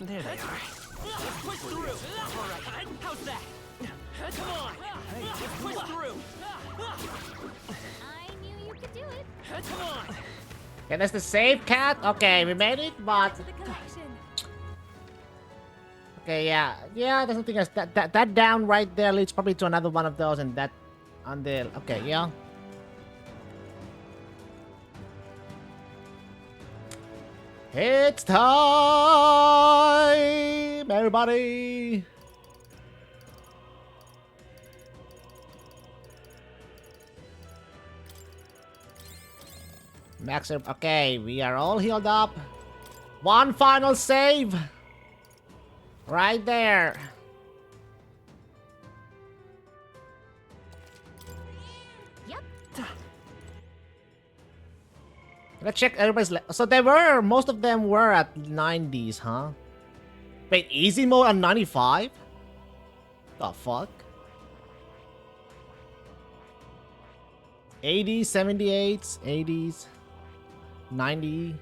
There they are. Let's push through! Alright, how's that? Come on! Hey, let's push through! I knew you could do it. Come on! Okay, that's the save, cat. Okay, we made it, but... To the collection. Okay, yeah. Yeah, there's something else. That down right there leads probably to another one of those, and that... on the... Okay, yeah. It's time, everybody. Max, okay, we are all healed up. One final save. Right there. Yep. Let's check everybody's. So they were, most of them were at 90s, huh? Wait, easy mode on 95? The fuck? 80s, 78s, 80s, 90.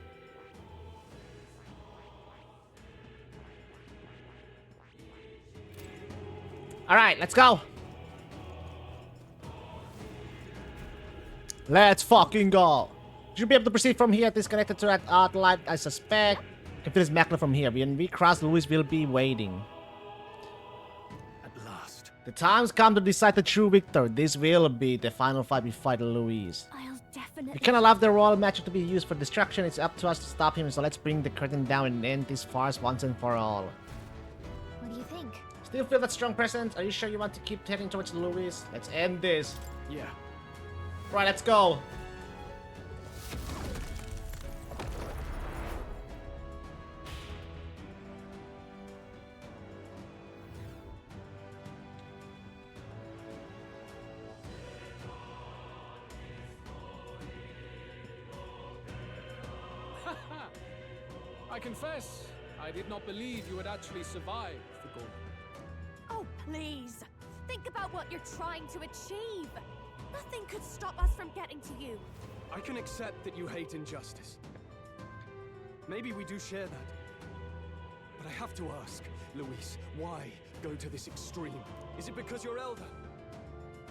All right, let's go. Let's fucking go. Should be able to proceed from here. Disconnected to that outlet, I suspect. Can finish Macla from here. When we cross, Louis will be waiting. At last. The time's come to decide the true victor. This will be the final fight we fight Louis. I'll definitely. We cannot allow the royal magic to be used for destruction. It's up to us to stop him. So let's bring the curtain down and end this farce once and for all. What do you think? Still feel that strong presence? Are you sure you want to keep heading towards Louis? Let's end this. Yeah. Right, let's go. I confess, I did not believe you would actually survive the Gorgon. Oh, please. Think about what you're trying to achieve. Nothing could stop us from getting to you. I can accept that you hate injustice. Maybe we do share that. But I have to ask, Luis, why go to this extreme? Is it because you're elder?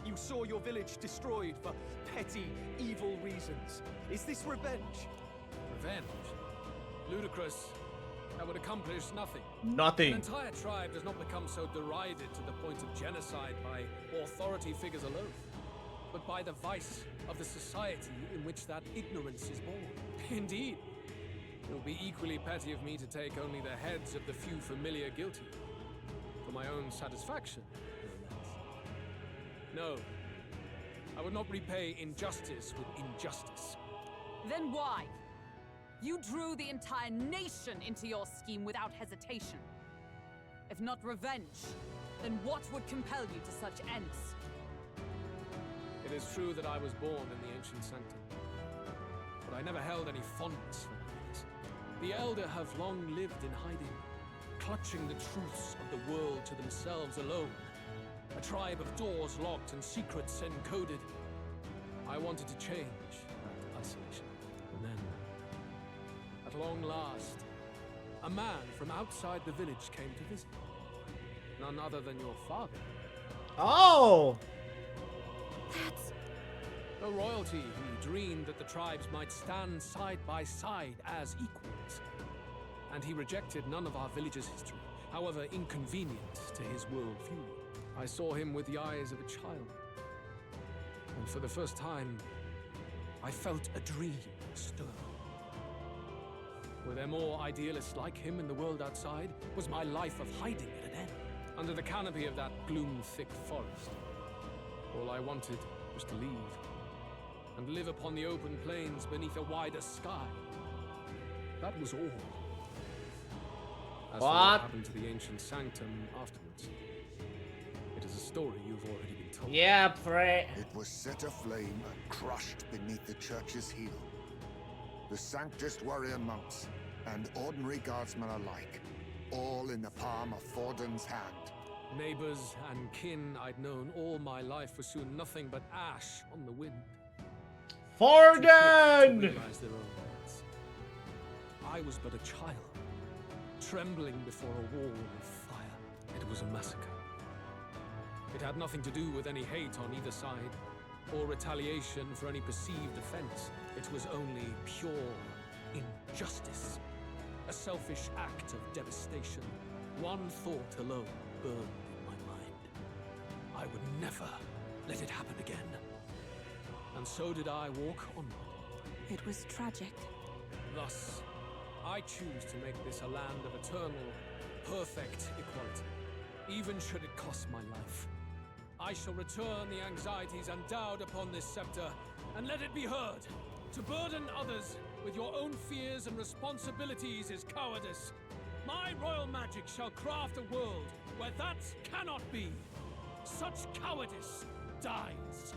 You saw your village destroyed for petty, evil reasons. Is this revenge? Revenge? Ludicrous. That would accomplish nothing. Nothing. An entire tribe does not become so derided to the point of genocide by authority figures alone, but by the vice of the society in which that ignorance is born. Indeed. It will be equally petty of me to take only the heads of the few familiar guilty. For my own satisfaction, no less. No. I would not repay injustice with injustice. Then why? You drew the entire nation into your scheme without hesitation. If not revenge, then what would compel you to such ends? It is true that I was born in the ancient center, but I never held any fondness for enemies. The Elder have long lived in hiding, clutching the truths of the world to themselves alone. A tribe of doors locked and secrets encoded. I wanted to change that isolation. And then, at long last, a man from outside the village came to visit. None other than your father. Oh! That's... A royalty who dreamed that the tribes might stand side by side as equals. And he rejected none of our village's history, however inconvenient to his worldview. I saw him with the eyes of a child. And for the first time, I felt a dream stir. Were there more idealists like him in the world outside? Was my life of hiding at an end? under the canopy of that gloom-thick forest. All I wanted was to leave, and live upon the open plains beneath a wider sky. That was all. As for what happened to the ancient sanctum afterwards, it is a story you've already been told. Yeah, pray. It was set aflame and crushed beneath the church's heel. The sanctist warrior monks and ordinary guardsmen alike, all in the palm of Forden's hand. Neighbors and kin I'd known all my life were soon nothing but ash on the wind. Forden! Realize their own words. I was but a child, trembling before a wall of fire. It was a massacre. It had nothing to do with any hate on either side, or retaliation for any perceived offense. It was only pure injustice. A selfish act of devastation. One thought alone burned in my mind. I would never let it happen again. And so did I walk onward. It was tragic. Thus, I choose to make this a land of eternal, perfect equality, even should it cost my life. I shall return the anxieties endowed upon this scepter, and let it be heard. To burden others with your own fears and responsibilities is cowardice. My royal magic shall craft a world where that cannot be. Such cowardice dies.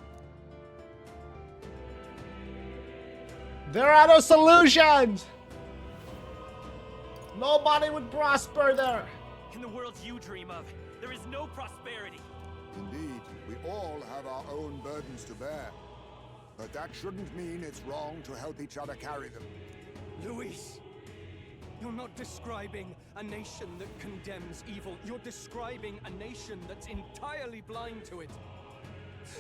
There are no solutions! Nobody would prosper there! In the world you dream of, there is no prosperity. Indeed, we all have our own burdens to bear. But that shouldn't mean it's wrong to help each other carry them. Luis, you're not describing a nation that condemns evil. You're describing a nation that's entirely blind to it.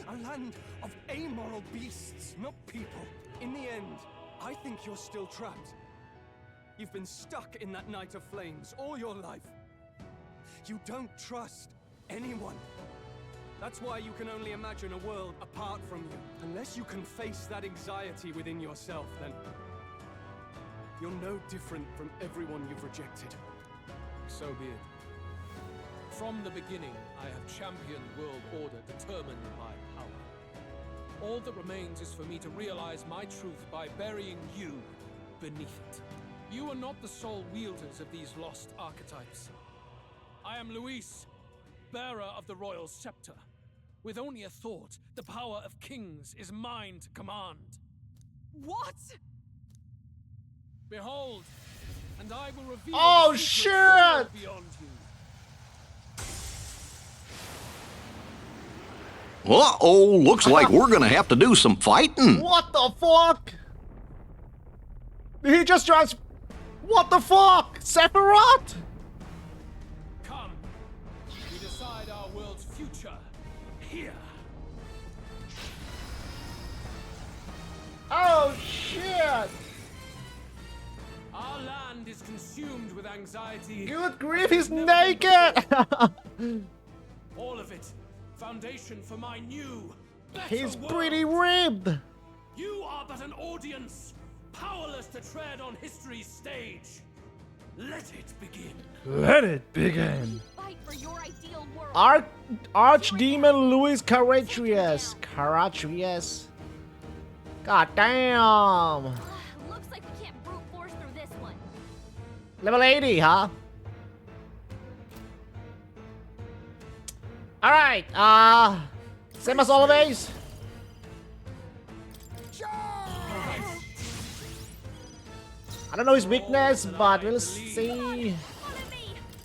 A land of amoral beasts, not people. In the end, I think you're still trapped. You've been stuck in that night of flames all your life. You don't trust anyone. That's why you can only imagine a world apart from you. Unless you can face that anxiety within yourself, then you're no different from everyone you've rejected. So be it. From the beginning, I have championed world order determined by power. All that remains is for me to realize my truth by burying you beneath it. You are not the sole wielders of these lost archetypes. I am Luis, bearer of the royal scepter. With only a thought, the power of kings is mine to command. What? Behold, and I will reveal Oh, the secret shit! beyond you. Uh-oh, looks like we're gonna have to do some fighting. What the fuck? Did he just What the fuck? Sephiroth? Come, we decide our world's future here. Oh shit! Our land is consumed with anxiety. Good grief, he's naked! All of it, foundation for my new, better He's world. pretty ribbed! You are but an audience, powerless to tread on history's stage. Let it begin. Let it begin! Fight for your ideal world. Archdemon Luis Caratrius. God damn! Looks like we can't brute force through this one. Level 80, huh? Alright, same as always. I don't know his weakness, but we'll see.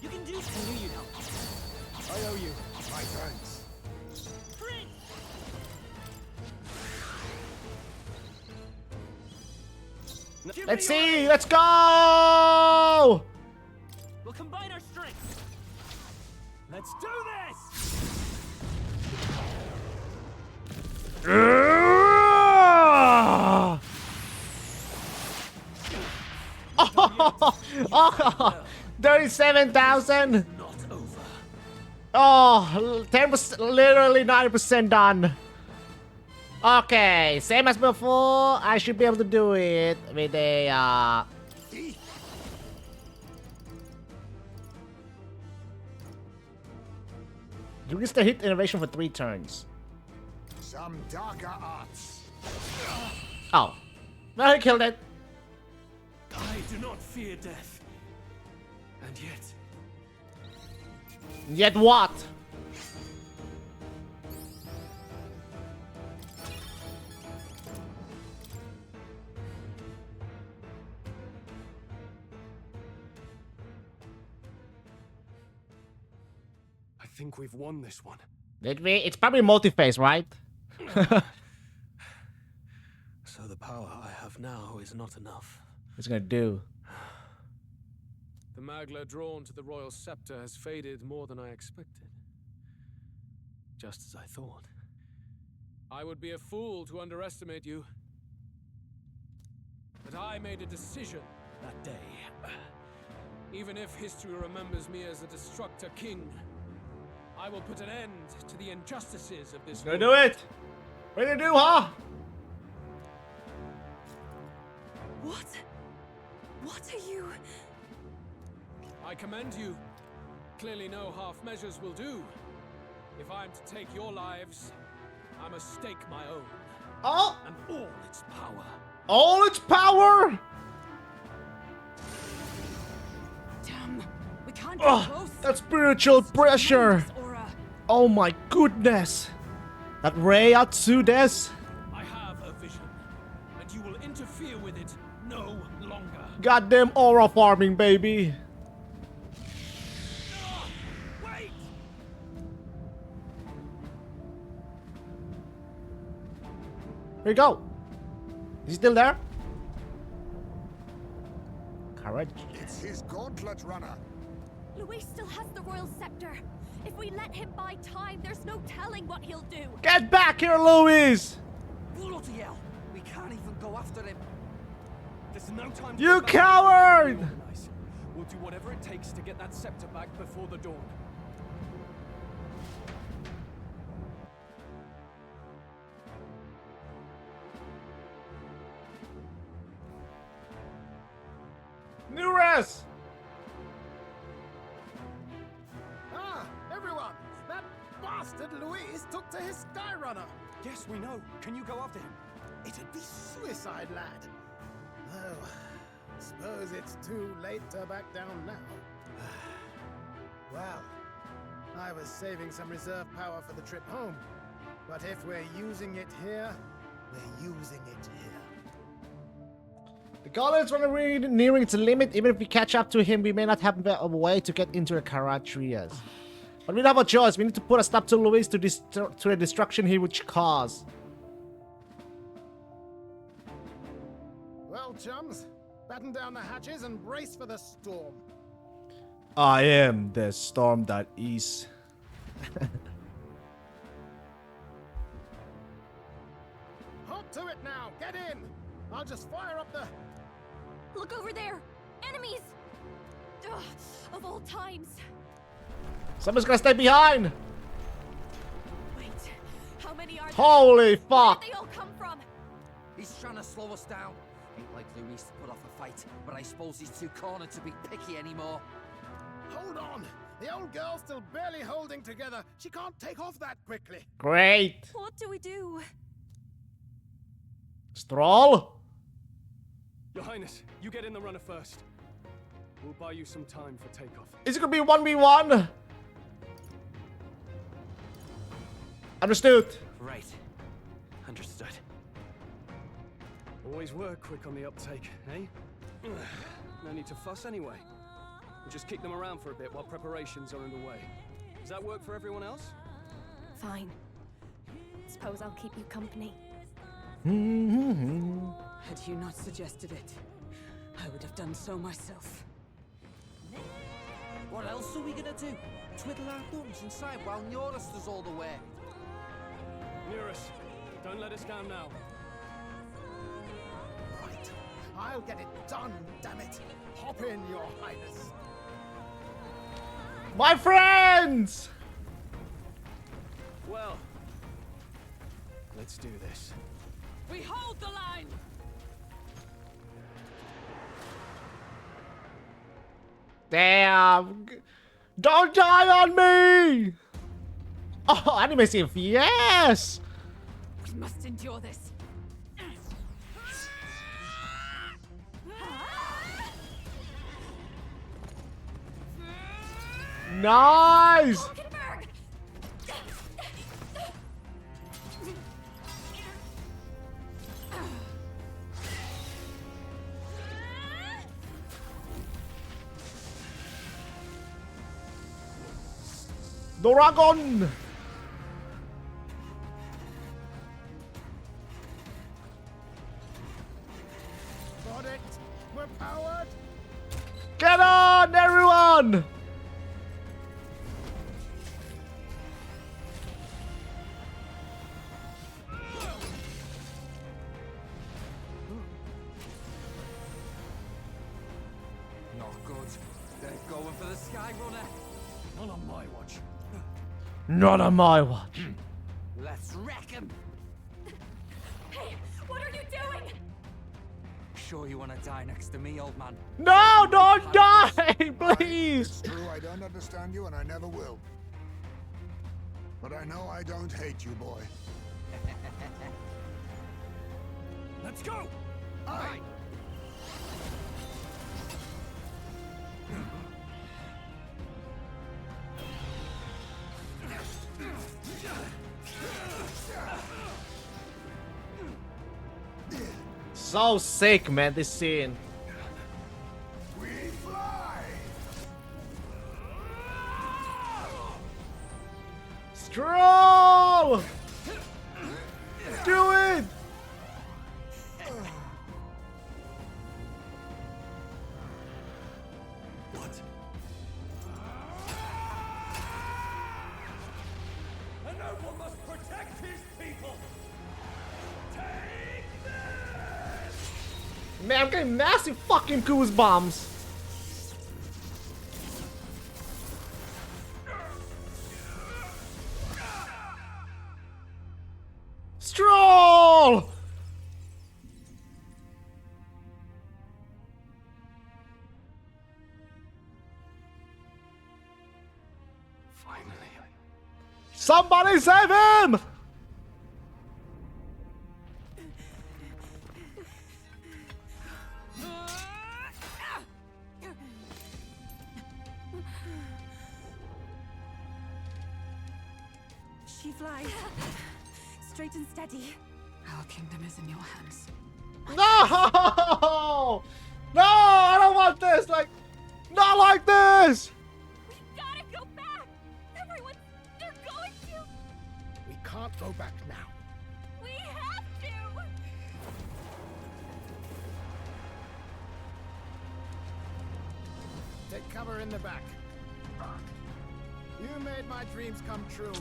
You can do this. I knew you'd help. I owe you. My thanks. Let's see, let's go! We'll combine our strengths. Let's do this. Oh, 37,000. Not over. Oh, 10%, literally 90% done. Okay, same as before. I should be able to do it with a Increase the hit innovation for 3 turns. Some darker arts. Oh. Well, he killed it. I do not fear death. And yet... Yet what? I think we've won this one. Did we? It's probably multi-phase, right? So the power I have now is not enough. What's it gonna do? The Magla drawn to the royal scepter has faded more than I expected. Just as I thought. I would be a fool to underestimate you. But I made a decision that day. Even if history remembers me as a destructor king, I will put an end to the injustices of this Gonna do it! What are you gonna do, huh? What? What are you? I commend you. Clearly no half measures will do. If I'm to take your lives, I must stake my own. Oh! And all its power. All its power! Damn, we can't get close. That spiritual pressure! Oh my goodness! That Rei Atsudes! I have a vision, and you will interfere with it no longer. Goddamn aura farming, baby! Wait! Here you go! Is he still there? Courage. It's his gauntlet runner. Luis still has the royal scepter. If we let him buy time, there's no telling what he'll do. Get back here, Luis! Bloody hell! We can't even go after him. There's no time. You coward! Nice. We'll do whatever it takes to get that scepter back before the dawn. Nures! Ah, everyone! That bastard Luis took to his Skyrunner. Yes, we know. Can you go after him? It'd be suicide, lad. Oh, suppose it's too late to back down now. Well, I was saving some reserve power for the trip home. But if we're using it here, we're using it here. The gauntlet's running nearing its limit. Even if we catch up to him, we may not have a way to get into the Karatrias. But we don't have a choice. We need to put a stop to Luis to the destruction he would cause. Well, chums, batten down the hatches and brace for the storm. I am the storm that is. Hop to it now. Get in. I'll just fire up the... Look over there! Enemies! Ugh, of all times. Someone's gonna stay behind! Wait, how many are there? Holy Where fuck! did they all come from? He's trying to slow us down. Ain't like Luis to put off a fight, but I suppose he's too cornered to be picky anymore. Hold on. The old girl's still barely holding together. She can't take off that quickly. Great! What do we do? Stroll? Your Highness, you get in the runner first. We'll buy you some time for takeoff. Is it gonna be 1v1? Understood. Right. Understood. Always were quick on the uptake, eh? No need to fuss anyway. We'll just kick them around for a bit while preparations are underway. Does that work for everyone else? Fine. Suppose I'll keep you company. Had you not suggested it, I would have done so myself. What else are we gonna do? Twiddle our thumbs inside while Norris does all the work. Nearest, don't let us down now. Right. I'll get it done, damn it. Hop in, Your Highness. My friends! Well, let's do this. We hold the line! Damn! Don't die on me! Oh, anime Sif, yes! We must endure this. Nice! Hulkenberg! Dragon! Got it! We're powered! Get on, everyone! Not good. They're going for the Sky Runner. Not on my watch. Not on my watch. Let's wreck him. Hey, what are you doing? Sure you want to die next to me, old man? No, don't die, please! It's true, I don't understand you, and I never will. But I know I don't hate you, boy. Let's go! Aye! So sick, man, this scene. We fly! Stroll! Do it! What? A noble must protect his people! Take this! Man, I'm getting massive fucking goosebumps. Stroll! Finally. Somebody save him! She flies. Straight and steady. Our kingdom is in your hands. No! No, I don't want this. Like, not like this. We gotta go back! Everyone, they're going to! We can't go back now. We have to! Take cover in the back. You made my dreams come true.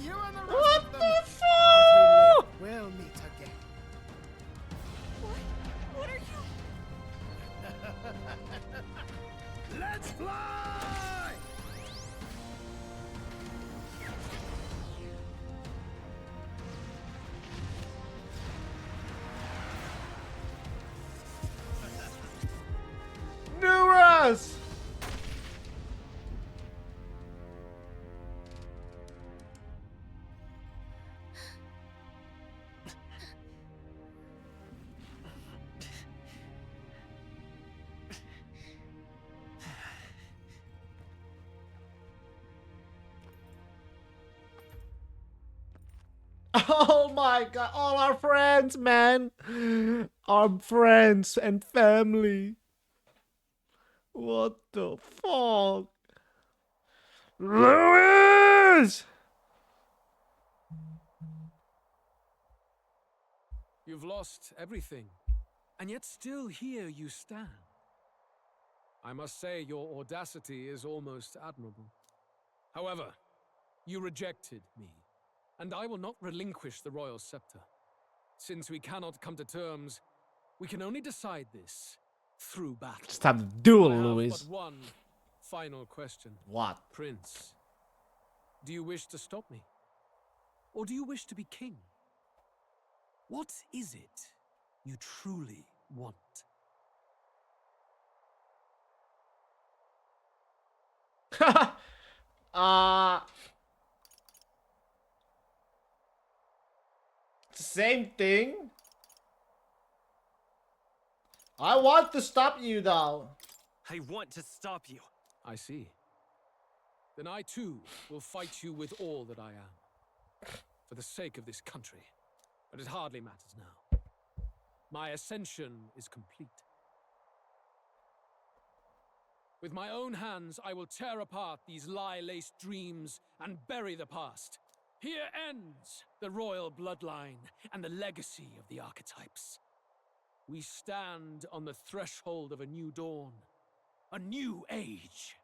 You and the rest What of them. the If we live, fuck? we'll meet again. What are you? Let's fly! Numerous. Oh my god, all our friends, man. Our friends and family. What the fuck? Louis! You've lost everything, and yet still here you stand. I must say your audacity is almost admirable. However, you rejected me, and I will not relinquish the royal scepter. Since we cannot come to terms, we can only decide this through battle. It's time to duel, I have Louis. but one final question. What? Prince, do you wish to stop me? Or do you wish to be king? What is it you truly want? uh same thing? I want to stop you though. I want to stop you. I see. Then I too will fight you with all that I am. For the sake of this country. But it hardly matters now. My ascension is complete. With my own hands, I will tear apart these lie-laced dreams and bury the past. Here ends the royal bloodline and the legacy of the archetypes. We stand on the threshold of a new dawn. A new age.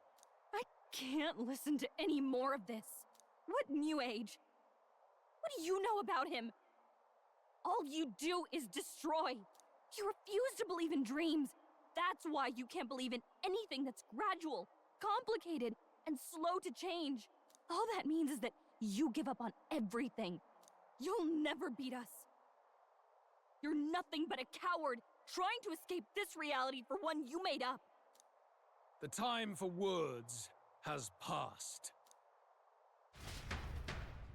I can't listen to any more of this. What new age? What do you know about him? All you do is destroy. You refuse to believe in dreams. That's why you can't believe in anything that's gradual, complicated, and slow to change. All that means is that you give up on everything. You'll never beat us. You're nothing but a coward trying to escape this reality for one you made up. The time for words has passed.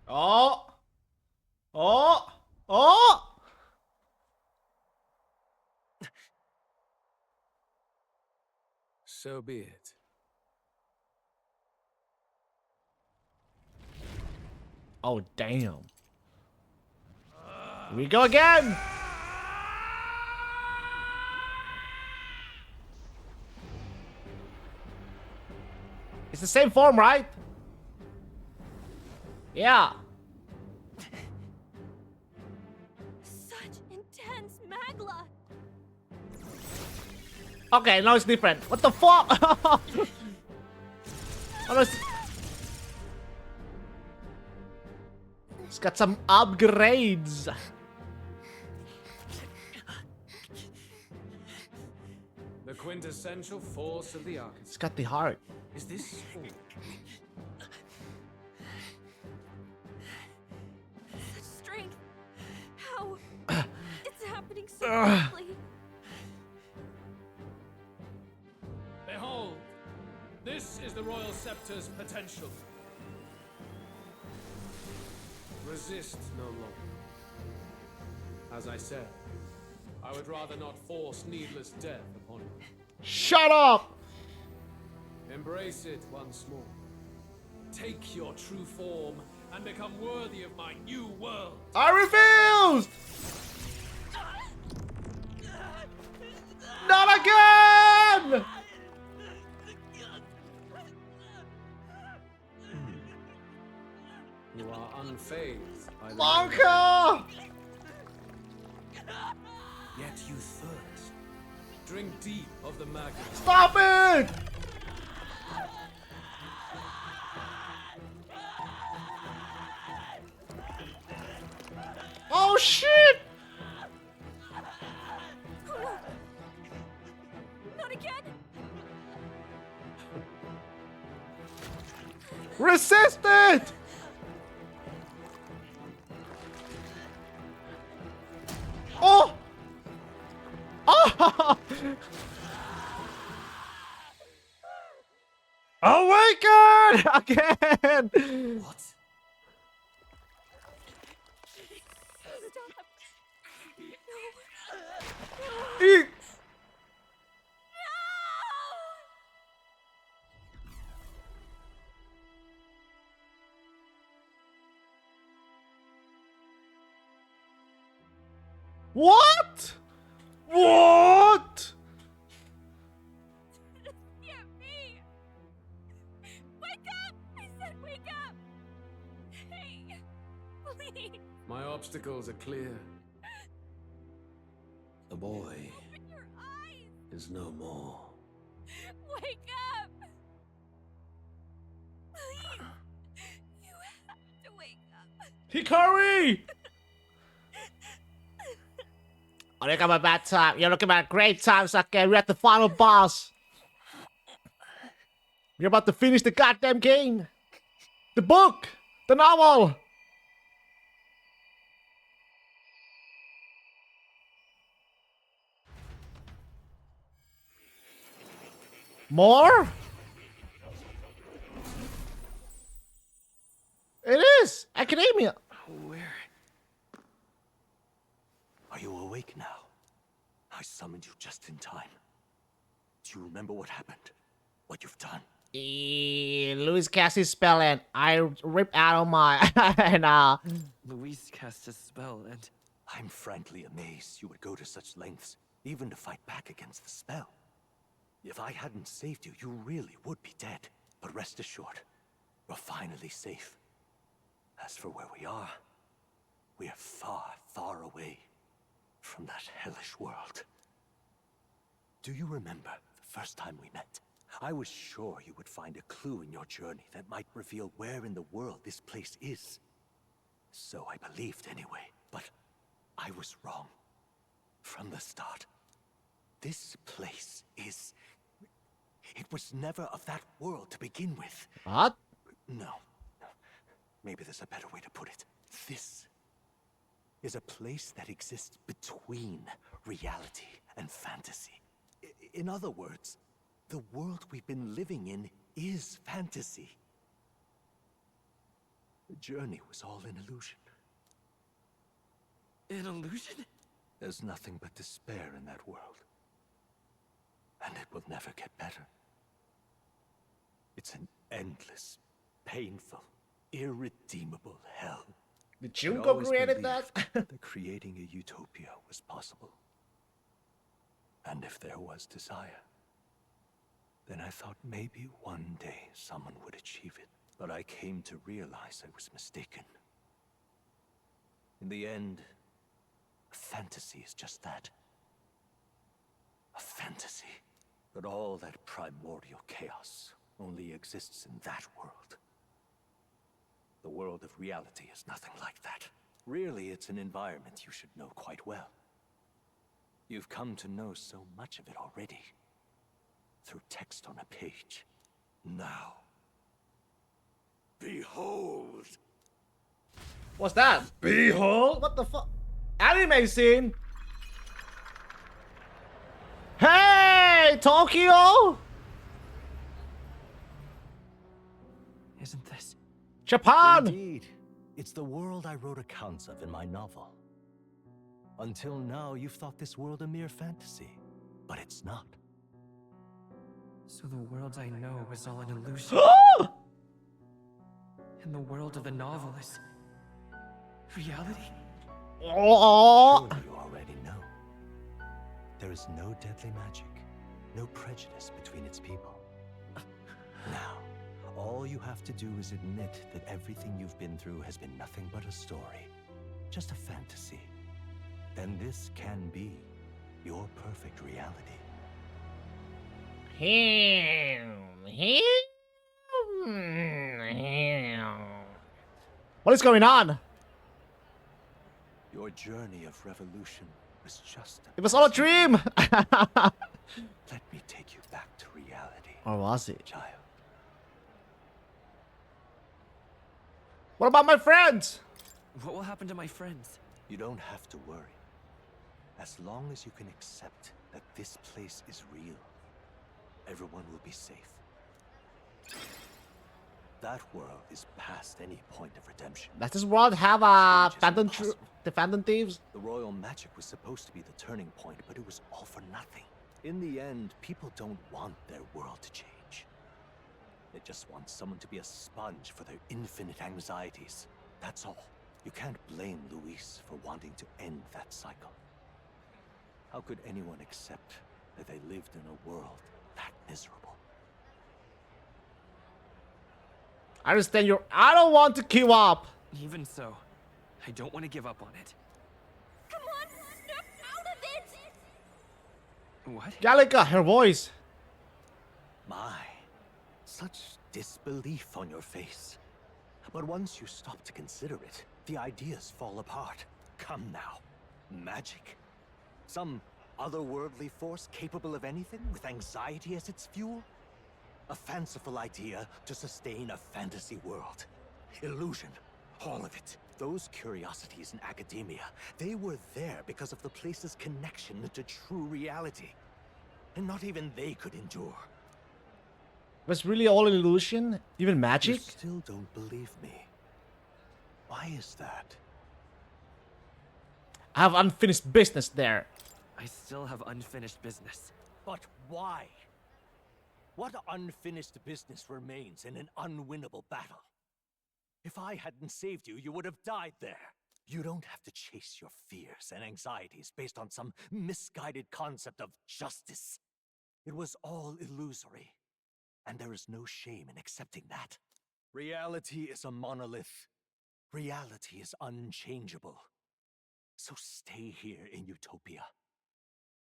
Oh! Oh! Oh! So be it. Oh, damn. Here we go again! It's the same form, right? Yeah. Such intense magla. Okay, now it's different. What the fuck? Oh, no, it's got some upgrades. The quintessential force of the archetype. It's got the heart. Is this all? Such strength. How? It's happening so quickly. Behold, this is the Royal Scepter's potential. Resist no longer. As I said, I would rather not force needless death upon you. Shut up! Embrace it once more. Take your true form and become worthy of my new world. I refuse! Not again! You are unfazed by the Blanca! Yet you thirst. Drink deep of the magnet. Stop it! Oh shit! Not again. Resist it! Oh! Oh! Awaken! Again! What? Eat! What? What? Get me! Wake up! I said wake up! Hey, please. My obstacles are clear. The boy Open your eyes! is no more. Wake up! Please! You have to wake up. Hikari! Oh, look at my bad time. You're looking at great times again. We're at the final boss. We're about to finish the goddamn game. The book. The novel. More? It is. Academia. Where you remember what happened? What you've done? Louis cast his spell and I ripped out of my Luis cast a spell and... I'm frankly amazed you would go to such lengths, even to fight back against the spell. If I hadn't saved you, you really would be dead. But rest assured, you're finally safe. As for where we are far, far away from that hellish world. Do you remember the first time we met? I was sure you would find a clue in your journey that might reveal where in the world this place is. So I believed anyway, but I was wrong. From the start. This place is... It was never of that world to begin with. What? No. Maybe there's a better way to put it. This is a place that exists between reality and fantasy. In other words, the world we've been living in is fantasy. The journey was all an illusion. An illusion? There's nothing but despair in that world. And it will never get better. It's an endless, painful, irredeemable hell. Did I Junko always created that? believed that creating a utopia was possible. And if there was desire, then I thought maybe one day someone would achieve it. But I came to realize I was mistaken. In the end, a fantasy is just that. A fantasy. But all that primordial chaos only exists in that world. The world of reality is nothing like that. Really, it's an environment you should know quite well. You've come to know so much of it already. Through text on a page. Now, behold! What's that? Behold? What the fuck? Anime scene? Hey, Tokyo! Isn't this... Japan! Indeed. It's the world I wrote accounts of in my novel. Until now, you've thought this world a mere fantasy. But it's not. So the world I know is all an illusion. And the world of the novel is... reality? Oh. Surely you already know. There is no deadly magic, no prejudice between its people. Now, all you have to do is admit that everything you've been through has been nothing but a story, just a fantasy. Then this can be your perfect reality. What is going on? Your journey of revolution was just It was all a dream! Let me take you back to reality. Or was it? Child. What about my friends? What will happen to my friends? You don't have to worry. As long as you can accept that this place is real, everyone will be safe. That world is past any point of redemption. Does this world have the Phantom Thieves? The royal magic was supposed to be the turning point, but it was all for nothing. In the end, people don't want their world to change. They just want someone to be a sponge for their infinite anxieties. That's all. You can't blame Luis for wanting to end that cycle. How could anyone accept that they lived in a world that miserable? I understand I don't want to give up. Even so, I don't want to give up on it. Come on, snap out of it! What? Gallica, her voice. My, such disbelief on your face. But once you stop to consider it, the ideas fall apart. Come now. Magic? Some otherworldly force capable of anything with anxiety as its fuel? A fanciful idea to sustain a fantasy world. Illusion. All of it. Those curiosities in academia, they were there because of the place's connection to true reality. And not even they could endure. Was really all an illusion? Even magic? You still don't believe me. Why is that? I have unfinished business there. I still have unfinished business. But why? What unfinished business remains in an unwinnable battle? If I hadn't saved you, you would have died there. You don't have to chase your fears and anxieties based on some misguided concept of justice. It was all illusory, and there is no shame in accepting that. Reality is a monolith. Reality is unchangeable. So stay here in Utopia,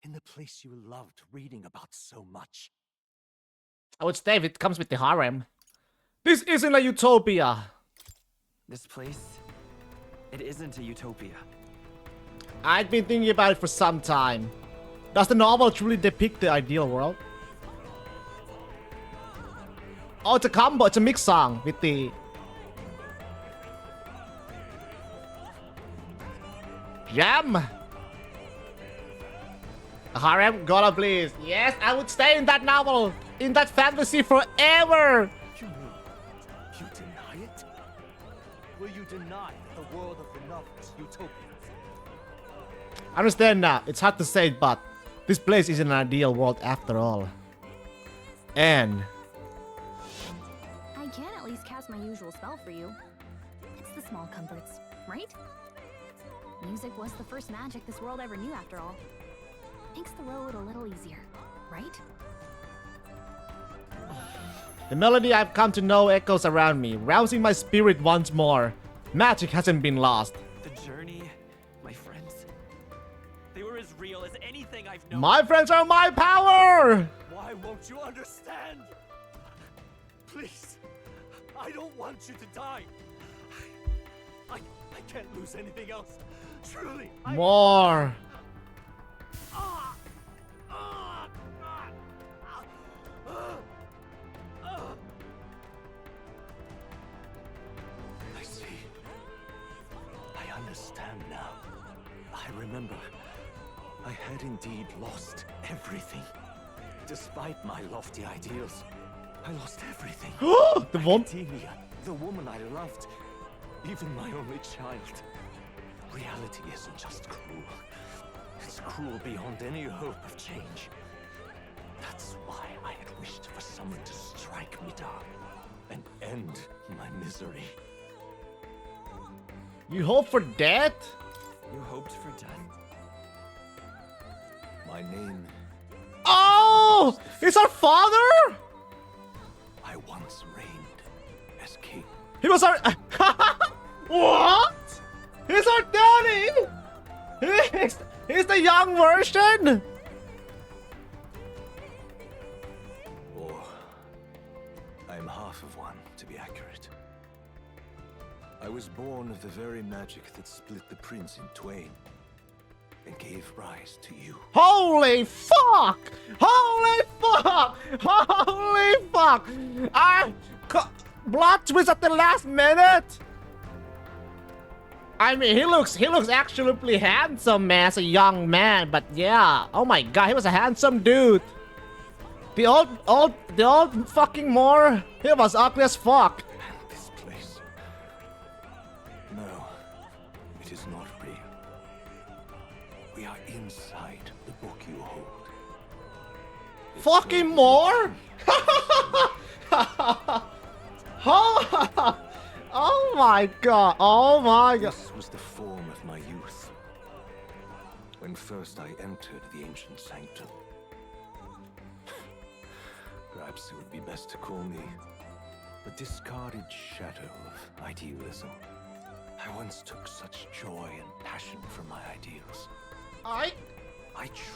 in the place you loved reading about so much. I would stay if it comes with the harem. This isn't a utopia. This place, it isn't a utopia. I've been thinking about it for some time. Does the novel truly depict the ideal world? Oh, it's a combo. It's a mix song with the... Jam! A harem? Gotta please. Yes, I would stay in that novel, in that fantasy forever! You mean, you deny it? Will you deny that the world of the novel is utopia? I understand now. It's hard to say, but this place isn't an ideal world after all. And... I can at least cast my usual spell for you. It's the small comforts, right? Music was the first magic this world ever knew after all. Makes the road a little easier, right? The melody I've come to know echoes around me, rousing my spirit once more. Magic hasn't been lost. The journey, my friends, they were as real as anything I've known. My friends are my power! Why won't you understand? Please, I don't want you to die. I can't lose anything else. Truly, More. I see. I understand now. I remember. I had indeed lost everything. Despite my lofty ideals, I lost everything. The one. Academia, the woman I loved, even my only child. Reality isn't just cruel. It's cruel beyond any hope of change. That's why I had wished for someone to strike me down and end my misery. You hope for death? You hoped for death? My name... Oh! It's our father? I once reigned as king. He was our... What? He's our daddy! He's the young version! Or... I'm half of one, to be accurate. I was born of the very magic that split the prince in twain and gave rise to you. Holy fuck! Holy fuck! Holy fuck! Plot twist at the last minute! I mean, he looks actually handsome, man, as a young man, but yeah. Oh my god, he was a handsome dude. The old fucking Moor, he was ugly as fuck. And this place... No, it is not real. We are inside the book you hold. It's fucking Moor? Oh my god, oh my god. This was the form of my youth. When first I entered the ancient sanctum. Perhaps it would be best to call me a discarded shadow of idealism. I once took such joy and passion from my ideals.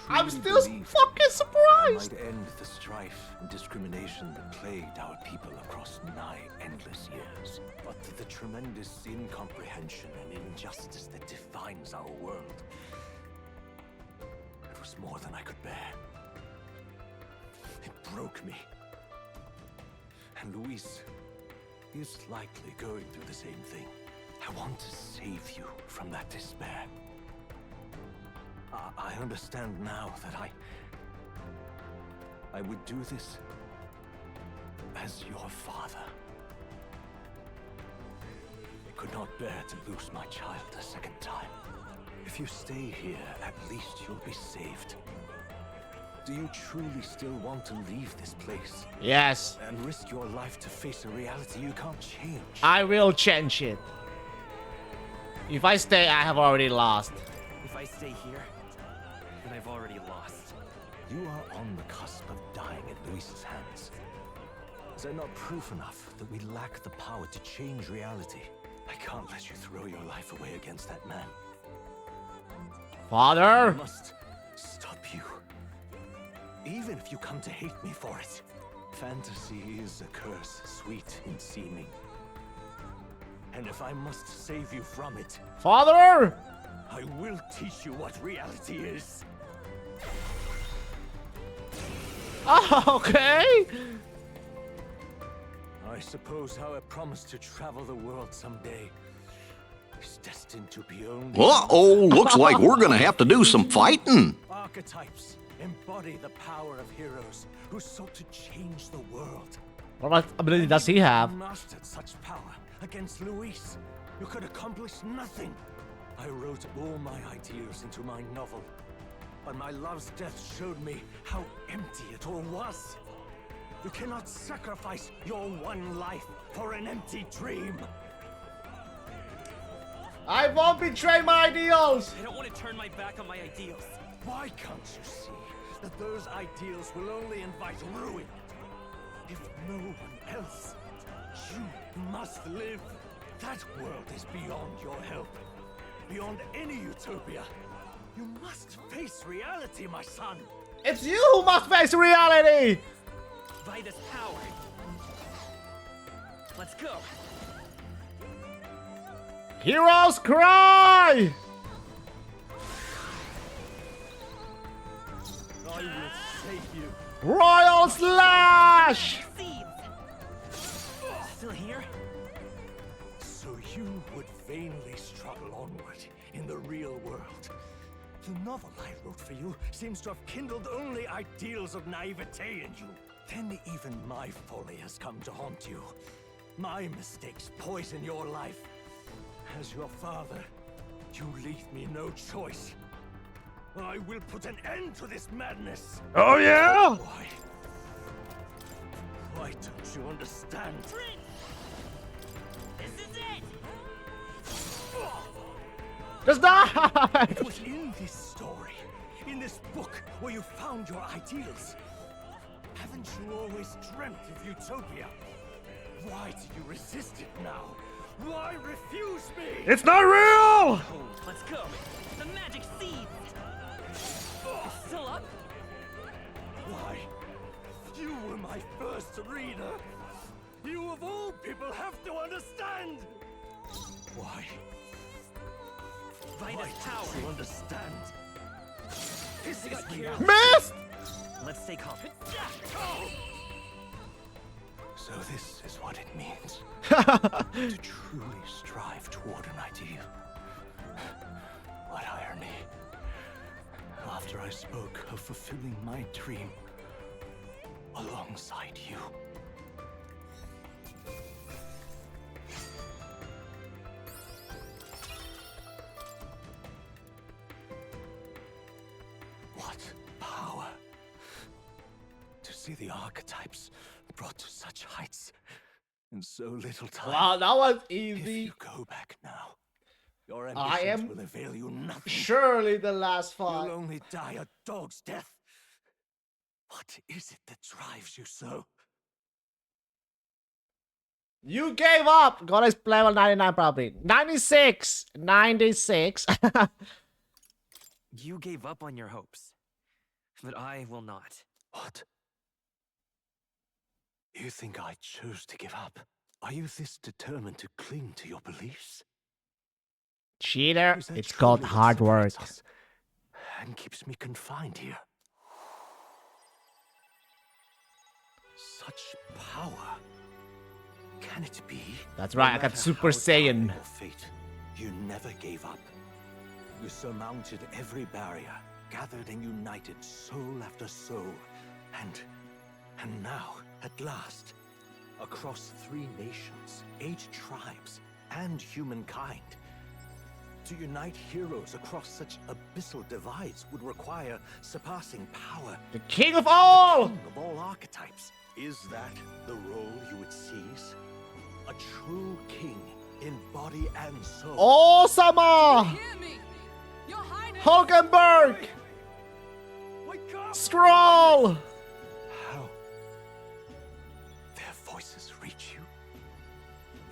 I'm still believed fucking surprised. I might end the strife and discrimination that plagued our people across 9 endless years. But the tremendous incomprehension and injustice that defines our world, it was more than I could bear. It broke me. And Luis is likely going through the same thing. I want to save you from that despair. I understand now that I would do this as your father. I could not bear to lose my child a second time. If you stay here, at least you'll be saved. Do you truly still want to leave this place? Yes. And risk your life to face a reality you can't change? I will change it. If I stay, I have already lost. If I stay here, then I've already lost. You are on the cusp of dying at Luis's hands. Is that not proof enough that we lack the power to change reality? I can't let you throw your life away against that man. Father! I must stop you. Even if you come to hate me for it. Fantasy is a curse, sweet in seeming. And if I must save you from it, Father! I will teach you what reality is. Oh, okay. I suppose how I promised to travel the world someday is destined to be only... Uh-oh, looks like we're gonna have to do some fighting. Archetypes embody the power of heroes who sought to change the world. What ability does he have? Mastered such power against Luis. You could accomplish nothing. I wrote all my ideals into my novel, but my love's death showed me how empty it all was. You cannot sacrifice your one life for an empty dream. I won't betray my ideals. I don't want to turn my back on my ideals. Why can't you see that those ideals will only invite ruin? If no one else, you must live. That world is beyond your help. Beyond any utopia. You must face reality, my son. It's you who must face reality. By this power. Let's go. Heroes cry. I will save you. Royal slash. Still here? So you would vainly struggle onward in the real world. The novel I wrote for you seems to have kindled only ideals of naivete in you. Then even my folly has come to haunt you. My mistakes poison your life. As your father, you leave me no choice. I will put an end to this madness. Oh yeah? Why? Why don't you understand? This is it! Just die! It was in this story, in this book, where you found your ideals. Haven't you always dreamt of utopia? Why do you resist it now? Why refuse me? It's not real! Oh, let's go. The magic seed. Still up? Why? You were my first reader. You of all people have to understand. Why? By Why this power. don't you understand? This is reality. Missed! Let's stay calm. So this is what it means to truly strive toward an ideal. What irony. After I spoke of fulfilling my dream alongside you. What power to see the archetypes brought to such heights in so little time. Wow, that was If easy. you go back now, your I ambitions am will avail you nothing. surely the last fight. You'll only die a dog's death. What is it that drives you so? You gave up. Got his level 99 probably. 96. 96. You gave up on your hopes. But I will not. What? You think I chose to give up? Are you this determined to cling to your beliefs? Cheater. Is that It's truly called what hard work. separates us and keeps me confined here? Such power. Can it be? That's No right, I got matter Super how Saiyan. dire your fate, you never gave up. You surmounted every barrier, gathered and united soul after soul, and now, at last, across 3 nations, 8 tribes, and humankind, To unite heroes across such abyssal divides would require surpassing power. The king of all! The king of all archetypes. Is that the role you would seize? A true king in body and soul. Osama! Hear me! Your Highness! Hulkenberg! Wake up! Scroll! How? Their voices reach you?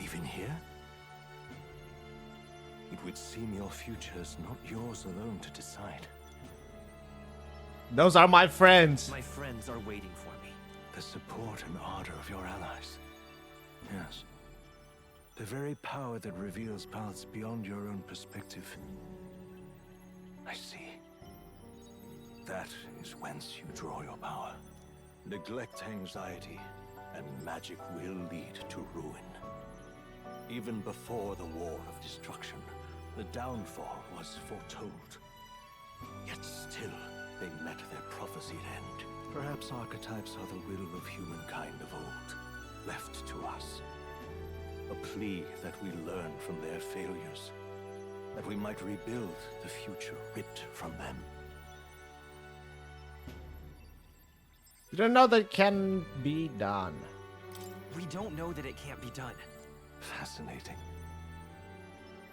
Even here? It would seem your future is not yours alone to decide. Those are my friends. My friends are waiting for me. The support and ardor of your allies. Yes. The very power that reveals paths beyond your own perspective. I see. That is whence you draw your power. Neglect anxiety, and magic will lead to ruin. Even before the war of destruction, the downfall was foretold. Yet still, they met their prophesied end. Perhaps archetypes are the will of humankind of old, left to us. A plea that we learn from their failures, that we might rebuild the future ripped from them. You don't know that it can be done. We don't know that it can't be done. Fascinating.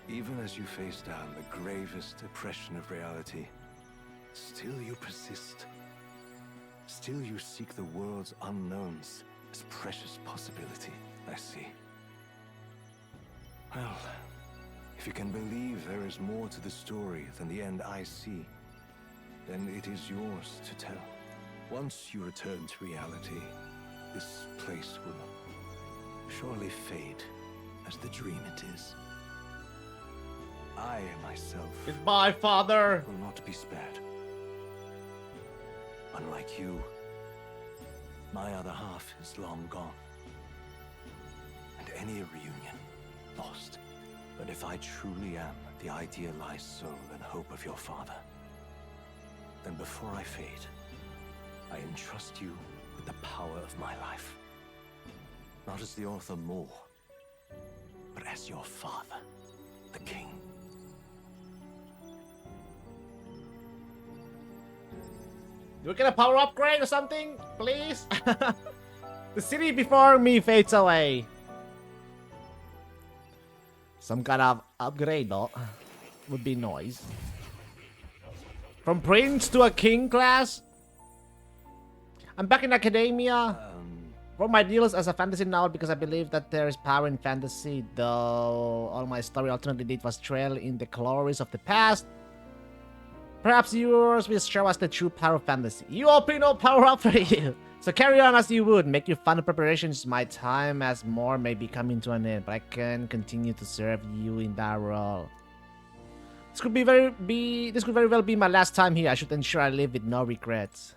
Even as you face down the gravest oppression of reality, still you persist. Still you seek the world's unknowns as precious possibility. I see. Well, if you can believe there is more to the story than the end I see, then it is yours to tell. Once you return to reality, this place will surely fade as the dream it is. I myself Goodbye, father. will not be spared. Unlike you, my other half is long gone. And any reunion lost. But if I truly am the idealized soul and hope of your father, then before I fade, I entrust you with the power of my life. Not as the author more, but as your father, the king. You get a power upgrade or something, please? The city before me fades away. Some kind of upgrade though would be nice. From prince to a king class. I'm back in academia. For my deals as a fantasy novel because I believe that there is power in fantasy, though all my story ultimately did was trail in the glories of the past. Perhaps yours will show us the true power of fantasy. You open no power up for you. So carry on as you would. Make your fun preparations. My time as more may be coming to an end, but I can continue to serve you in that role. This could very well be my last time here. I should ensure I live with no regrets.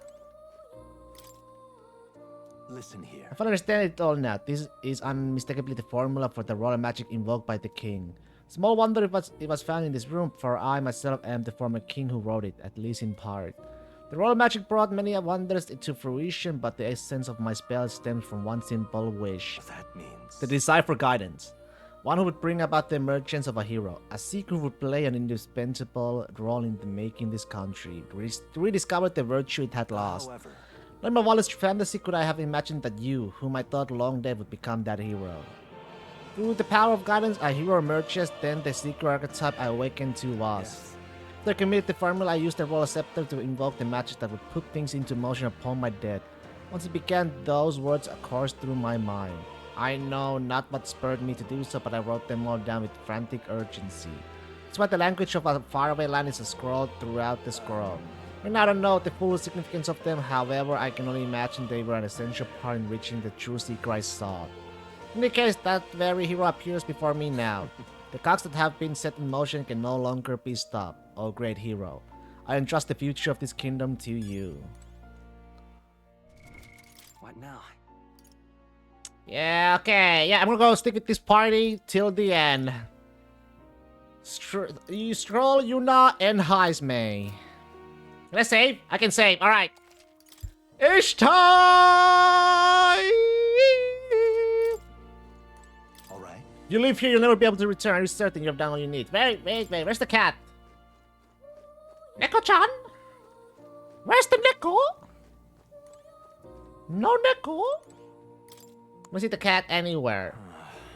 Listen here. I understand it all now. This is unmistakably the formula for the royal magic invoked by the king. Small wonder if it was found in this room, for I myself am the former king who wrote it, at least in part. The royal magic brought many wonders to fruition, but the essence of my spell stems from one simple wish. That means the desire for guidance. One who would bring about the emergence of a hero. A seeker who would play an indispensable role in making this country to rediscover the virtue it had lost. However, not in my wildest fantasy could I have imagined that you, whom I thought long dead, would become that hero. Through the power of guidance, a hero emerges, then the seeker archetype I awakened to was. yes. To commit the formula, I used the royal scepter to invoke the magic that would put things into motion upon my death. Once it began, those words coursed through my mind. I know not what spurred me to do so, but I wrote them all down with frantic urgency. It's why the language of a faraway land is scrawled throughout the scroll. And I don't know the full significance of them, however, I can only imagine they were an essential part in reaching the true seeker I sought. In the case, that very hero appears before me now. The clocks that have been set in motion can no longer be stopped, O great hero. I entrust the future of this kingdom to you. What now? Yeah, okay. Yeah, I'm gonna go stick with this party till the end. You scroll, Yuna, and Heisme. Can I save? I can save. Alright. It's time! All right. You leave here, you'll never be able to return. Are you certain you've done all you need? Wait, where's the cat? Neko-chan? Where's the Neko? No Neko? We see the cat anywhere.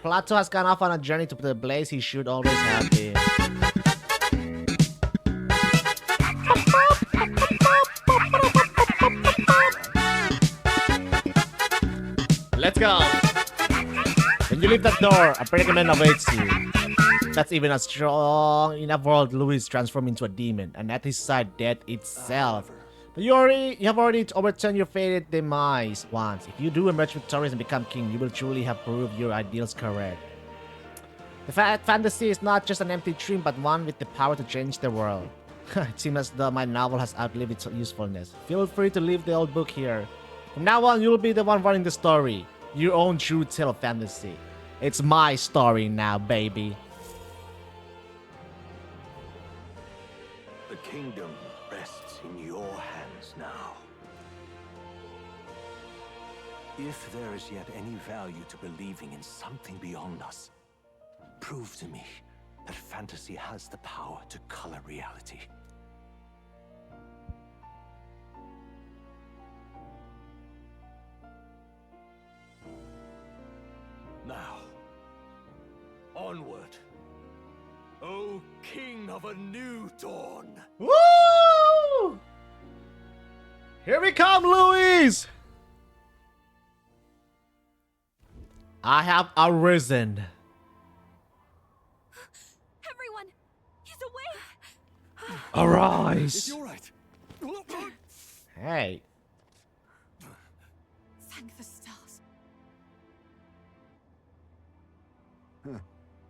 Plato has gone off on a journey to the place he should always have been. Let's go! When you leave that door, a predicament awaits you. That's even a strong enough world Louis transformed into a demon, and at his side, death itself. But you have already overturned your fated demise once. If you do emerge victorious and become king, you will truly have proved your ideals correct. The fantasy is not just an empty dream, but one with the power to change the world. It seems as though my novel has outlived its usefulness. Feel free to leave the old book here. From now on, you'll be the one running the story. Your own true tale of fantasy. It's my story now, baby. The kingdom rests in your hands now. If there is yet any value to believing in something beyond us, prove to me that fantasy has the power to color reality. Now, onward, O King of a new dawn! Woo! Here we come, Louise! I have arisen. Everyone, he's awake. Arise! Is he all right? Hey. Thank the stars. Huh.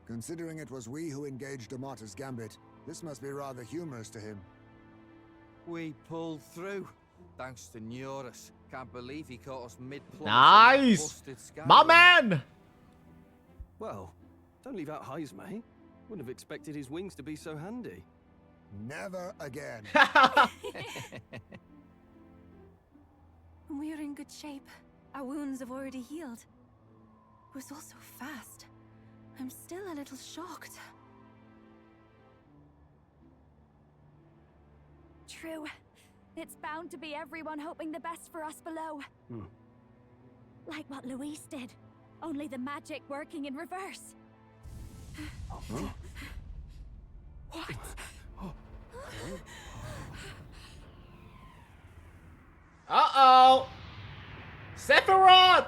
Considering it was we who engaged Amata's gambit, this must be rather humorous to him. We pulled through, thanks to Neurus. Can't believe he caught us mid-plummet. Nice! My man! Well, don't leave out Heis, mate. Wouldn't have expected his wings to be so handy. Never again. We're in good shape. Our wounds have already healed. It was all so fast. I'm still a little shocked. True. It's bound to be everyone hoping the best for us below. Like what Luis did. Only the magic working in reverse. What? Uh-oh! Sephiroth!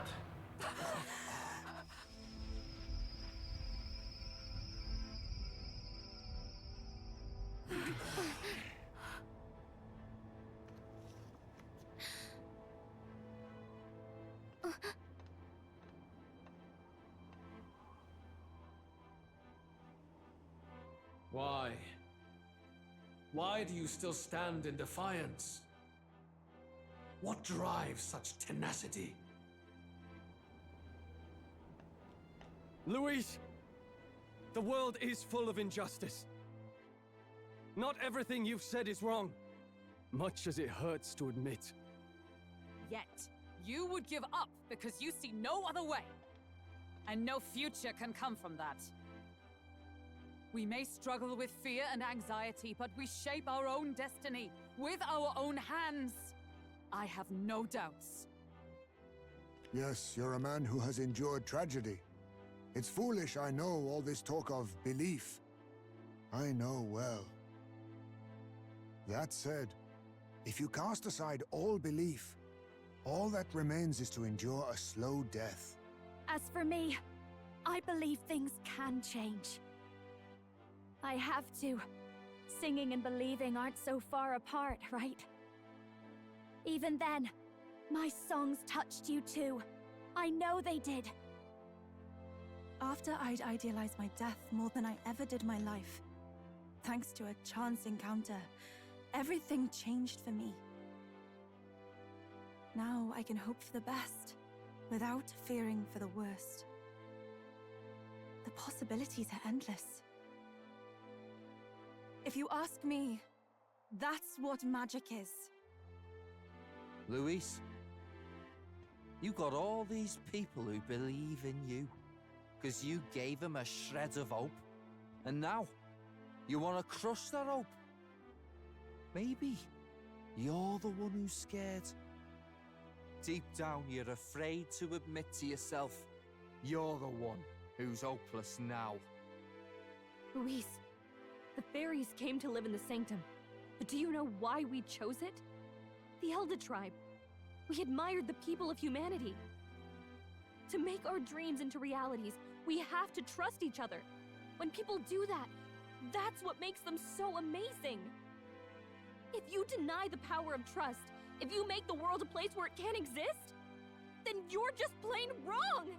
Why? Why do you still stand in defiance? What drives such tenacity? Luis! The world is full of injustice. Not everything you've said is wrong, much as it hurts to admit. Yet, you would give up because you see no other way. And no future can come from that. We may struggle with fear and anxiety, but we shape our own destiny with our own hands. I have no doubts. Yes, you're a man who has endured tragedy. It's foolish, I know, all this talk of belief. I know well. That said, if you cast aside all belief, all that remains is to endure a slow death. As for me, I believe things can change. I have to. Singing and believing aren't so far apart, right? Even then, my songs touched you too. I know they did. After I'd idealized my death more than I ever did my life, thanks to a chance encounter, everything changed for me. Now I can hope for the best, without fearing for the worst. The possibilities are endless. If you ask me, that's what magic is. Luis, you got all these people who believe in you. because you gave him a shred of hope. And now, you want to crush that hope. Maybe you're the one who's scared. Deep down, you're afraid to admit to yourself you're the one who's hopeless now. Luis, the fairies came to live in the Sanctum. But do you know why we chose it? The Elder Tribe. We admired the people of humanity. To make our dreams into realities, we have to trust each other. When people do that, that's what makes them so amazing. If you deny the power of trust, if you make the world a place where it can't exist, then you're just plain wrong!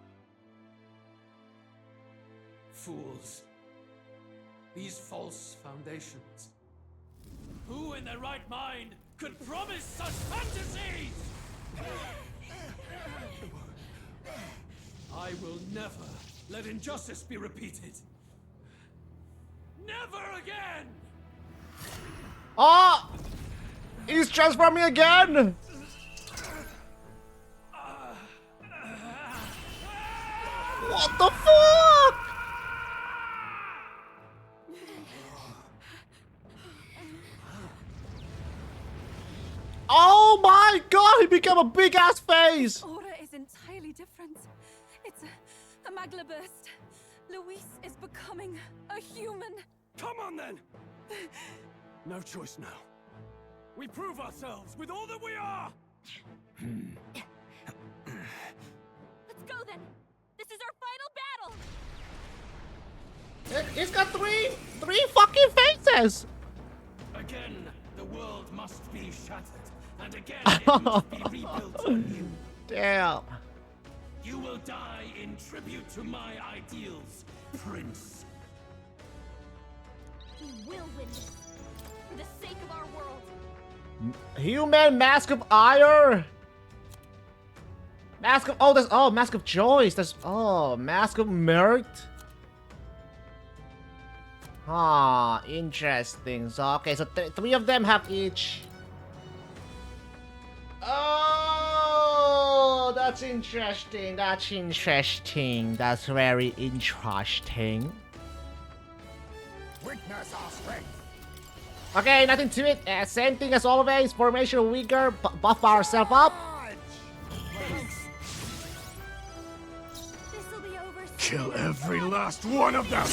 Fools. These false foundations. Who in their right mind could promise such fantasies? I will never let injustice be repeated. Never again! Oh! He's transforming again! What the fuck? Oh my god, he became a big ass face! Aura is entirely different. It's a magla burst. Luis is becoming a human. Come on then! No choice now. We prove ourselves with all that we are! Let's go then! This is our final battle! He's got three fucking faces! Again, the world must be shattered, and again it must be rebuilt anew. Damn. You will die in tribute to my ideals, Prince. We will win this, for the sake of our world. Human Mask of Ire. Mask of Mask of Choice. Mask of Merit. Ah, interesting. So okay, so three of them have each. Oh, that's interesting. That's interesting. That's very interesting. Witness our strength. Okay, nothing to it. Same thing as always. Formation weaker. Buff ourselves up. This'll be over soon. Kill every last one of them!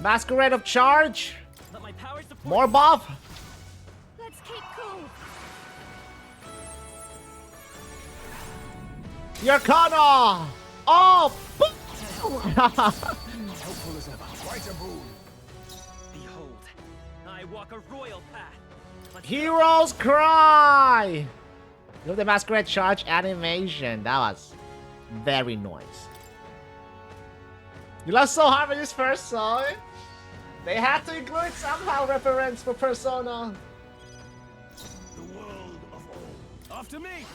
Masquerade of Charge. Let my power support. More buff. Let's keep cool. Yakana. Oh. Helpful as ever. Quite a boon. Behold, I walk a royal path. Heroes Cry. Look at the Masquerade Charge animation. That was very nice. You laughed so hard when you first saw it. They had to include somehow reference for Persona. The world of all. After me!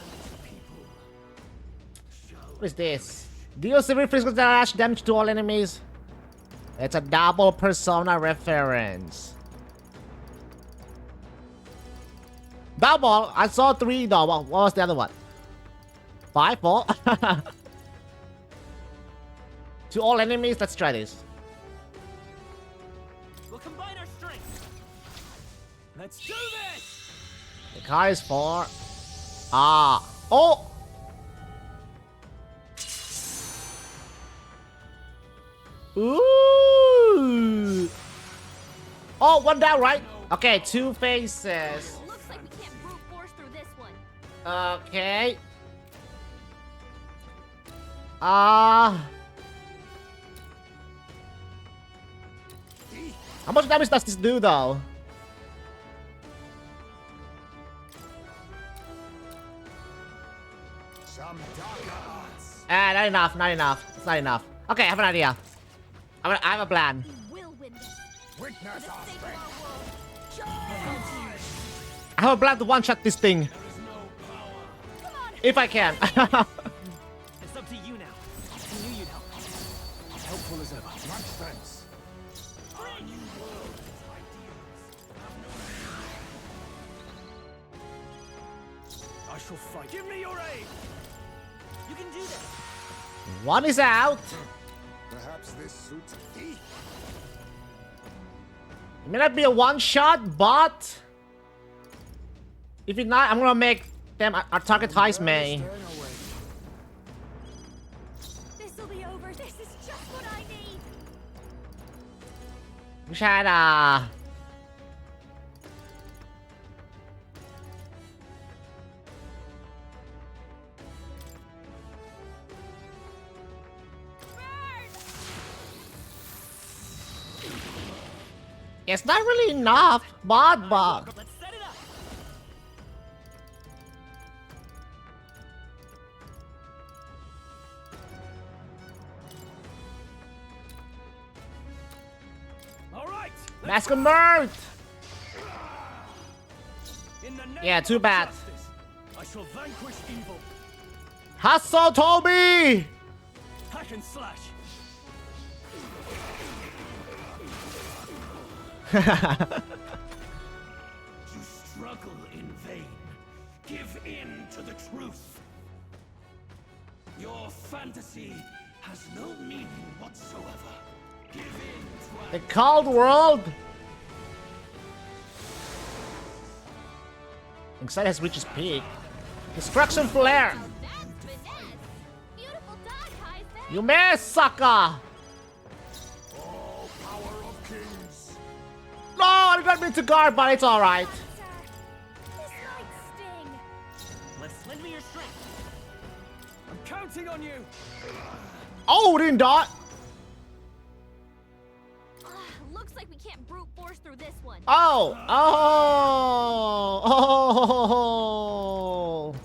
What is this? Deal severe physical damage to all enemies. It's a double Persona reference. Double? I saw 3 though. What was the other one? 5, 4? To all enemies, let's try this. We'll combine our strength. Let's do this! The car is 4. Ah. Oh! Ooh! Oh, one down, right? Okay, 2 faces. Looks like we can't brute force through this one. Okay. How much damage does this do, though? Some darker arts. Not enough, not enough. It's not enough. Okay, I have an idea. I have a plan. We will win this. Witness our Sake of strength. our world. I have a plan to one-shot this thing. If I can. It's up to you now. I knew you'd help. Helpful as ever. Much thanks. I shall fight. Give me your aid! You can do this. One is out. Perhaps May not be a one-shot, but if it's not, I'm gonna make them our targetize me. This'll be over. This is just what I need. ไม่ใช่ด่า It's not really enough, but Let's set it up. All right. Mask of Mirth! In the name Yeah, too of bad. justice, I shall vanquish evil. Hustle, Toby! Hack and slash. You struggle in vain. Give in to the truth. Your fantasy has no meaning whatsoever. Give in to The cold world! Anxiety has reached its peak. Destruction flare! You missed, sucker! No, I did not mean to guard, but it's alright. This might sting. Let's lend me your strength. I'm counting on you. Oh, didn't dot! Looks like we can't brute force through this one. Oh! Oh! Oh!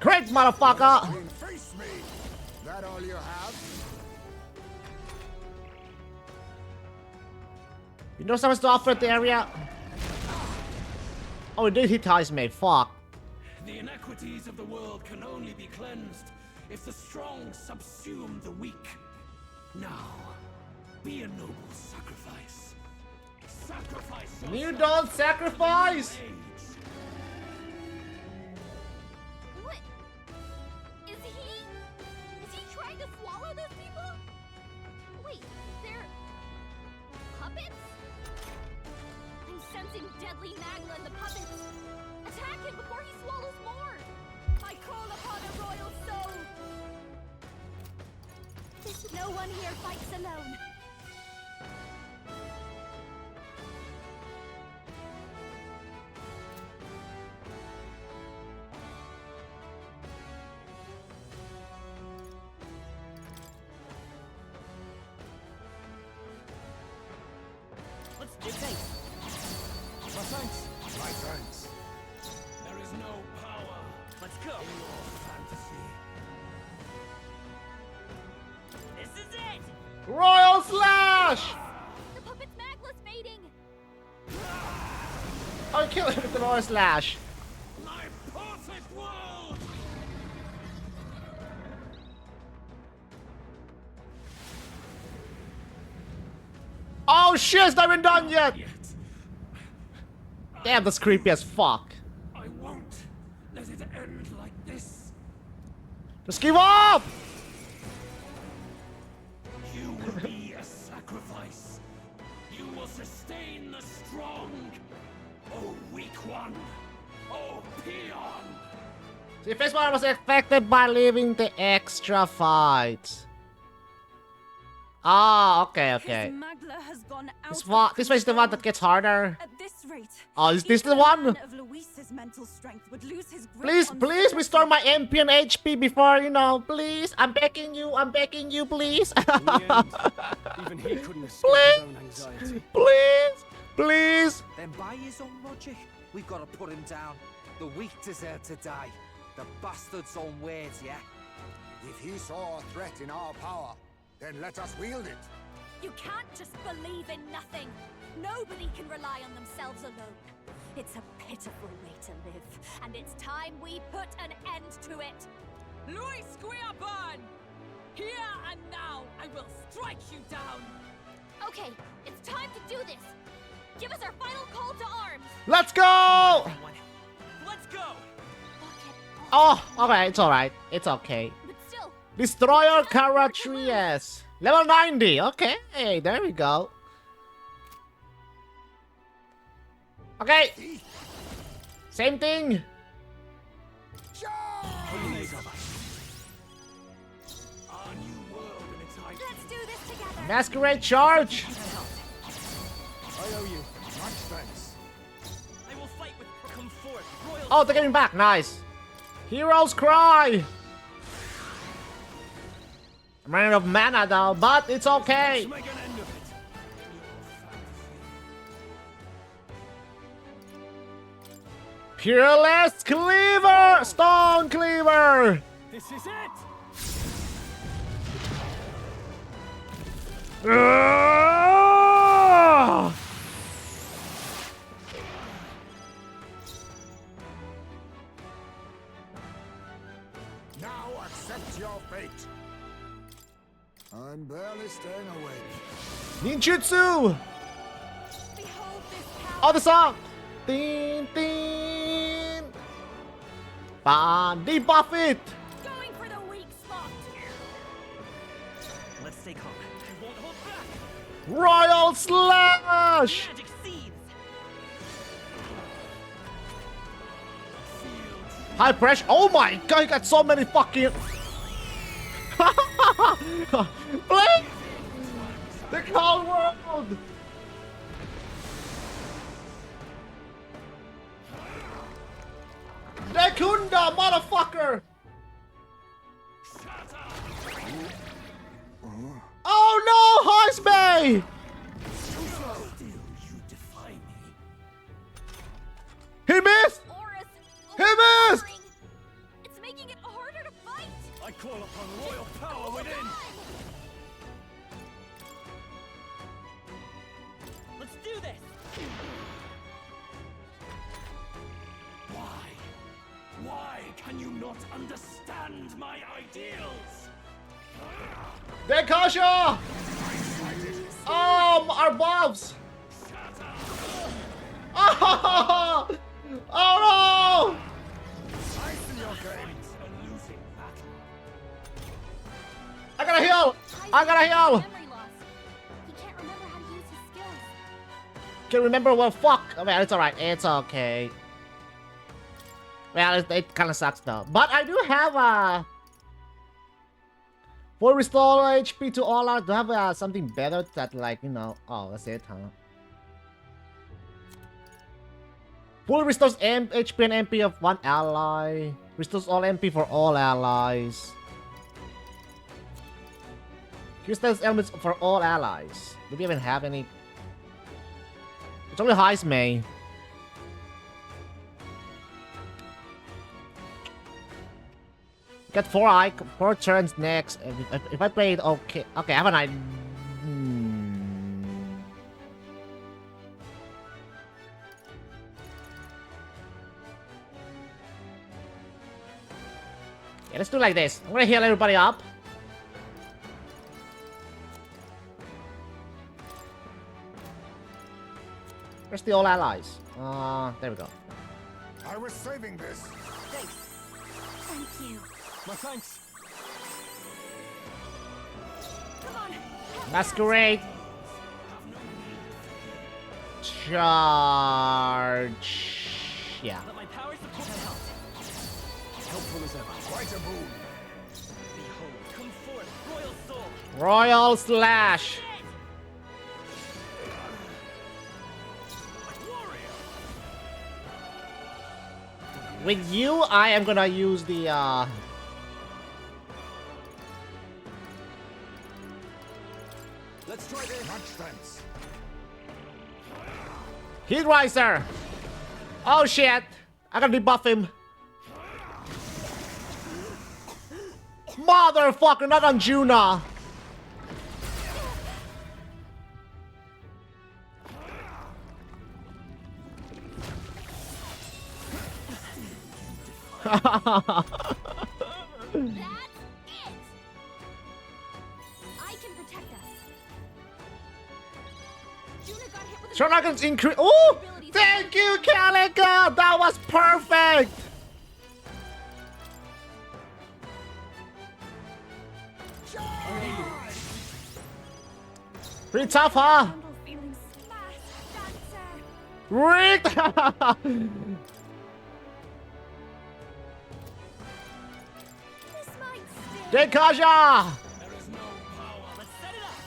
Great, motherfucker! Face me. That all you have? You know someone's to offer at the area? Oh, it did hit ties me. Fuck. The inequities of the world can only be cleansed if the strong subsume the weak. Now, be a noble sacrifice. Sacrifice yourself. You don't sacrifice! What? Is he trying to swallow those people? Wait, they're puppets? I'm sensing deadly magma in the puppets. Attack him before he swallows more. I call upon a royal soul. No one here fights alone. Let's give thanks. My thanks. My thanks. There is no power. Let's go. In your fantasy. This is it. Royal Slash! The puppet's magma's fading. I'll kill him with the Royal Slash. My perfect world! Oh shit, it's not even done yet! Damn, that's creepy as fuck. I won't let it end like this. Just give up! You will be a sacrifice. You will sustain the strong. Oh, weak one. Oh, peon. The first one was affected by leaving the extra fight. Ah, okay, okay. His magla has gone out This one is the one that gets harder. At this rate, Oh, is this the even a one? man of Luis's mental strength would lose his grip Please, on please restore my MP and HP before, you know, please. I'm begging you, please. In the end, even he couldn't escape his own anxiety. Please, please. Then by his own logic, we've got to put him down. The weak deserve to die. The bastard's own words, yeah? If he saw a threat in our power, then let us wield it. You can't just believe in nothing. Nobody can rely on themselves alone. It's a pitiful way to live, and it's time we put an end to it. Luis Squiaban! Here and now, I will strike you down! Okay, it's time to do this. Give us our final call to arms. Let's go! Let's go. Oh, okay, it's alright. It's okay. But still, Destroyer Caratrias. Level 90. Okay, there we go. Okay. Same thing. Let's do this together. Masquerade charge. I owe you. Much thanks. I will fight with come forth, royal. Oh, they're getting back. Nice. Heroes cry. I'm running out of mana though, but it's okay. Let's make an end of it. Peerless Cleaver! Stone Cleaver! This is it. Ah! Now accept your fate. I'm barely staying awake. Ninjutsu! Behold this power. Oh, the song! Ding, ding! Debuff it! Going for the weak spot. Let's stay calm. I won't hold back. Royal Slash! Magic seeds. High pressure. Oh my god, you got so many fucking. Blink! The cold world! Nekunda, motherfucker! Oh no, Heismay! Still you defy me. He missed! Aura's He missed! overpowering. It's making it harder to fight. I call upon royal power within. Let's do this. Why can you not understand my ideals? Dekasha! Our buffs! Oh! Oh no! I see your games. A losing battle. I gotta heal! I gotta heal! memory loss. He can't remember how to use his skills. Can't remember what fuck. Oh, man, it's alright. It's okay. Well, it kind of sucks though. But I do have full restore HP to all out. Do I have something better that, like, you know? Oh, that's it, huh? Full restores HP and MP of one ally. Restores all MP for all allies. Crystals elements for all allies. Do we even have any? It's only Heismay. Get 4 turns next. If I played okay, haven't I? Yeah, let's do like this. I'm gonna heal everybody up. Where's the all allies? There we go. I was saving this. Thank you. My thanks. Come on. Masquerade. Charge. Yeah. Let my powers support help. Helpful as ever. Quite a boon. Behold, come forth, royal soul. Royal Slash. With you, I am gonna use the Let's try this. Much thanks. Heat Riser. Oh shit! I gotta debuff him. Motherfucker, not on Juna. That's it. I can protect us. Juna got hit with a Shurnagan's increase. Oh! Thank you, Calica! That was perfect! Pretty tough, huh? Handle feeling smashed, dancer. Rigged! This might sting. Dekaja! There is no power. Let's set it up.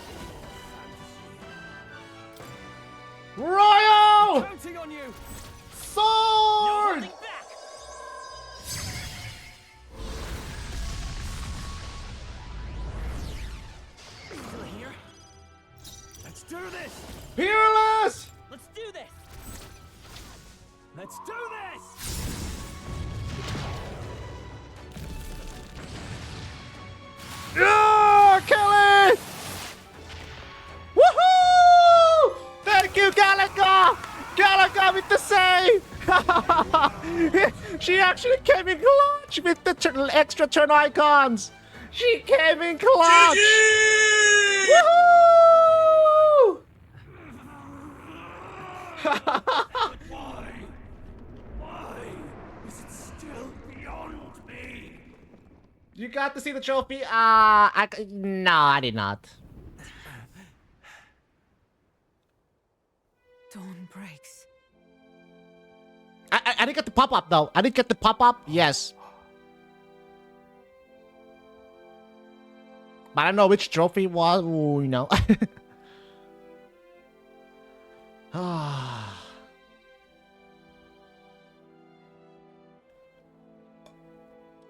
Royal! Counting on you. No Sword! holding back. Still here? Let's do this. Peerless! Let's do this. Let's do this. Yeah, kill it! Woohoo! Thank you, Galaga! Galaga with the save! She actually came in clutch with the extra turn icons! She came in clutch! Woohoo! Why is it still beyond me? You got to see the trophy? No, I did not. Dawn breaks. I didn't get the pop-up though. I didn't get the pop-up. Yes. But I don't know which trophy was. Ooh, you know.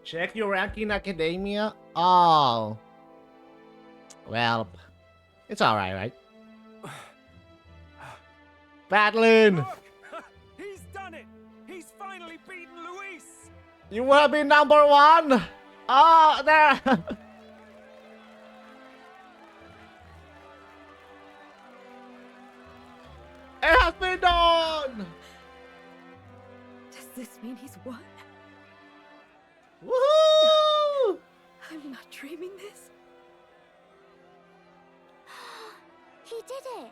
Check your ranking in academia. Oh. Well, it's alright, right? Battling! Look! He's done it! He's finally beaten Luis! You will be number one! Oh, there! It has been done! Does this mean he's won? Woohoo! I'm not dreaming this. He did it!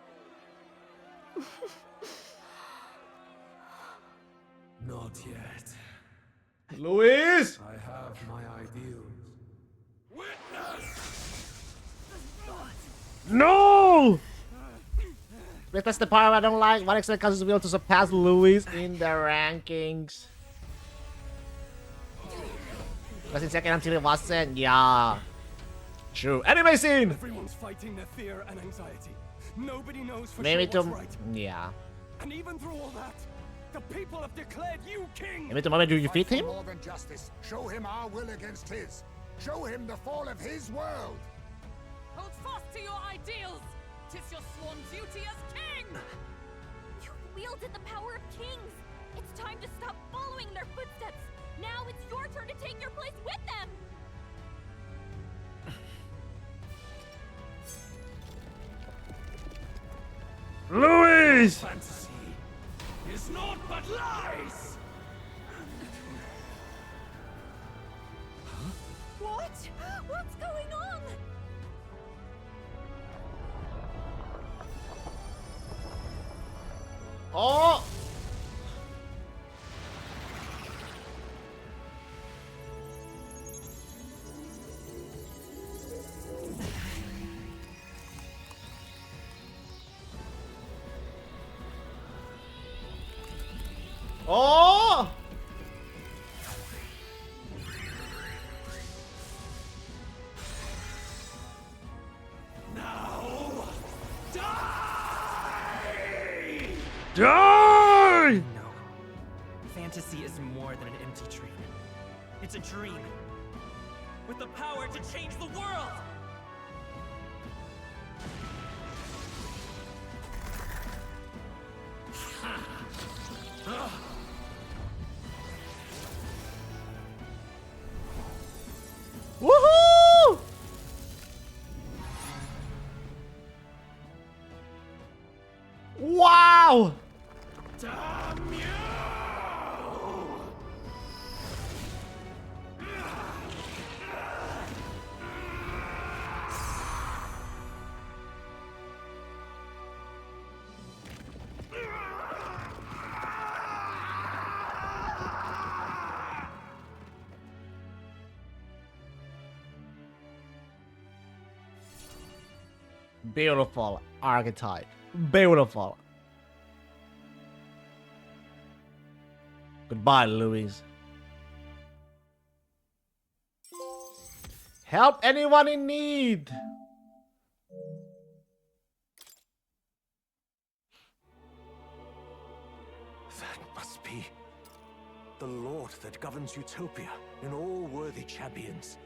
Not yet. Luis! I have my ideals. Witness! No! That's the part I don't like. What extent causes will to surpass Luis in the rankings? Was in second until it wasn't? Yeah. True. Anime scene! Everyone's fighting their fear and anxiety. Nobody knows for Maybe sure to... what's right. Yeah. And even through all that, the people have declared you king! Maybe the moment do you Fight defeat for him? more than justice. Show him our will against his. Show him the fall of his world. Hold fast to your ideals! 'Tis your sworn duty as king! You wielded the power of kings! It's time to stop following their footsteps! Now it's your turn to take your place with them! Luis! Fantasy is naught but lies! What? What's going on? Oh! Oh! Now, die! Die! No. Fantasy is more than an empty dream. It's a dream. With the power to change the world! Woohoo! Wow! Damn you! Beautiful archetype. Beautiful. Goodbye, Louise. Help anyone in need. That must be the Lord that governs Utopia in all worthy champions.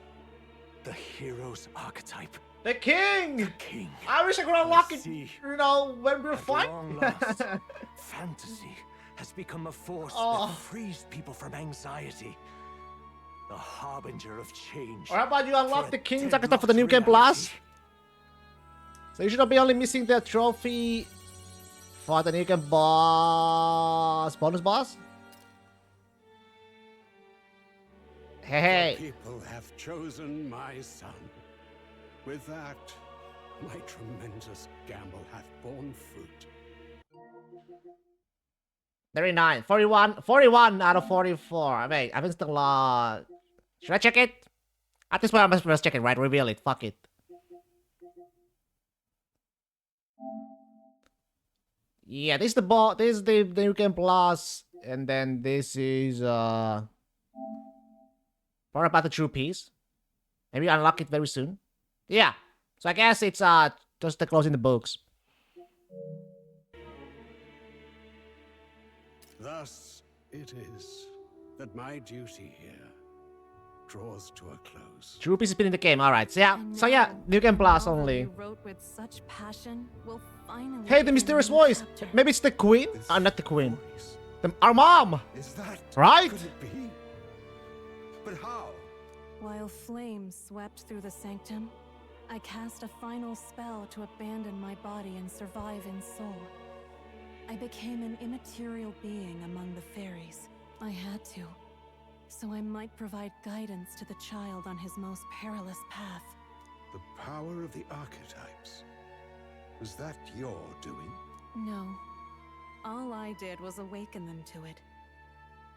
The hero's archetype. The king! The king. I wish I could unlock it, See, you know, when we're at fighting. long last, fantasy has become a force that frees people from anxiety. The harbinger of change. Or how about you unlock for the a king's archetype for the New Game deadlocked Plus? So you should not be only missing the trophy for the New Game Boss. Bonus boss? Hey. The people have chosen my son. With that, my tremendous gamble hath borne fruit. 39, 41 out of 44. Wait, I haven't still should I check it? At this point, I must check it, right? Reveal it. Fuck it. Yeah, this is the this is the New Game Plus, and then this is more about the true piece. Maybe unlock it very soon. Yeah. So I guess it's just the closing the books. Thus it is that my duty here draws to a close. True piece has been in the game. All right. So yeah, New Game Plus only. You wrote with such passion will finally. Hey, the mysterious voice. Maybe it's the queen. Not the queen. Our mom. Is that right? Could it be? But how? While flames swept through the sanctum, I cast a final spell to abandon my body and survive in soul. I became an immaterial being among the fairies. I had to, so I might provide guidance to the child on his most perilous path. The power of the archetypes. Was that your doing? No. All I did was awaken them to it.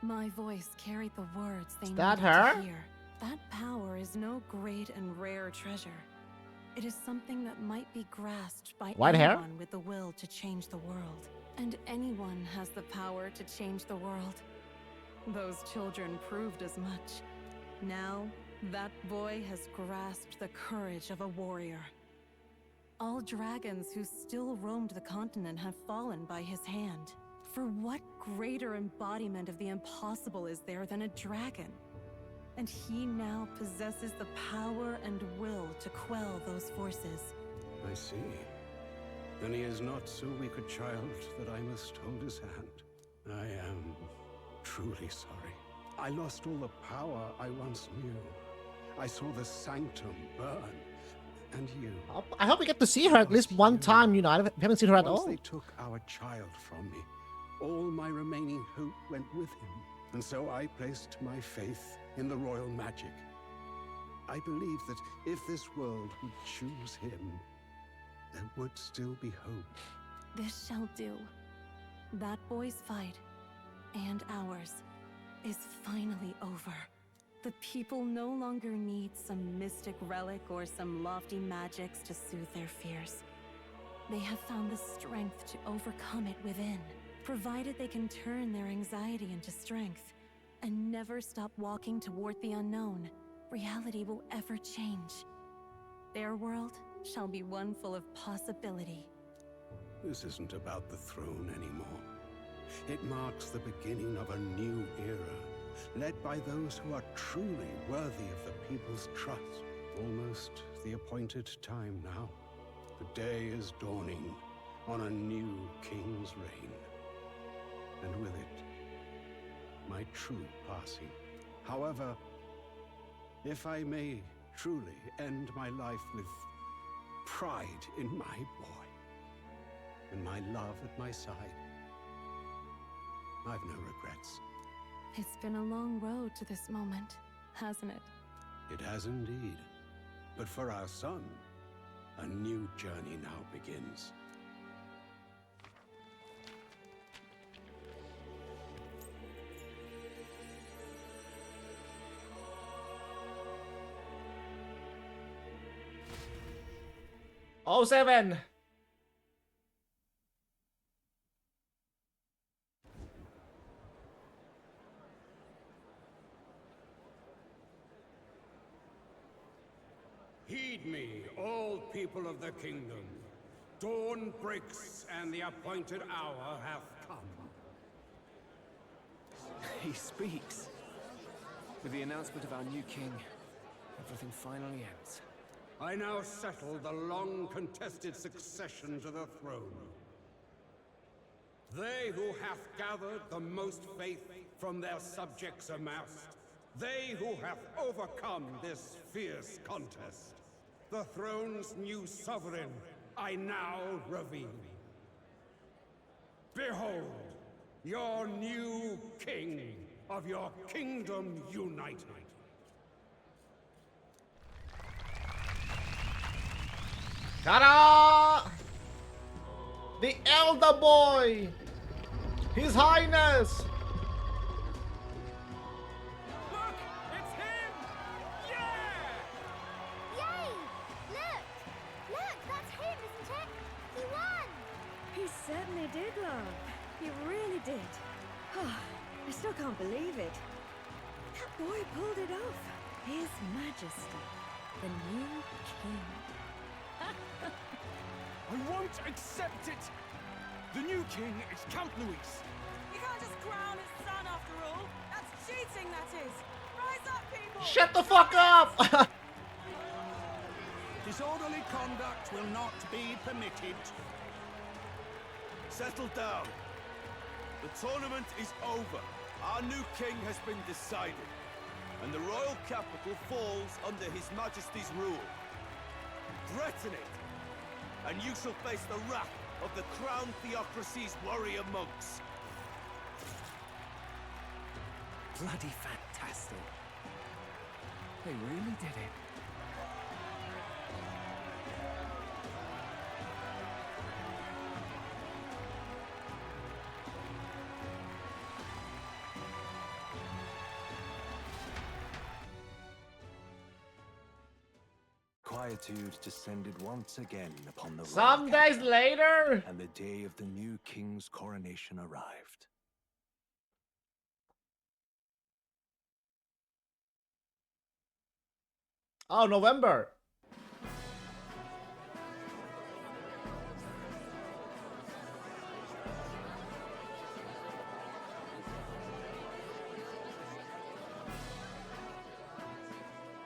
My voice carried the words they needed to hear. That power is no great and rare treasure. It is something that might be grasped by anyone with the will to change the world. And anyone has the power to change the world. Those children proved as much. Now, that boy has grasped the courage of a warrior. All dragons who still roamed the continent have fallen by his hand. For what greater embodiment of the impossible is there than a dragon? And he now possesses the power and will to quell those forces. I see. Then he is not so weak a child that I must hold his hand. I am truly sorry. I lost all the power I once knew. I saw the sanctum burn. And you. I hope we get to see her at least one time, you know. I haven't seen her at all. Once they took our child from me, all my remaining hope went with him. And so I placed my faith in the royal magic. I believe that if this world would choose him, there would still be hope. This shall do. That boy's fight, and ours, is finally over. The people no longer need some mystic relic or some lofty magics to soothe their fears. They have found the strength to overcome it within, provided they can turn their anxiety into strength and never stop walking toward the unknown. Reality will ever change. Their world shall be one full of possibility. This isn't about the throne anymore. It marks the beginning of a new era, led by those who are truly worthy of the people's trust. Almost the appointed time now. The day is dawning on a new king's reign. And with it, my true passing. However, if I may truly end my life with pride in my boy, and my love at my side, I've no regrets. It's been a long road to this moment, hasn't it? It has indeed. But for our son, a new journey now begins. 07. Heed me, all people of the kingdom. Dawn breaks, and the appointed hour hath come. He speaks. With the announcement of our new king, everything finally ends. I now settle the long-contested succession to the throne. They who hath gathered the most faith from their subjects amassed, they who have overcome this fierce contest, the throne's new sovereign, I now reveal. Behold, your new king of your kingdom united. Ta-da! The Elder Boy! His Highness! Look! It's him! Yeah! Yay! Look! Look, that's him, isn't it? He won! He certainly did, love. He really did. I still can't believe it. That boy pulled it off. His Majesty, the new king. I won't accept it! The new king is Count Luis. You can't just crown his son after all. That's cheating, that is. Rise up, people! Shut the fuck up! Disorderly conduct will not be permitted. Settle down. The tournament is over. Our new king has been decided, and the royal capital falls under His Majesty's rule. Threaten it, and you shall face the wrath of the crowned theocracy's warrior monks. Bloody fantastic. They really did it. Quietude descended once again upon the Some royal days capital, later. and the day of the new king's coronation arrived. Oh, November.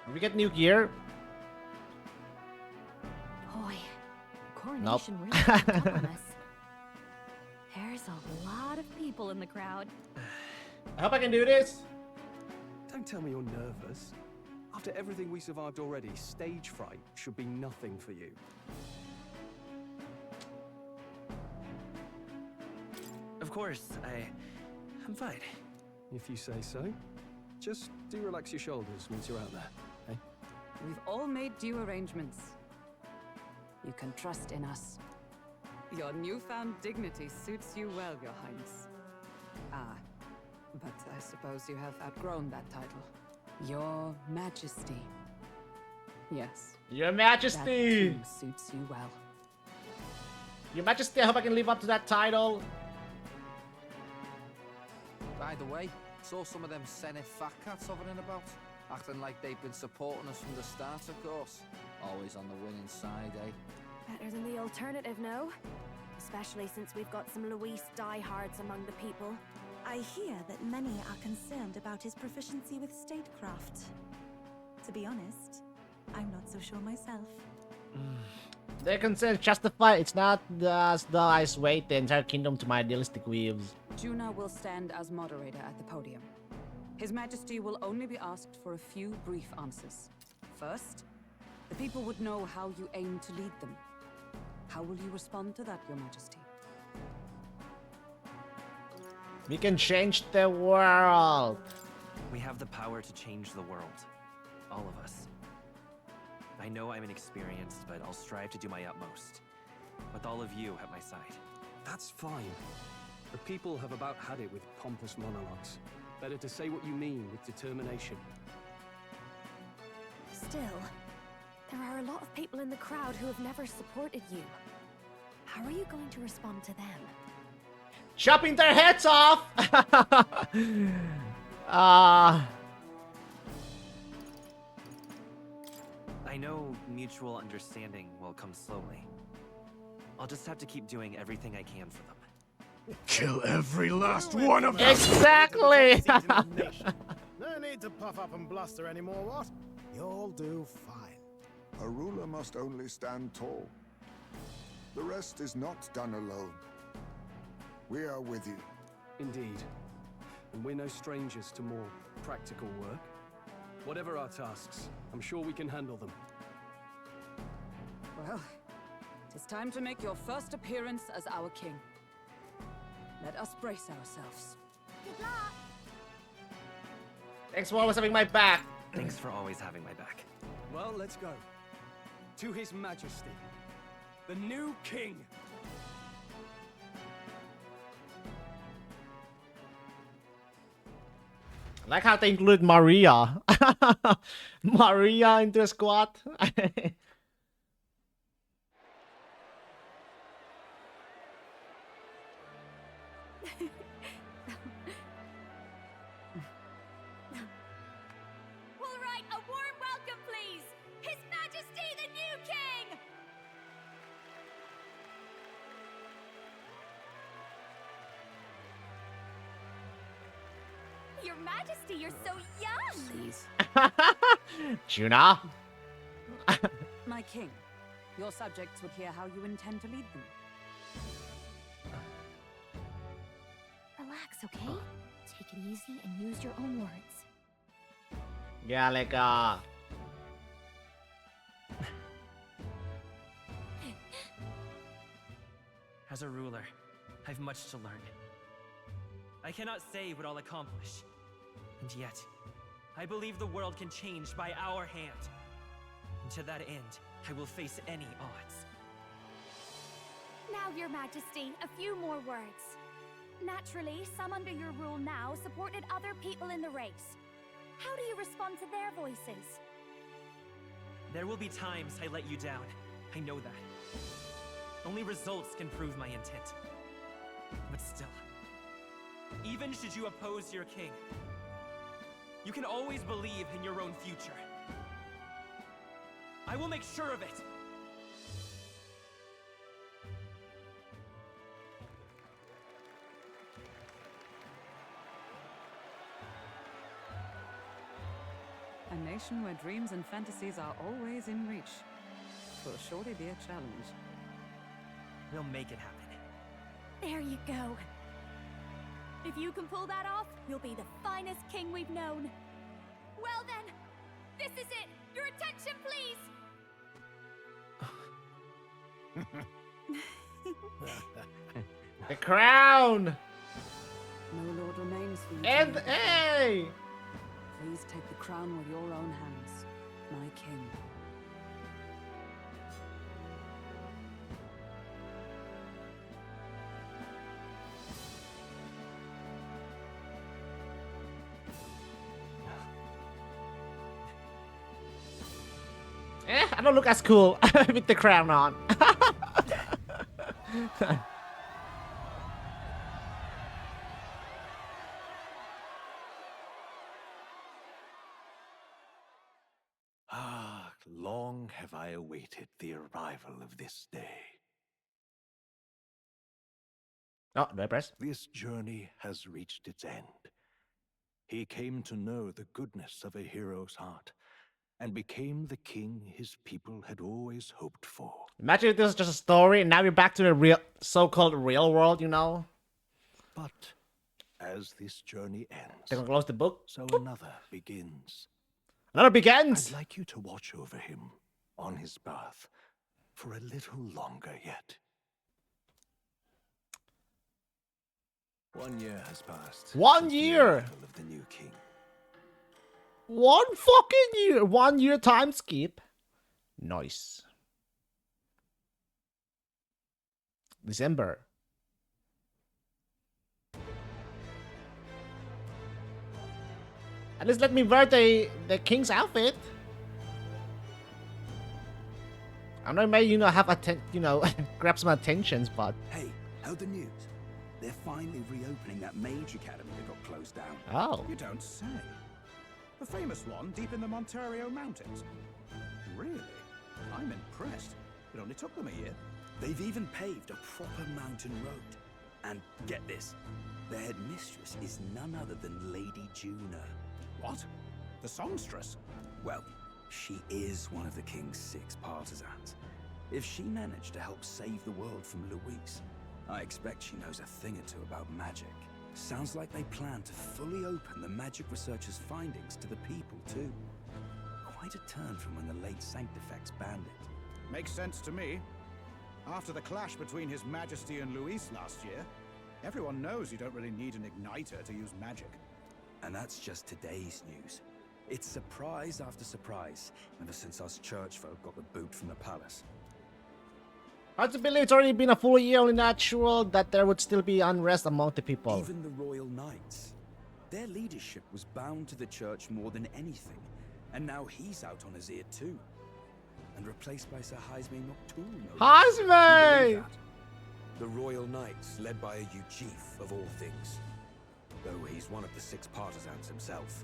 Did we get new gear? Boy, Nope. coronation really snuck up on us. There's a lot of people in the crowd. I hope I can do this. Don't tell me you're nervous. After everything we survived already, stage fright should be nothing for you. Of course, I'm fine. If you say so. Just do relax your shoulders once you're out there, eh? We've all made due arrangements. You can trust in us. Your newfound dignity suits you well, Your Highness. But I suppose you have outgrown that title. Your Majesty. Yes. Your That Majesty. too suits you well. Your Majesty, I hope I can live up to that title. By the way, saw some of them Senate fat cats hovering about, acting like they've been supporting us from the start, of course. Always on the winning side, eh? Better than the alternative, no? Especially since we've got some Luis diehards among the people. I hear that many are concerned about his proficiency with statecraft. To be honest, I'm not so sure myself. Their concerns justified. It's not as though I swayed the entire kingdom to my idealistic views. Juna will stand as moderator at the podium. His Majesty will only be asked for a few brief answers. First, the people would know how you aim to lead them. How will you respond to that, Your Majesty? We can change the world. We have the power to change the world. All of us. I know I'm inexperienced, but I'll strive to do my utmost. With all of you at my side. That's fine. The people have about had it with pompous monologues. Better to say what you mean with determination. Still, There are a lot of people in the crowd who have never supported you. How are you going to respond to them? Chopping their heads off! I know mutual understanding will come slowly. I'll just have to keep doing everything I can for them. Kill every last one of them! Exactly! No need to puff up and bluster anymore, what? You'll do fine. A ruler must only stand tall. The rest is not done alone. We are with you. Indeed. And we're no strangers to more practical work. Whatever our tasks, I'm sure we can handle them. Well, it is time to make your first appearance as our king. Let us brace ourselves. Good luck. Thanks for always having my back. Thanks for always having my back. Well, let's go. To His Majesty, the new king. I like how they include Maria. Maria into the squad. All right, a warm welcome, please. His Majesty, the new king. Your Majesty, you're so young. Please. Juna. My king, your subjects would hear how you intend to lead them. Relax, okay? Take it easy and use your own words. Yeah, like As a ruler, I've much to learn. I cannot say what I'll accomplish. And yet, I believe the world can change by our hand. And to that end, I will face any odds. Now, Your Majesty, a few more words. Naturally, some under your rule now supported other people in the race. How do you respond to their voices? There will be times I let you down. I know that. Only results can prove my intent. But still, even should you oppose your king, you can always believe in your own future. I will make sure of it. A nation where dreams and fantasies are always in reach. Will surely be a challenge. We'll make it happen. There you go. If you can pull that off, you'll be the finest king we've known. Well then, this is it. Your attention, please. the crown. No lord remains for you. And to hey. Please take the crown with your own hands, my king. I don't look as cool with the crown on. Ah, long have I awaited the arrival of this day. Oh, do I press? This journey has reached its end. He came to know the goodness of a hero's heart, and became the king his people had always hoped for. Imagine if this is just a story, and now we're back to the real, so-called real world, you know? But as this journey ends, They're gonna close the book. so another begins. Another begins. I'd like you to watch over him on his path for a little longer yet. 1 year has passed. 1 since the year. arrival of the new king. 1 fucking year. 1 year time skip. Nice. December. At least let me wear the king's outfit. I know, may have grab some attentions, but Hey, heard the news? They're finally reopening that mage academy that got closed down. Oh. You don't say. The famous one deep in the Montario Mountains. Really? I'm impressed. It only took them a year. They've even paved a proper mountain road. And get this, their headmistress is none other than Lady Juna. What? The songstress? Well, she is one of the king's 6 partisans. If she managed to help save the world from Luis, I expect she knows a thing or two about magic. Sounds like they plan to fully open the magic researcher's findings to the people, too. Quite a turn from when the late Sanctifex banned it. Makes sense to me. After the clash between His Majesty and Luis last year, everyone knows you don't really need an igniter to use magic. And that's just today's news. It's surprise after surprise, ever since us church folk got the boot from the palace. Hard to believe it's already been a full year, only natural that there would still be unrest among the people. Even the royal knights. Their leadership was bound to the church more than anything, and now he's out on his ear too. And replaced by Sir Jaime Nocturne. Jaime! The royal knights, led by a Chief of all things. Though he's one of the 6 partisans himself.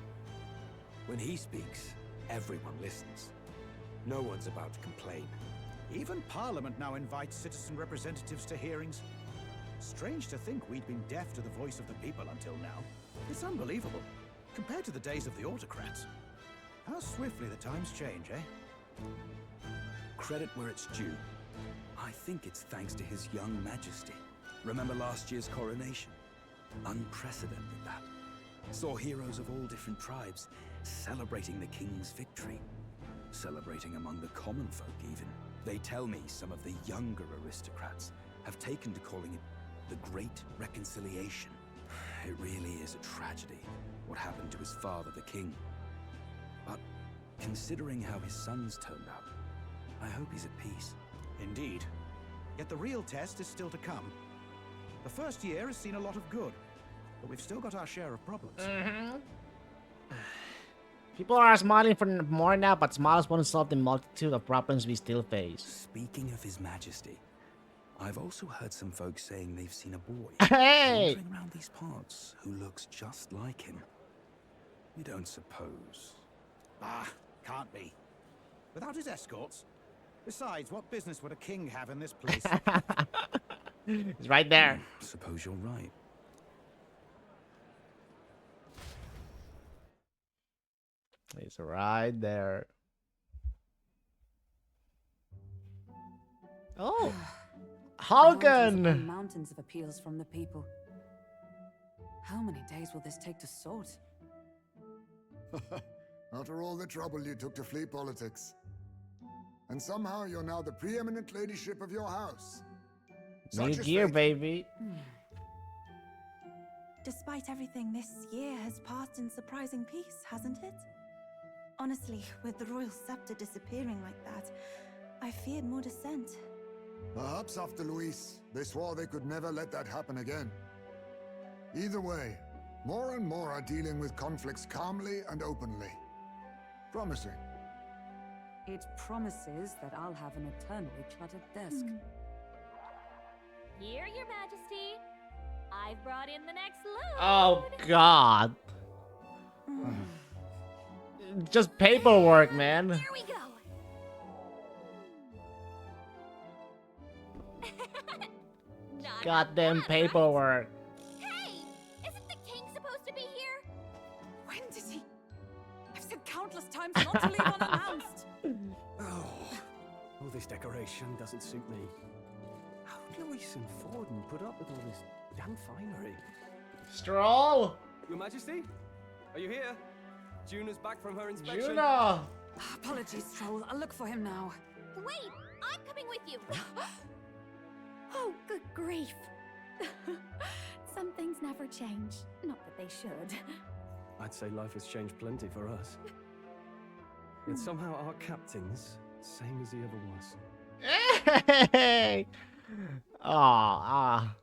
When he speaks, everyone listens. No one's about to complain. Even Parliament now invites citizen representatives to hearings. Strange to think we'd been deaf to the voice of the people until now. It's unbelievable, compared to the days of the autocrats. How swiftly the times change, eh? Credit where it's due. I think it's thanks to His young majesty. Remember last year's coronation? Unprecedented, that. Saw heroes of all different tribes celebrating the king's victory. Celebrating among the common folk, even. They tell me some of the younger aristocrats have taken to calling it the Great Reconciliation. It really is a tragedy, what happened to his father, the king. But considering how his sons turned out, I hope he's at peace. Indeed. Yet the real test is still to come. The first year has seen a lot of good, but we've still got our share of problems. People are smiling for more now, but smiles won't solve the multitude of problems we still face. Speaking of His Majesty, I've also heard some folks saying they've seen a boy wandering around these parts who looks just like him. You don't suppose? Ah, can't be. Without his escorts? Besides, what business would a king have in this place? He's right there. Suppose you're right. He's right there. Oh, Hogan! Mountains of appeals from the people. How many days will this take to sort? After all the trouble you took to flee politics. And somehow you're now the preeminent ladyship of your house. New gear, baby. Despite everything, this year has passed in surprising peace, hasn't it? Honestly, with the royal scepter disappearing like that, I feared more dissent. Perhaps after Luis, they swore they could never let that happen again. Either way, more and more are dealing with conflicts calmly and openly. Promising. It promises that I'll have an eternally cluttered desk. Here, Your Majesty. I've brought in the next load. Oh, God. Just paperwork, man. Here we go. Goddamn paperwork. Hey, isn't the king supposed to be here? When did he? I've said countless times not to leave unannounced. All this decoration doesn't suit me. How did Luis and Forden put up with all this damn finery? Stroll! Your Majesty? Are you here? Juna's back from her inspection. Juna! Apologies, Troll. I'll look for him now. Wait, I'm coming with you. Oh, good grief. Some things never change. Not that they should. I'd say life has changed plenty for us. Yet somehow our captain's same as he ever was. Hey! Ah.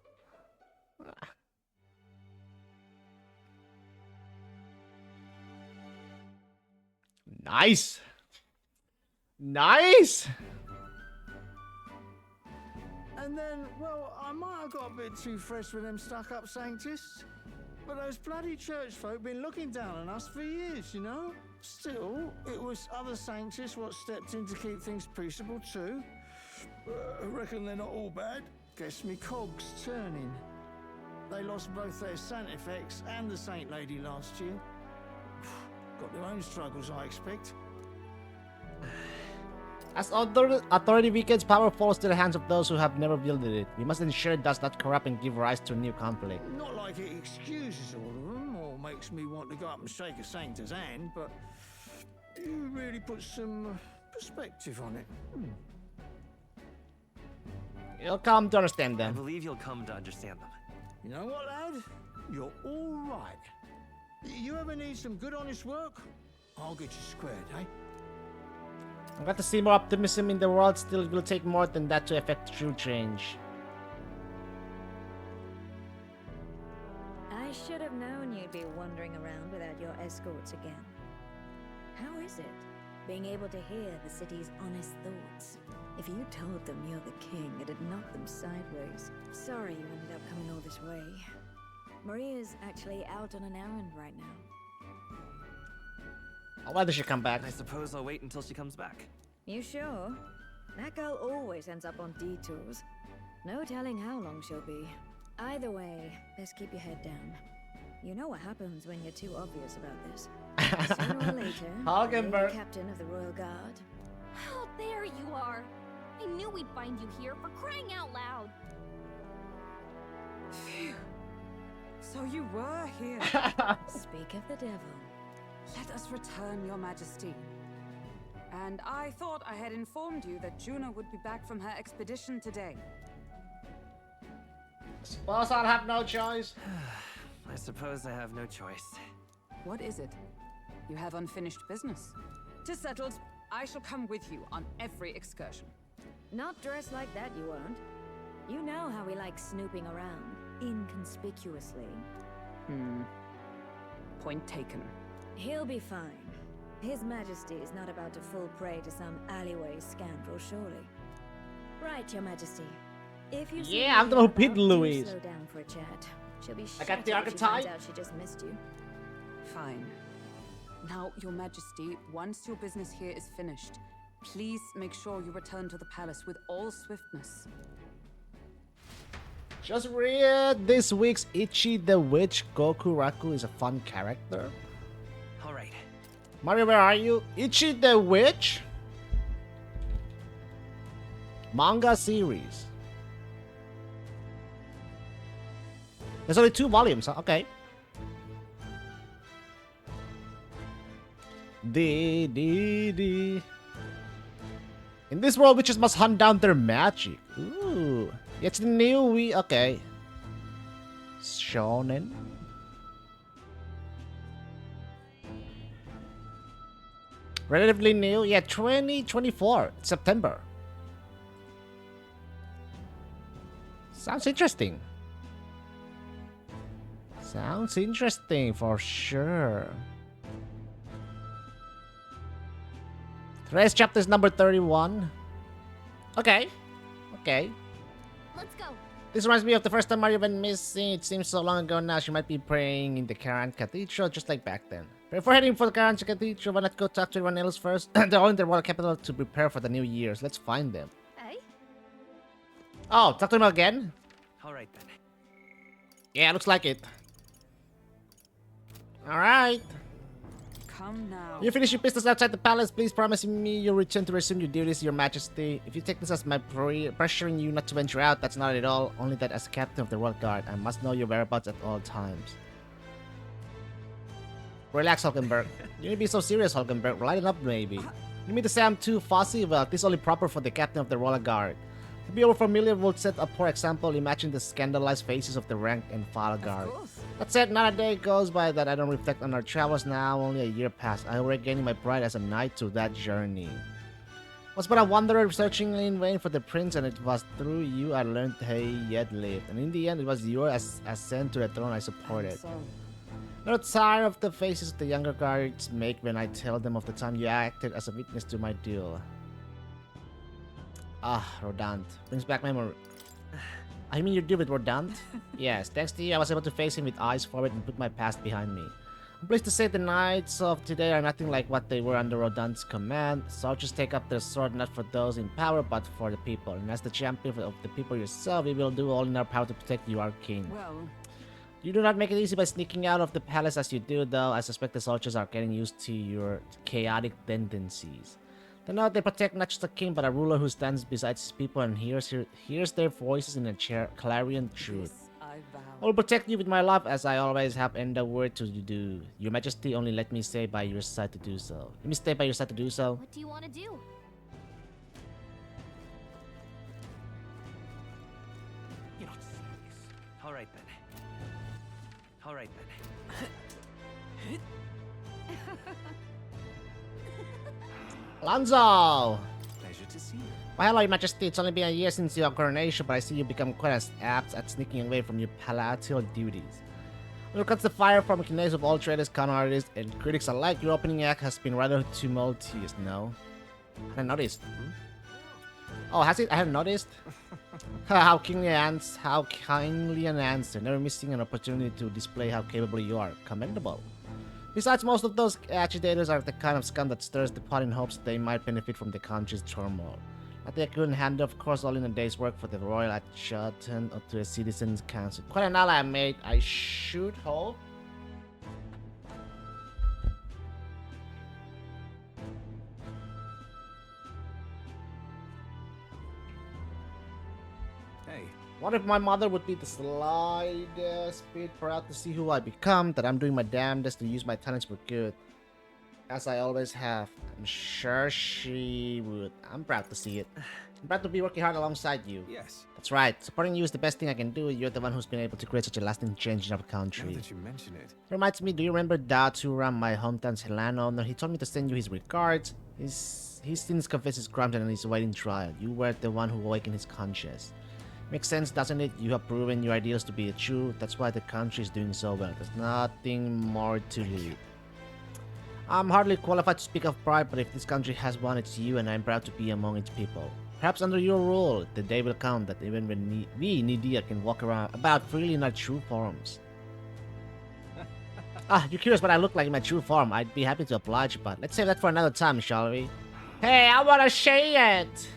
Nice. Nice. And then, well, I might have got a bit too fresh with them stuck-up sanctists. But those bloody church folk been looking down on us for years, you know? Still, it was other sanctists what stepped in to keep things peaceable too. I reckon they're not all bad. Guess me cogs turning. They lost both their Sanctifex and the Saint Lady last year. Got their own struggles, I expect. As authority weakens, power falls to the hands of those who have never wielded it. We must ensure it does not corrupt and give rise to a new conflict. Not like it excuses all of them or makes me want to go up and shake a saint's hand, but you really put some perspective on it. You'll come to understand I them. believe you'll come to understand them. You know what, lad? You're all right. You ever need some good, honest work? I'll get you squared, eh? I'm glad to see more optimism in the world. Still, it will take more than that to effect true change. I should have known you'd be wandering around without your escorts again. How is it, being able to hear the city's honest thoughts? If you told them you're the king, it'd knock them sideways. Sorry you ended up coming all this way. Maria's actually out on an errand right now. Why does she come back? I suppose I'll wait until she comes back. You sure? That girl always ends up on detours. No telling how long she'll be. Either way, best keep your head down. You know what happens when you're too obvious about this. Sooner or later, you're the captain of the Royal Guard. Oh, there you are. I knew we'd find you here, for crying out loud. Phew. So you were here. Speak of the devil. Let us return, your majesty. And I thought I had informed you that Juno would be back from her expedition today. Suppose I'll have no choice. I suppose I have no choice. What is it? You have unfinished business. 'Tis settled. I shall come with you on every excursion. Not dressed like that, you won't. You know how we like snooping around, inconspicuously. Point taken. He'll be fine. His Majesty is not about to fall prey to some alleyway scandal, surely. Right, your Majesty. If you see I'm the one who pinned do Louise. slow down for a chat. She'll be I got the shattered if she finds archetype. out she just missed you. Fine. Now, your majesty, once your business here is finished, please make sure you return to the palace with all swiftness. Just read this week's Ichi the Witch. Goku Raku is a fun character. Alright. Mario, where are you? Ichi the Witch? Manga series. There's only 2 volumes, huh? Okay. In this world, witches must hunt down their magic. Ooh. It's the new okay. Shonen. Relatively new. Yeah, 2024. September. Sounds interesting. Sounds interesting for sure. Today's chapter is number 31. Okay. Okay. Let's go. This reminds me of the first time Mario went missing. It seems so long ago now. She might be praying in the Karan Cathedral, just like back then. Before heading for the Karan Cathedral, why not go talk to everyone else first? They're all in the royal capital to prepare for the new years. Let's find them. Hey? Oh, talk to him again? Alright then. Yeah, looks like it. Alright. Come now. You finish your business outside the palace. Please promise me you'll return to resume your duties, your majesty. If you take this as my pressuring you not to venture out, that's not at all. Only that as captain of the royal guard, I must know your whereabouts at all times. Relax, Hulkenberg. You need to be so serious, Hulkenberg. Lighten up, maybe. You mean to say I'm too fussy? Well, this is only proper for the captain of the royal guard. To be overfamiliar will set a poor example. Imagine the scandalized faces of the rank and file guard. That said, not a day goes by that I don't reflect on our travels now. Only a year passed. I already gaining my pride as a knight to that journey. Was but a wanderer searching in vain for the prince, and it was through you I learned he yet lived. And in the end, it was your ascent to the throne I supported. Not tired of the faces the younger guards make when I tell them of the time you acted as a witness to my deal. Ah, Rodant. Brings back memory. I mean, you deal with Rodant? Yes, thanks to you, I was able to face him with eyes forward and put my past behind me. I'm pleased to say the knights of today are nothing like what they were under Rodant's command. Soldiers take up their sword not for those in power, but for the people. And as the champion of the people yourself, we will do all in our power to protect you, our king. Well, You do not make it easy by sneaking out of the palace as you do, though. I suspect the soldiers are getting used to your chaotic tendencies. They know they protect not just the king, but a ruler who stands beside his people and hears their voices in a clarion truth. I vow. I will protect you with my life, as I always have, and the word to do. Your Majesty, only let me stay by your side to do so. Let me stay by your side to do so. What do you want to do? You're not serious. All right then. All right then. Alonso! Pleasure to see you. Why, hello, Your Majesty. It's only been a year since your coronation, but I see you become quite as apt at sneaking away from your palatial duties. When it comes to fire from canals of all traders, con artists, and critics alike, your opening act has been rather tumultuous, no? I hadn't noticed. Oh, has it? I hadn't noticed. How kindly an answer, never missing an opportunity to display how capable you are. Commendable. Besides, most of those agitators are the kind of scum that stirs the pot in hopes they might benefit from the country's turmoil. Not that I couldn't handle, of course, all in a day's work for the royal adjutant or to a citizen's council. Quite an ally, mate. I should hope. Hey. What if my mother would be the slightest bit proud to see who I become, that I'm doing my damnedest to use my talents for good? As I always have. I'm sure she would. I'm proud to see it. I'm proud to be working hard alongside you. Yes. That's right. Supporting you is the best thing I can do. You're the one who's been able to create such a lasting change in our country. Now that you mention it. Reminds me, do you remember Datura, my hometown's Helano owner? He told me to send you his regards. He's since confessed his crimes and is awaiting trial. You were the one who awakened his conscience. Makes sense, doesn't it? You have proven your ideals to be true. That's why the country is doing so well. There's nothing more to lead. I'm hardly qualified to speak of pride, but if this country has one, it's you, and I'm proud to be among its people. Perhaps under your rule, the day will come that even when we, Nidia, can walk about freely in our true forms. You're curious what I look like in my true form. I'd be happy to oblige, but let's save that for another time, shall we? Hey, I wanna see it!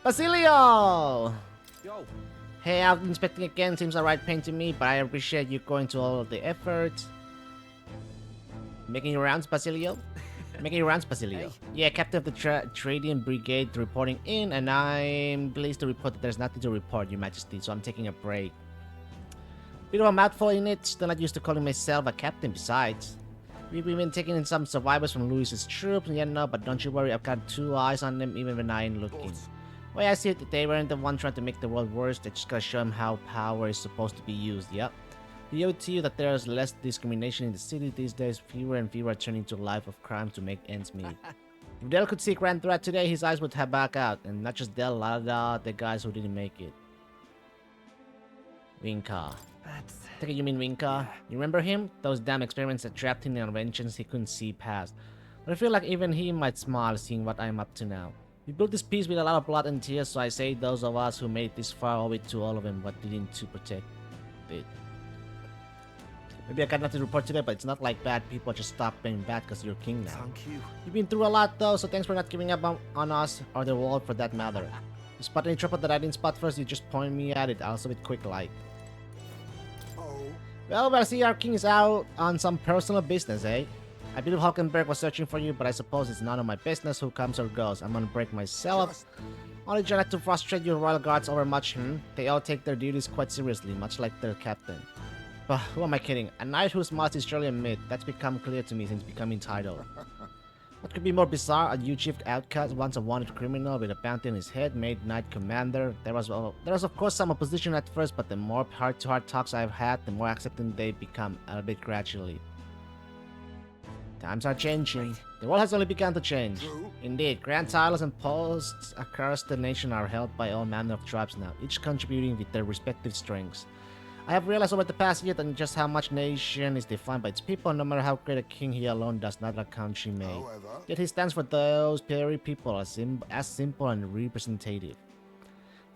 Basilio! Yo. Hey, out inspecting again seems a right pain to me, but I appreciate you going to all of the effort. Making your rounds, Basilio? Making your rounds, Basilio. Hey. Yeah, Captain of the Trading Brigade reporting in, and I'm pleased to report that there's nothing to report, Your Majesty, so I'm taking a break. Bit of a mouthful in it, still not used to calling myself a captain besides. We've been taking in some survivors from Louis's troops, yeah, no, but don't you worry, I've got 2 eyes on them even when I ain't looking. Well, I see it, they weren't the one trying to make the world worse, they just gotta show them how power is supposed to be used, yep. We owe it to you that there's less discrimination in the city these days, fewer and fewer are turning to a life of crime to make ends meet. If Del could see Grand Threat today, his eyes would have back out, and not just Del, a lot of the guys who didn't make it. Winka. I think you mean Winka. Yeah. You remember him? Those damn experiments that trapped him in inventions he couldn't see past. But I feel like even he might smile seeing what I'm up to now. We built this piece with a lot of blood and tears, so I say those of us who made it this far owe it to all of them what didn't to protect it. Maybe I got nothing to report today, but it's not like bad people just stop being bad because you're king now. Thank you. You've been through a lot though, so thanks for not giving up on us or the world for that matter. You spot any trouble that I didn't spot first, you just point me at it, also with quick like. Well, I see our king is out on some personal business, eh? I believe Hulkenberg was searching for you, but I suppose it's none of my business who comes or goes. I'm gonna break myself. Only try not to frustrate your royal guards over much, They all take their duties quite seriously, much like their captain. But who am I kidding? A knight whose mouth is surely a myth. That's become clear to me since becoming titled. What could be more bizarre? A U-chief outcast, once a wanted criminal with a bounty on his head, made knight commander. There was of course some opposition at first, but the more heart-to-heart talks I've had, the more accepting they become, albeit gradually. Times are changing. The world has only begun to change. Indeed, grand titles and posts across the nation are held by all manner of tribes now, each contributing with their respective strengths. I have realized over the past year that just how much nation is defined by its people, no matter how great a king he alone does not a country make. Yet he stands for those very people as simple and representative.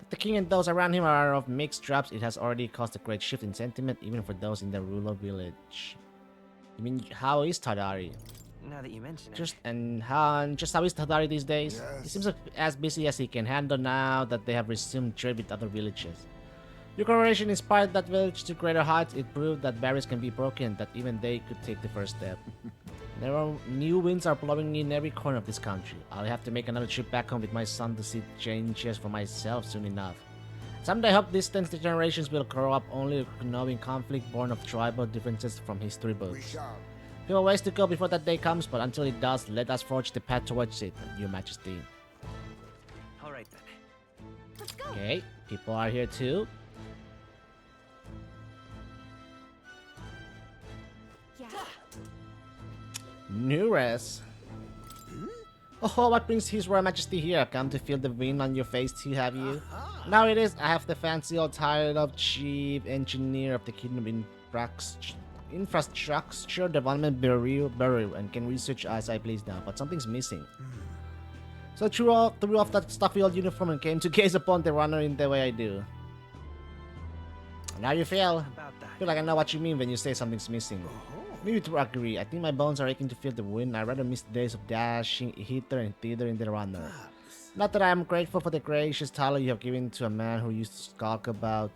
The the king and those around him are of mixed drops, it has already caused a great shift in sentiment, even for those in the rural village. I mean, how is Tadari? Now that you mention it. Just how is Tadari these days? He seems as busy as he can handle now that they have resumed trade with other villages. Your coronation inspired that village to greater heights. It proved that barriers can be broken, that even they could take the first step. New winds are blowing in every corner of this country. I'll have to make another trip back home with my son to see changes for myself soon enough. Someday I hope distant generations will grow up only knowing conflict born of tribal differences from history books. We have a ways to go before that day comes, but until it does, let us forge the path towards it, Your Majesty. Alright then. Let's go. Okay, people are here too. Yeah. Nures. Oh, what brings His Royal Majesty here? Come to feel the wind on your face too, have you? Now it is. I have the fancy old title of Chief Engineer of the Kingdom Infrastructure Development Bureau and can research as I please now, but something's missing. So threw off that stuffy old uniform and came to gaze upon the runner in the way I do. And how you feel? I feel like I know what you mean when you say something's missing. Maybe to agree. I think my bones are aching to feel the wind. I'd rather miss the days of dashing hither and thither in the runner. Not that I am grateful for the gracious title you have given to a man who used to skulk about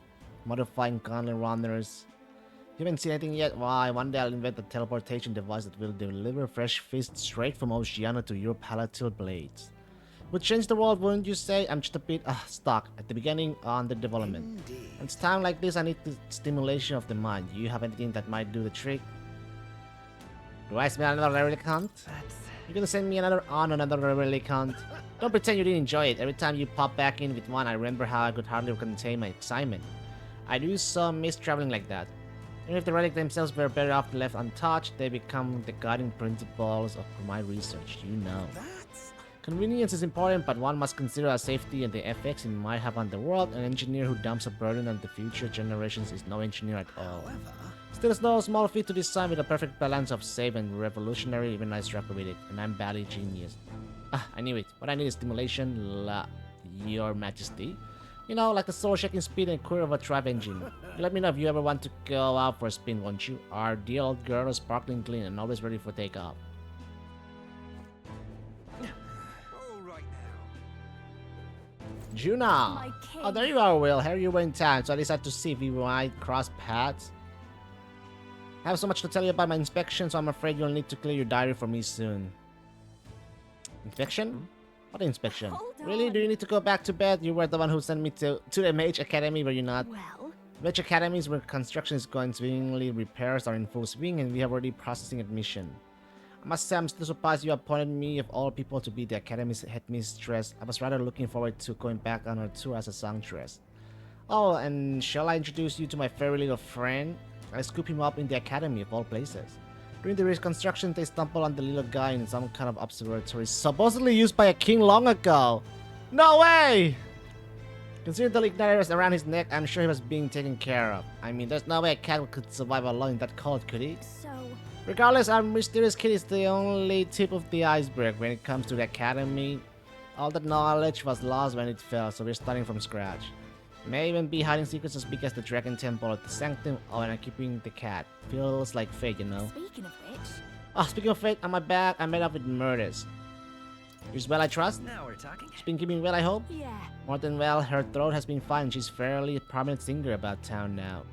modifying gauntlet runners. You haven't seen anything yet? Why, one day I'll invent a teleportation device that will deliver fresh fists straight from Oceania to your palatine blades. Would change the world, wouldn't you say? I'm just a bit stuck at the beginning on the development. And it's time like this I need the stimulation of the mind. Do you have anything that might do the trick? Do I smell another relic-hunt? You're gonna send me another relic-hunt? Don't pretend you didn't enjoy it. Every time you pop back in with one, I remember how I could hardly contain my excitement. I do so miss traveling like that. Even if the relics themselves were better off left untouched, they become the guiding principles of my research, you know. Convenience is important, but one must consider our safety and the effects it might have on the world. An engineer who dumps a burden on the future generations is no engineer at all. Still, it's no small feat to design with a perfect balance of safe and revolutionary, even I struggle with it, and I'm barely genius. I knew it. What I need is stimulation, Your Majesty. You know, like the soul-shaking speed and quiver of a drive engine. You let me know if you ever want to go out for a spin, won't you? Our dear old girl is sparkling clean and always ready for takeoff. Juna! Oh, there you are, Will. Here you were in time, so I decided to see if we might cross paths. I have so much to tell you about my inspection, so I'm afraid you'll need to clear your diary for me soon. Inspection? What inspection? Really? Do you need to go back to bed? You were the one who sent me to the Mage Academy, were you not? Well, Mage Academy is where construction is going swimmingly, repairs are in full swing, and we have already processing admission. I must say I'm still surprised you appointed me of all people to be the Academy's headmistress. I was rather looking forward to going back on our tour as a songstress. Oh, and shall I introduce you to my furry little friend? I scoop him up in the Academy of all places. During the reconstruction, they stumble on the little guy in some kind of observatory supposedly used by a king long ago. No way! Considering the igniters around his neck, I'm sure he was being taken care of. I mean, there's no way a cat could survive alone in that cold, could he? so Regardless, our mysterious kid is the only tip of the iceberg when it comes to the Academy. All that knowledge was lost when it fell, so we're starting from scratch. May even be hiding secrets as big as the Dragon Temple or the Sanctum, and I'm keeping the cat. Feels like fate, you know. speaking of which, Speaking of fate, on my back, I'm made up with murders. Is well, I trust? Now we're talking. She's been keeping well, I hope? yeah. More than well, her throat has been fine. She's fairly a prominent singer about town now.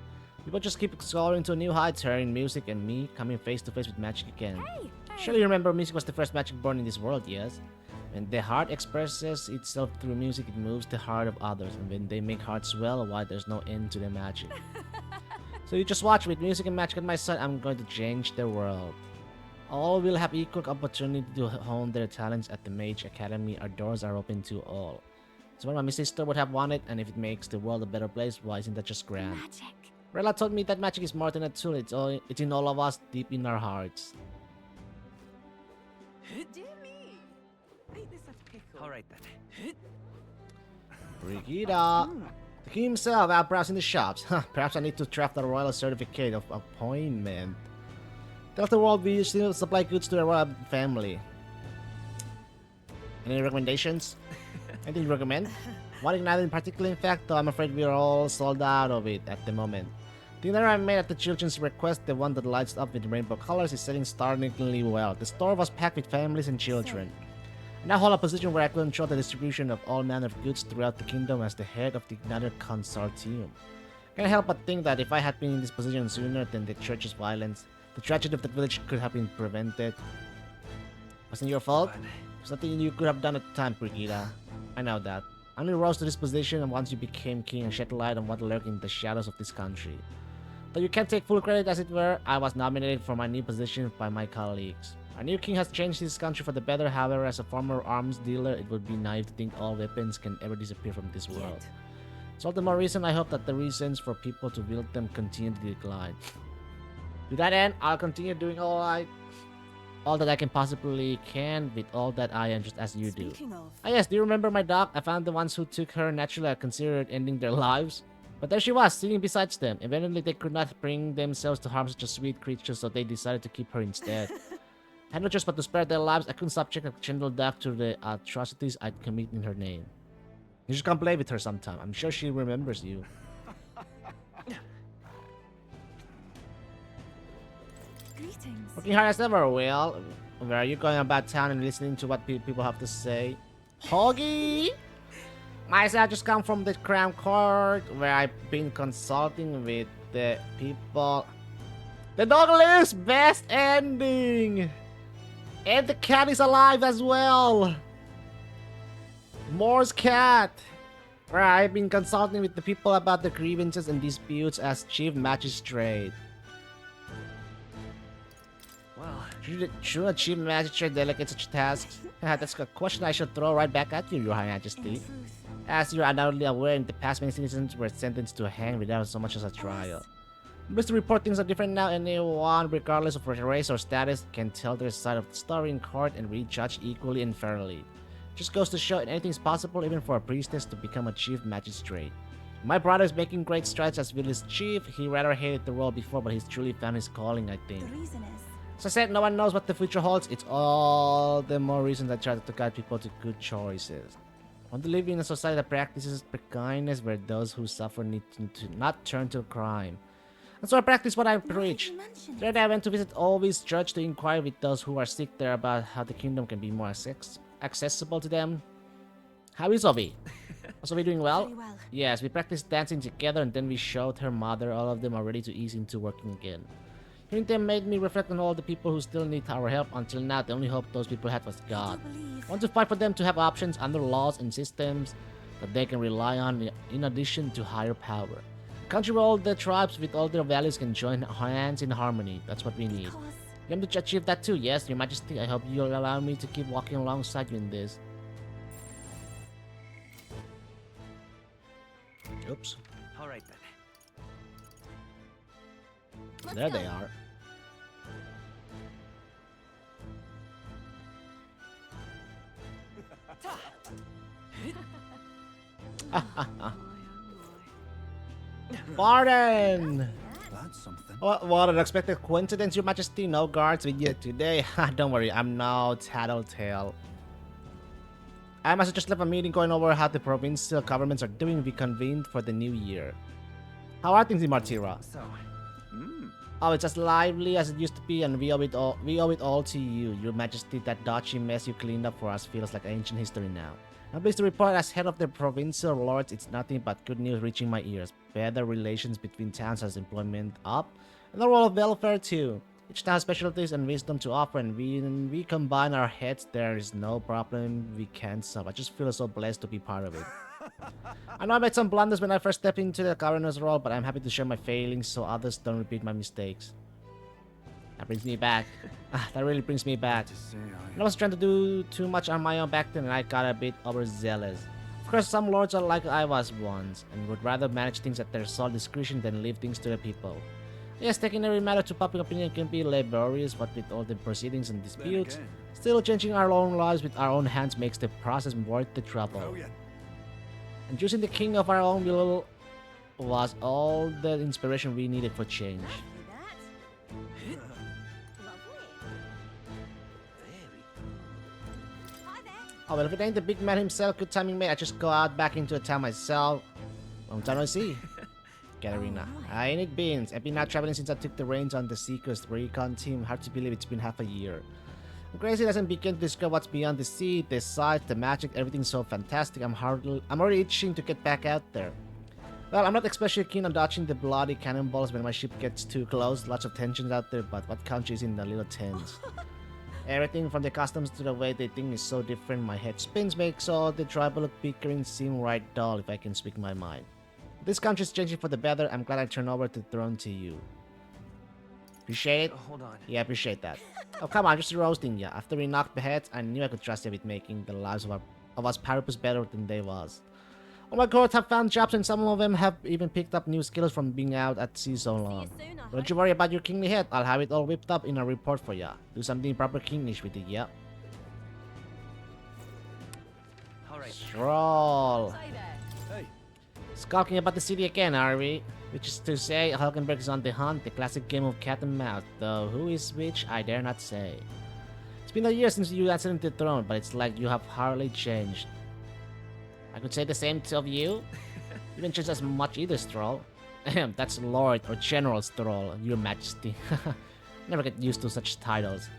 People just keep exploring to new heights, her in music and me coming face to face with magic again. Hey, Surely you remember music was the first magic born in this world, yes? When the heart expresses itself through music, it moves the heart of others. And when they make hearts well, why there's no end to their magic. So you just watch. With music and magic at my side, I'm going to change the world. All will have equal opportunity to hone their talents at the Mage Academy. Our doors are open to all. It's what my sister would have wanted, and if it makes the world a better place, why isn't that just grand? magic. Rella told me that magic is more than a tool. It's in all of us, deep in our hearts. Dear me. Ain't this a pickle? Alright then. Brigida! The king himself out browsing the shops. Perhaps I need to draft a royal certificate of appointment. Tell the world we still supply goods to the royal family. Any recommendations? Anything you recommend? What ignited in particular, in fact, though I'm afraid we're all sold out of it at the moment. The dinner I made at the children's request, the one that lights up with rainbow colors, is selling startlingly well. The store was packed with families and children. I now hold a position where I control the distribution of all manner of goods throughout the kingdom as the head of the Ignited Consortium. Can't help but think that if I had been in this position sooner than the church's violence, the tragedy of the village could have been prevented. Wasn't your fault? There's nothing you could have done at the time, Brigida. I know that. I only rose to this position once you became king and shed light on what lurked in the shadows of this country. Though you can't take full credit, as it were, I was nominated for my new position by my colleagues. Our new king has changed this country for the better, however, as a former arms dealer, it would be naive to think all weapons can ever disappear from this world. It's all the more reason I hope that the reasons for people to wield them continue to decline. To that end, I'll continue doing all that I can possibly with all that I am, just as you do. Ah yes, do you remember my dog? I found the ones who took her. Naturally, I considered ending their lives. But there she was, sitting beside them. Evidently, they could not bring themselves to harm such a sweet creature, so they decided to keep her instead. I had no choice but to spare their lives. I couldn't subject a gentle dog to the atrocities I'd commit in her name. You should come play with her sometime. I'm sure she remembers you. Greetings. Working hard as ever, Will. Where are you going about town and listening to what people have to say? Hoggy! Myself just come from the Crown Court, where I've been consulting with the people. The dog lives! Best ending! And the cat is alive as well! Moore's cat! Where I've been consulting with the people about the grievances and disputes as chief magistrate. Well, should a chief magistrate delegate such tasks? That's a question I should throw right back at you, Your Majesty. As you're undoubtedly aware, in the past many citizens were sentenced to hang without so much as a trial. I'm pleased to report things are different now. Anyone, regardless of race or status, can tell their side of the story in court and be judged equally and fairly. Just goes to show anything's possible even for a priestess to become a chief magistrate. My brother is making great strides as village chief. He rather hated the role before, but he's truly found his calling, I think. The reason is... As I said, no one knows what the future holds. It's all the more reason I try to guide people to good choices. I want to live in a society that practices kindness, where those who suffer need to not turn to crime. And so I practice what I preach. Today I went to visit Always Church to inquire with those who are sick there about how the kingdom can be more accessible to them. How is Ovi? Was Ovi doing well? Very well. Yes, we practiced dancing together and then we showed her mother. All of them are ready to ease into working again. Hearing them made me reflect on all the people who still need our help. Until now, the only hope those people had was God. I want to fight for them to have options under laws and systems that they can rely on in addition to higher power. A country where all the tribes with all their values can join hands in harmony. That's what we need. You aim to achieve that too, yes, Your Majesty. I hope you'll allow me to keep walking alongside you in this. Oops. Alright then. There they are. Pardon! That's something. What an unexpected coincidence, Your Majesty. No guards with you today. Don't worry, I'm no tattletale. I must have just left a meeting going over how the provincial governments are doing. We convened for the new year. How are things in Martira? So, Oh, it's as lively as it used to be, and we owe it all to you, Your Majesty. That dodgy mess you cleaned up for us feels like ancient history now. I'm pleased to report, as head of the provincial lords, it's nothing but good news reaching my ears. Better relations between towns has employment up, and the role of welfare too. Each town has specialties and wisdom to offer, and when we combine our heads, there is no problem we can't solve. I just feel so blessed to be part of it. I know I made some blunders when I first stepped into the governor's role, but I'm happy to share my failings so others don't repeat my mistakes. That brings me back. That really brings me back. I was trying to do too much on my own back then, and I got a bit overzealous. Of course, some lords are like I was once, and would rather manage things at their sole discretion than leave things to the people. Yes, taking every matter to public opinion can be laborious, but with all the proceedings and disputes, still changing our own lives with our own hands makes the process worth the trouble. Oh, yeah. And choosing the king of our own will was all the inspiration we needed for change. Oh, well, if it ain't the big man himself, good timing, mate. I just go out back into the town myself. Long time no see. Katarina. I ain't it beans. I've been out traveling since I took the reins on the Seekers recon team. Hard to believe it's been half a year. Crazy doesn't begin to discover what's beyond the sea, the sight, the magic, everything's so fantastic. I'm already itching to get back out there. Well, I'm not especially keen on dodging the bloody cannonballs when my ship gets too close. Lots of tensions out there, but what counts is in the little tents. Everything from the customs to the way they think is so different. My head spins, makes all the tribal bickering seem right dull, if I can speak my mind. This country's changing for the better. I'm glad I turned over the throne to you. Appreciate it? Hold on. Yeah, appreciate that. Oh, come on, just roasting ya. After we knocked the heads, I knew I could trust you with making the lives of us Parapus better than they was. Oh my god, have found jobs and some of them have even picked up new skills from being out at sea so long. Don't you worry about your kingly head. I'll have it all whipped up in a report for ya. Do something proper kingish with it, yeah? Alright. Stroll. Hey. Skulking about the city again, are we? Which is to say, Hulkenberg is on the hunt, the classic game of cat and mouse, though who is which, I dare not say. It's been a year since you ascended the throne, but it's like you have hardly changed. I could say the same of you. You didn't change as much either, Stroll. That's Lord or General Stroll, Your Majesty. Never get used to such titles.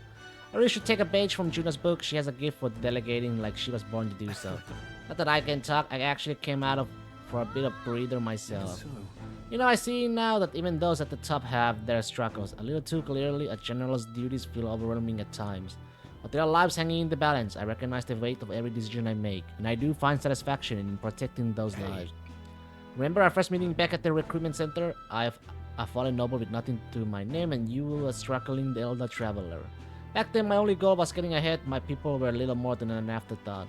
I really should take a page from Juna's book. She has a gift for delegating like she was born to do so. Not that I can talk, I actually came out of for a bit of breather myself. You know, I see now that even those at the top have their struggles. A little too clearly, a general's duties feel overwhelming at times. But there are lives hanging in the balance. I recognize the weight of every decision I make, and I do find satisfaction in protecting those lives. Remember our first meeting back at the recruitment center? I've a fallen noble with nothing to my name, and you were a struggling elder traveler. Back then, my only goal was getting ahead. My people were little more than an afterthought.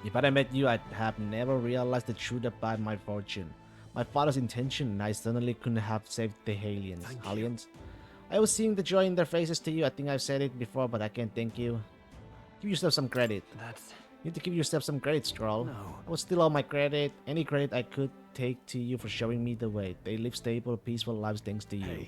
If I had met you, I'd have never realized the truth about my fortune. My father's intention, and I certainly couldn't have saved the Hellions. I was seeing the joy in their faces to you. I think I've said it before, but I can't thank you. Give yourself some credit. You need to give yourself some credit, Stroll. No. I would steal all my credit, any credit I could take to you for showing me the way. They live stable, peaceful lives thanks to you.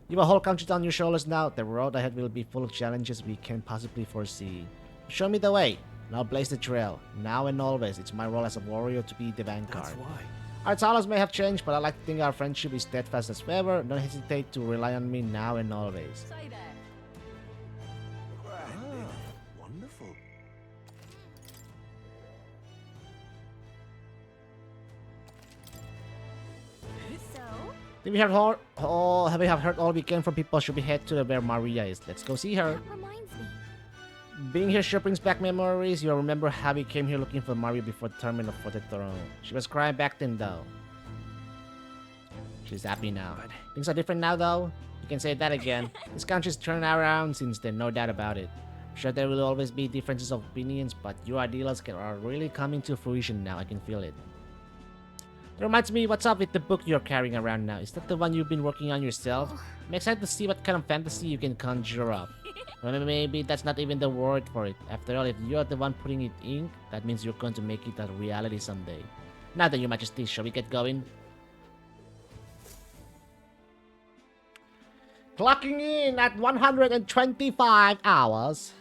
You have a whole country on your shoulders now. The road ahead will be full of challenges we can't possibly foresee. Show me the way, and I'll blaze the trail. Now and always, it's my role as a warrior to be the vanguard. That's why. Our titles may have changed, but I like to think our friendship is steadfast as ever. Don't hesitate to rely on me now and always. Wonderful. So? Have we heard all we can from people? Should we head to where Maria is? Let's go see her. That reminds me. Being here sure brings back memories. You'll remember how we came here looking for Mario before the tournament for the throne. She was crying back then though. She's happy now. Things are different now though. You can say that again. This country's turned around since then, no doubt about it. I'm sure there will always be differences of opinions, but your ideals are really coming to fruition now. I can feel it. It reminds me, what's up with the book you're carrying around now? Is that the one you've been working on yourself? I'm excited to see what kind of fantasy you can conjure up. Or maybe that's not even the word for it. After all, if you're the one putting it in, that means you're going to make it a reality someday. Now then, Your Majesty, shall we get going? Clocking in at 125 hours.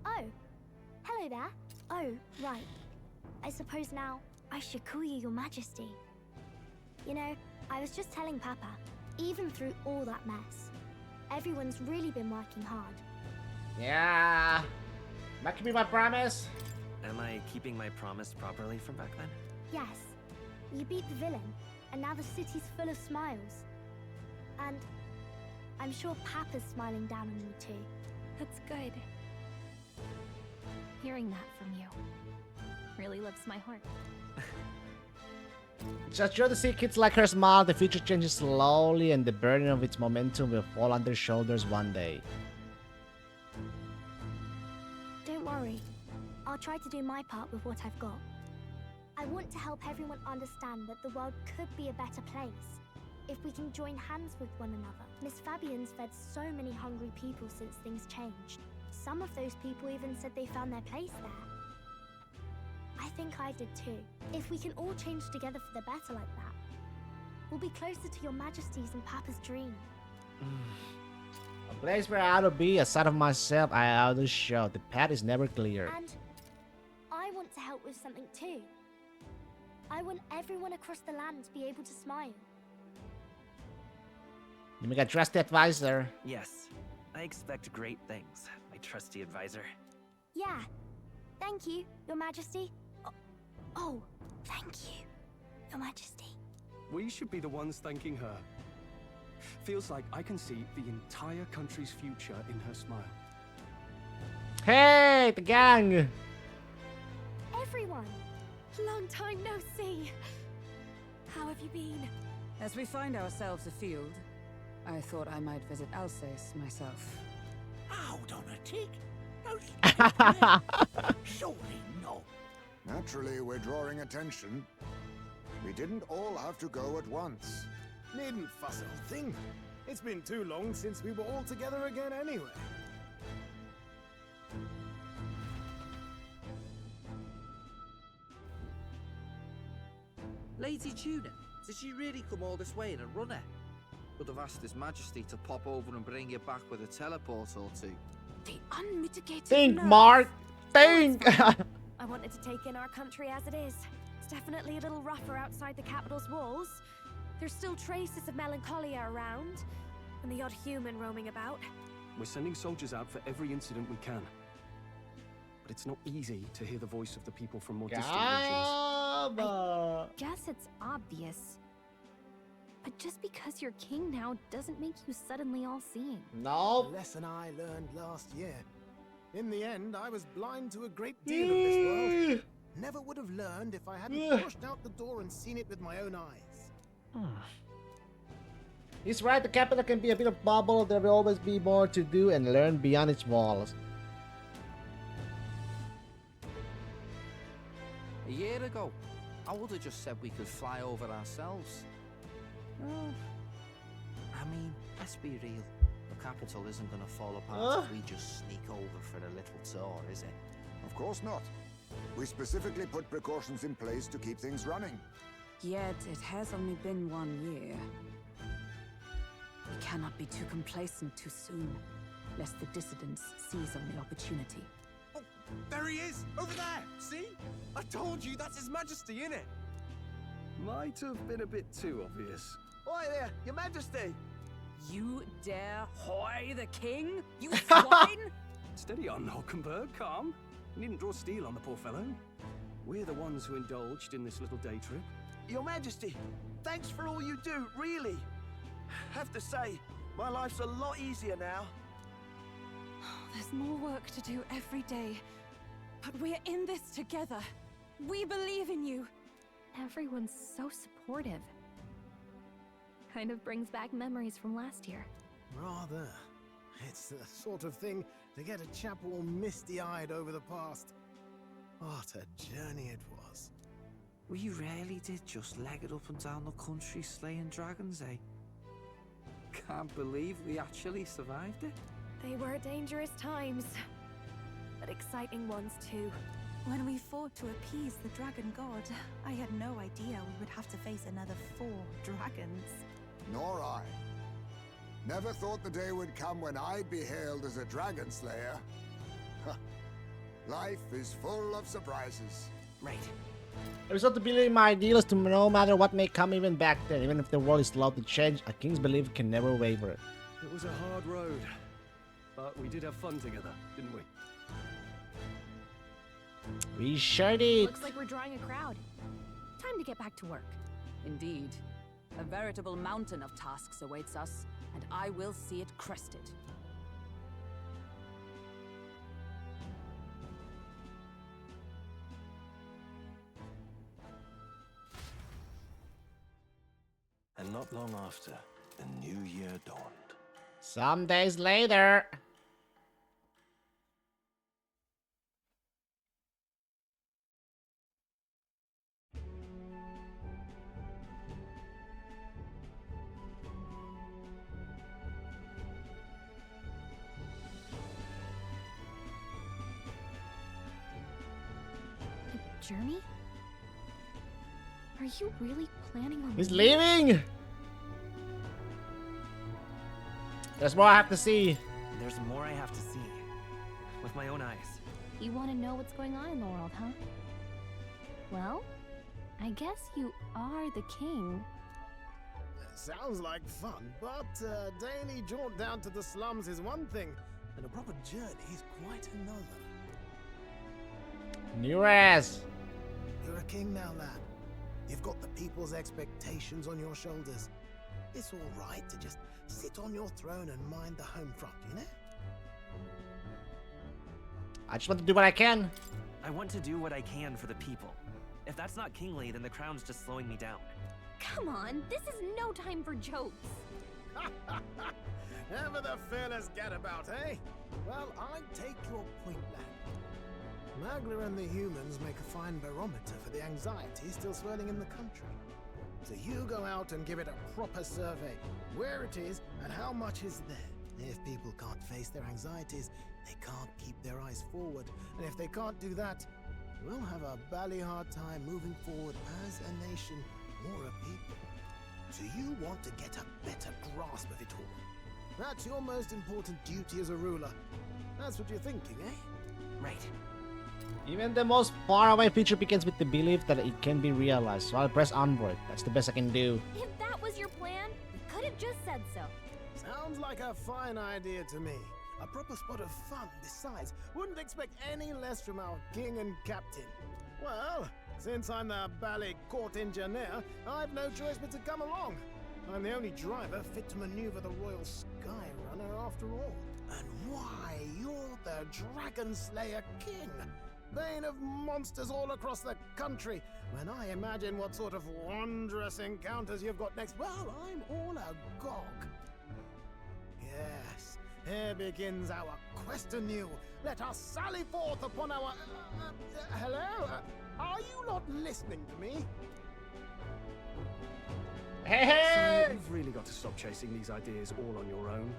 Oh, hello there. Oh, right. I suppose now I should call you Your Majesty. You know, I was just telling Papa, even through all that mess, everyone's really been working hard. Yeah. That can be my promise. Am I keeping my promise properly from back then? Yes, you beat the villain, and now the city's full of smiles. And I'm sure Papa's smiling down on you too. That's good. Hearing that from you really lifts my heart. Just sure to see kids like her smile, the future changes slowly and the burden of its momentum will fall on their shoulders one day. Don't worry. I'll try to do my part with what I've got. I want to help everyone understand that the world could be a better place if we can join hands with one another. Miss Fabian's fed so many hungry people since things changed. Some of those people even said they found their place there. I think I did too. If we can all change together for the better like that, We'll be closer to your majesties and Papa's dream. A place where I ought to be, a side of myself I ought to show. The path is never clear. And I want to help with something too. I want everyone across the land to be able to smile. You make a trusty advisor. Yes, I expect great things, my trusty advisor. Yeah. Thank you, Your Majesty. Oh, thank you, Your Majesty. We should be the ones thanking her. Feels like I can see the entire country's future in her smile. Hey, the gang! Everyone! Long time no see. How have you been? As we find ourselves afield, I thought I might visit Alsace myself. Hold on a tick. Surely not. Naturally, we're drawing attention. We didn't all have to go at once. Needn't fuss, old thing. It's been too long since we were all together again anyway. Lady Tuna, did you really come all this way in a runner? Would have asked His Majesty to pop over and bring you back with a teleport or two. The unmitigated Think, nerve. Mark! Think! I wanted to take in our country as it is. It's definitely a little rougher outside the capital's walls. There's still traces of melancholia around, and the odd human roaming about. We're sending soldiers out for every incident we can. But it's not easy to hear the voice of the people from more distant regions. I guess it's obvious. But just because you're king now doesn't make you suddenly all-seeing. No. A lesson I learned last year. In the end, I was blind to a great deal of this world. Never would have learned if I hadn't pushed out the door and seen it with my own eyes. He's right, the capital can be a bit of bubble. There will always be more to do and learn beyond its walls. A year ago, I would have just said we could fly over ourselves. I mean, let's be real. The capital isn't going to fall apart if we just sneak over for a little tour, is it? Of course not. We specifically put precautions in place to keep things running. Yet it has only been 1 year. We cannot be too complacent too soon, lest the dissidents seize on the opportunity. Oh, there he is! Over there! See? I told you, that's His Majesty, innit? Might have been a bit too obvious. Oi there, Your Majesty! You dare hoy the king? You swine! Steady on, Hulkenberg, calm. You needn't draw steel on the poor fellow. We're the ones who indulged in this little day trip. Your Majesty, thanks for all you do, really. Have to say, my life's a lot easier now. There's more work to do every day. But we're in this together. We believe in you. Everyone's so supportive. Kind of brings back memories from last year. Rather. It's the sort of thing to get a chap all misty-eyed over the past. What a journey it was. We really did just leg it up and down the country slaying dragons, eh? Can't believe we actually survived it. They were dangerous times, but exciting ones too. When we fought to appease the dragon god, I had no idea we would have to face another 4 dragons. Nor I. Never thought the day would come when I'd be hailed as a dragon slayer. Life is full of surprises. Right. It was not to believe my ideal is to no matter what may come even back then, even if the world is slow to change, a king's belief can never waver. It was a hard road, but we did have fun together, didn't we? We sure did. Looks like we're drawing a crowd. Time to get back to work. Indeed. A veritable mountain of tasks awaits us, and I will see it crested. And not long after, the new year dawned. Some days later. Journey? Are you really planning on He's leaving! There's more I have to see. There's more I have to see. With my own eyes. You want to know what's going on in the world, huh? Well, I guess you are the king. Sounds like fun, but a daily jaunt down to the slums is one thing, and a proper journey is quite another. Nures! You're a king now, lad. You've got the people's expectations on your shoulders. It's all right to just sit on your throne and mind the home front, you know? I just want to do what I can. I want to do what I can for the people. If that's not kingly, then the crown's just slowing me down. Come on, this is no time for jokes. Ever the fearless gadabout, eh? Well, I take your point, lad. Magla and the humans make a fine barometer for the anxiety still swirling in the country. So you go out and give it a proper survey. Where it is and how much is there. If people can't face their anxieties, they can't keep their eyes forward. And if they can't do that, we'll have a bally hard time moving forward as a nation or a people. So you want to get a better grasp of it all. That's your most important duty as a ruler. That's what you're thinking, eh? Right. Even the most faraway future begins with the belief that it can be realized, so I'll press onward. That's the best I can do. If that was your plan, you could have just said so. Sounds like a fine idea to me. A proper spot of fun, besides. Wouldn't expect any less from our king and captain. Well, since I'm the bally court engineer, I've no choice but to come along. I'm the only driver fit to maneuver the Royal Skyrunner after all. And why, you're the Dragon Slayer King, bane of monsters all across the country. When I imagine what sort of wondrous encounters you've got next, well, I'm all agog. Yes, here begins our quest anew. Let us sally forth upon our... hello? Are you not listening to me? Hey! So you've really got to stop chasing these ideas all on your own.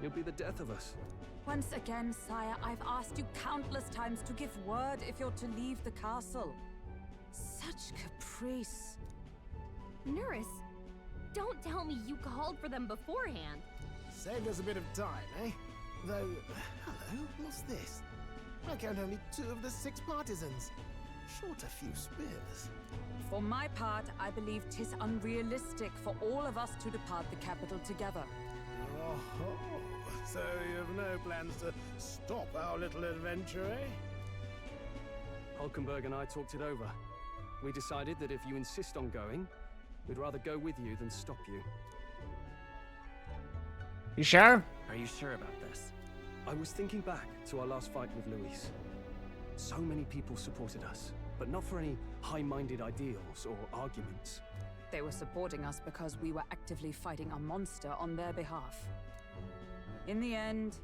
You'll be the death of us. Once again, sire, I've asked you countless times to give word if you're to leave the castle. Such caprice. Nurse, don't tell me you called for them beforehand. Saved us a bit of time, eh? Though, hello, what's this? I count only 2 of the 6 partisans. Short a few spears. For my part, I believe 'tis unrealistic for all of us to depart the capital together. Oh, so you've no plans to stop our little adventure, eh? Hulkenberg and I talked it over. We decided that if you insist on going, we'd rather go with you than stop you. You sure? Are you sure about this? I was thinking back to our last fight with Luis. So many people supported us, but not for any high-minded ideals or arguments. They were supporting us because we were actively fighting a monster on their behalf. In the end,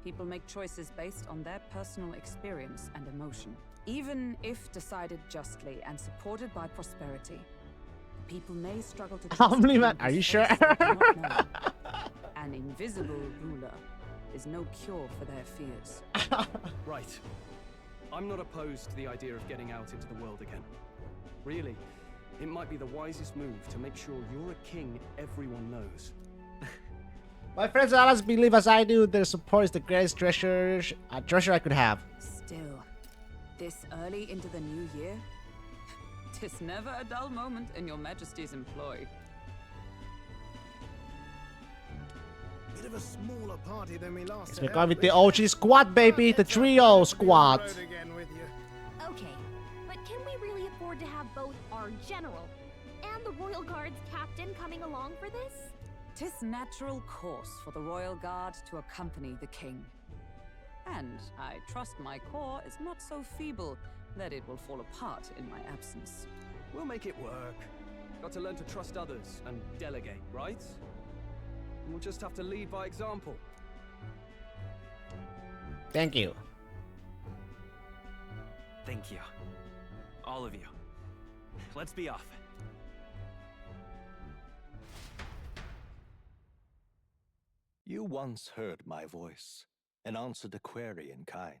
people make choices based on their personal experience and emotion. Even if decided justly and supported by prosperity, people may struggle to trust Man, are you sure? An invisible ruler is no cure for their fears. Right. I'm not opposed to the idea of getting out into the world again. Really, it might be the wisest move to make sure you're a king everyone knows. My friends and allies believe as I do their support is the greatest treasure I could have. Still, this early into the new year, 'tis never a dull moment in your majesty's employ. Bit of a smaller party than we last We're going with the OG squad, baby, the trio squad. Okay, but can we really afford to have both our general and the Royal Guard's captain coming along for this? 'Tis natural course for the Royal Guard to accompany the king. And I trust my corps is not so feeble that it will fall apart in my absence. We'll make it work. Got to learn to trust others and delegate, right? And we'll just have to lead by example. Thank you. Thank you. All of you. Let's be off. You once heard my voice and answered a query in kind.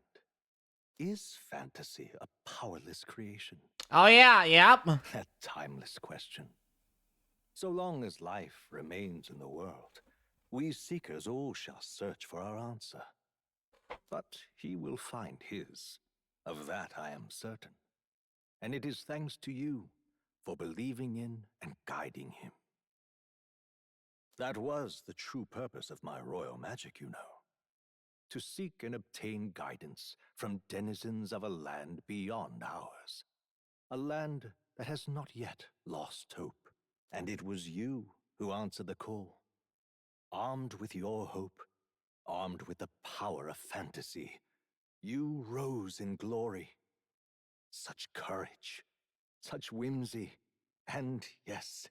Is fantasy a powerless creation? Oh yeah, yep. A timeless question. So long as life remains in the world, We seekers all shall search for our answer. But he will find his. Of that I am certain. And it is thanks to you for believing in and guiding him. That was the true purpose of my royal magic, you know. To seek and obtain guidance from denizens of a land beyond ours. A land that has not yet lost hope. And it was you who answered the call. Armed with your hope, armed with the power of fantasy, you rose in glory. Such courage, such whimsy, and yes,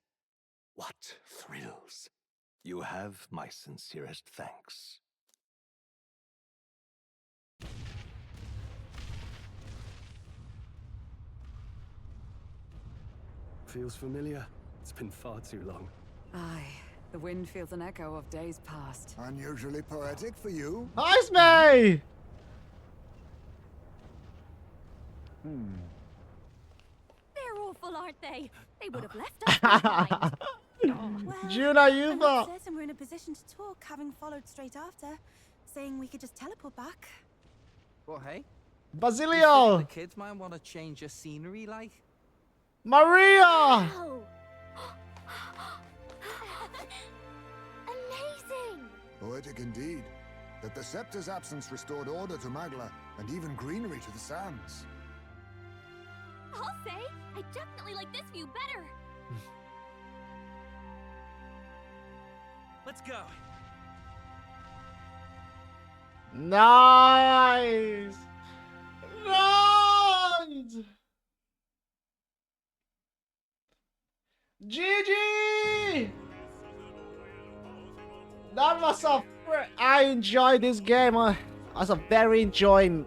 what thrills. You have my sincerest thanks. Feels familiar. It's been far too long. Aye, the wind feels an echo of days past. Unusually poetic for you. Nice, May! They're awful, aren't they? They would have left us behind. Well, Juna, I'm you not certain we're in a position to talk, having followed straight after, saying we could just teleport back. Well, hey. Basilio! The kids might want to change your scenery, like. Maria! Wow! Amazing! Poetic indeed. That the scepter's absence restored order to Magla, and even greenery to the sands. I'll say, I definitely like this view better. Let's go. Nice! Nice! GG! That was a... I enjoyed this game. I was a very enjoyable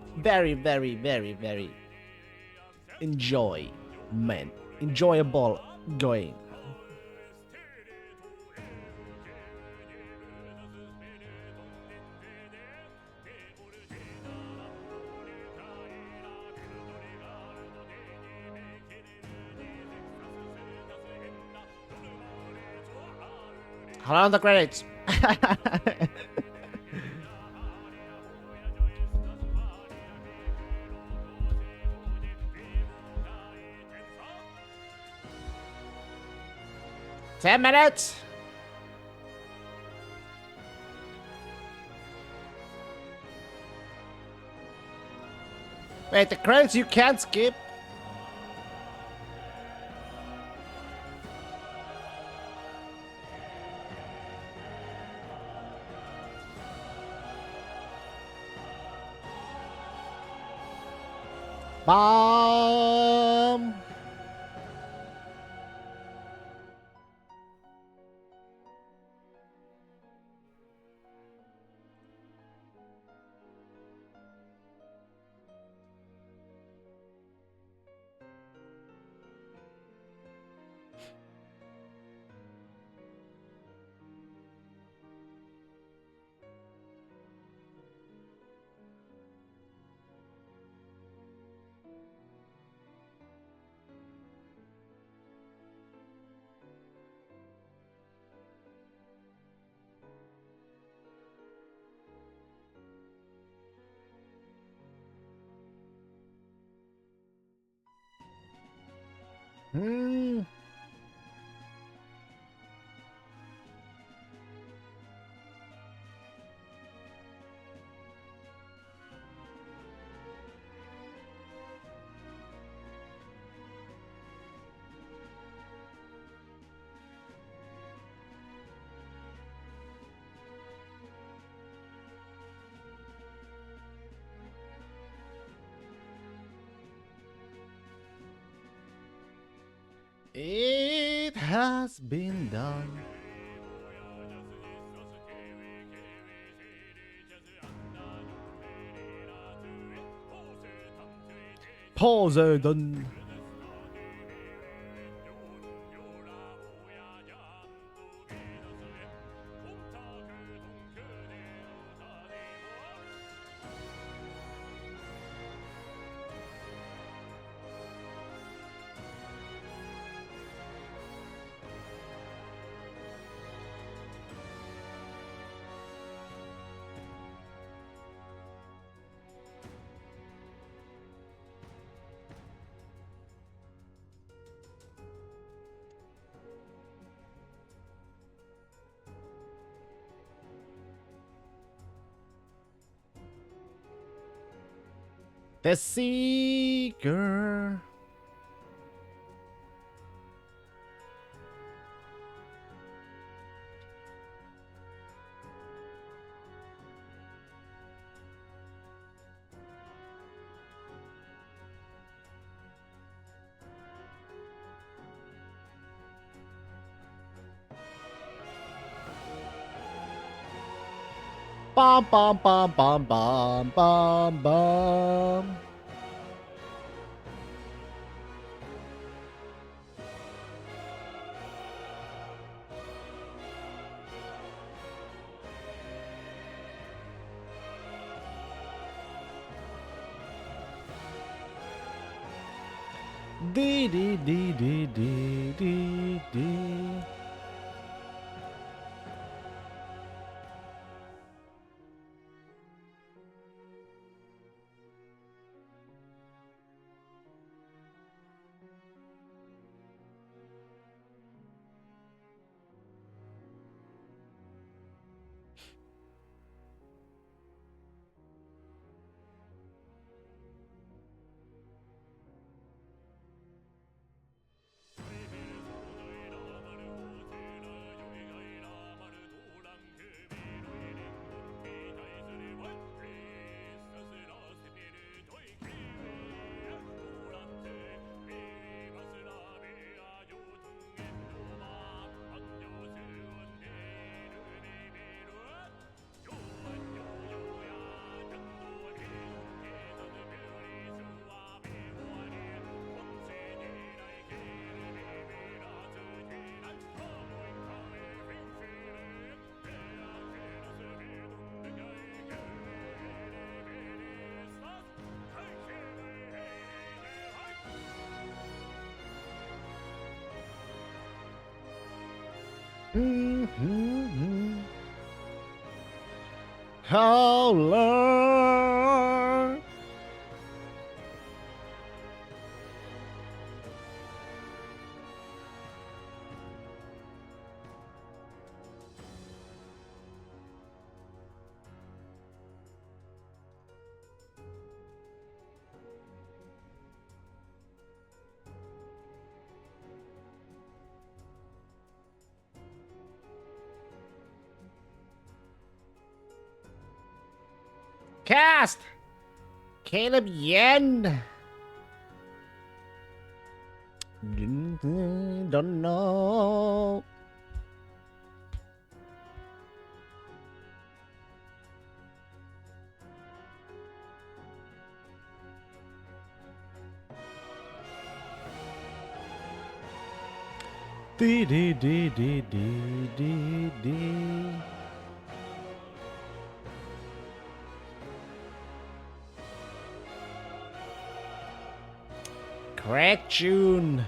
game. Hold on the credits. Ten minutes. Wait, the credits you can't skip. Bomb. It has been done. Poseidon. The Seeker. Bum bum bum bum bum bum bum. Dee dee dee dee dee dee dee. Howler. Cast! Caleb Yen! Don't know. Dee dee dee dee dee dee dee. Correct tune.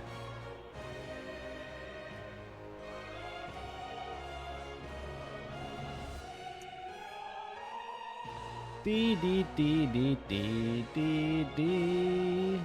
Dee dee dee dee dee dee dee.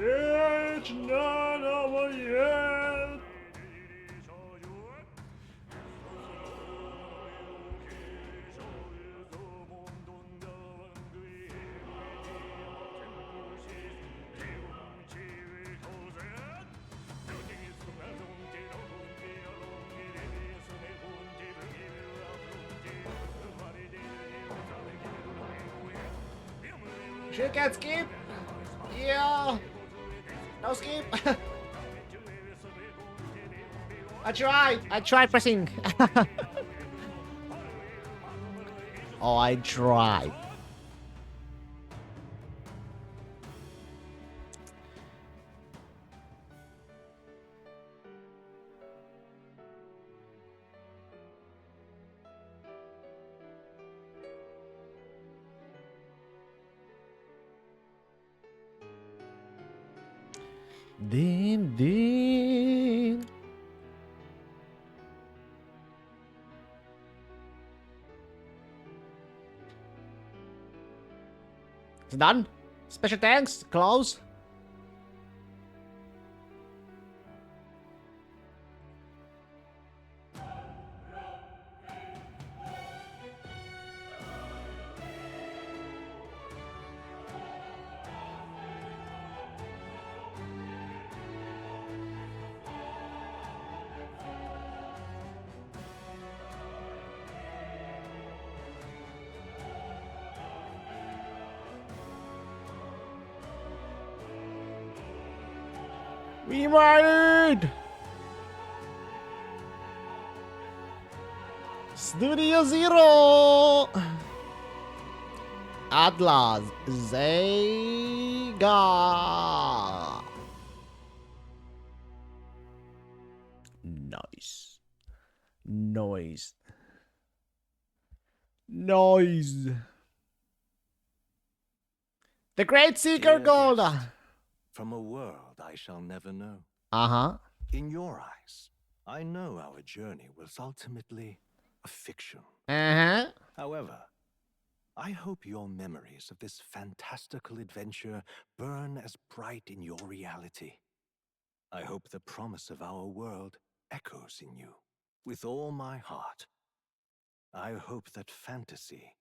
It's not over yet. Sure can skip. Yeah. No skip. I tried pressing. Oh, I tried. Din. It's done. Special thanks. Close. Rewind! Studio Zero! Atlas Zega! Nice. Noise. Noise. The Great Seeker Dear Gold! guest, from a world I shall never know. Uh-huh. In your eyes, I know our journey was ultimately a fiction. Uh-huh. However, I hope your memories of this fantastical adventure burn as bright in your reality. I hope the promise of our world echoes in you. With all my heart, I hope that fantasy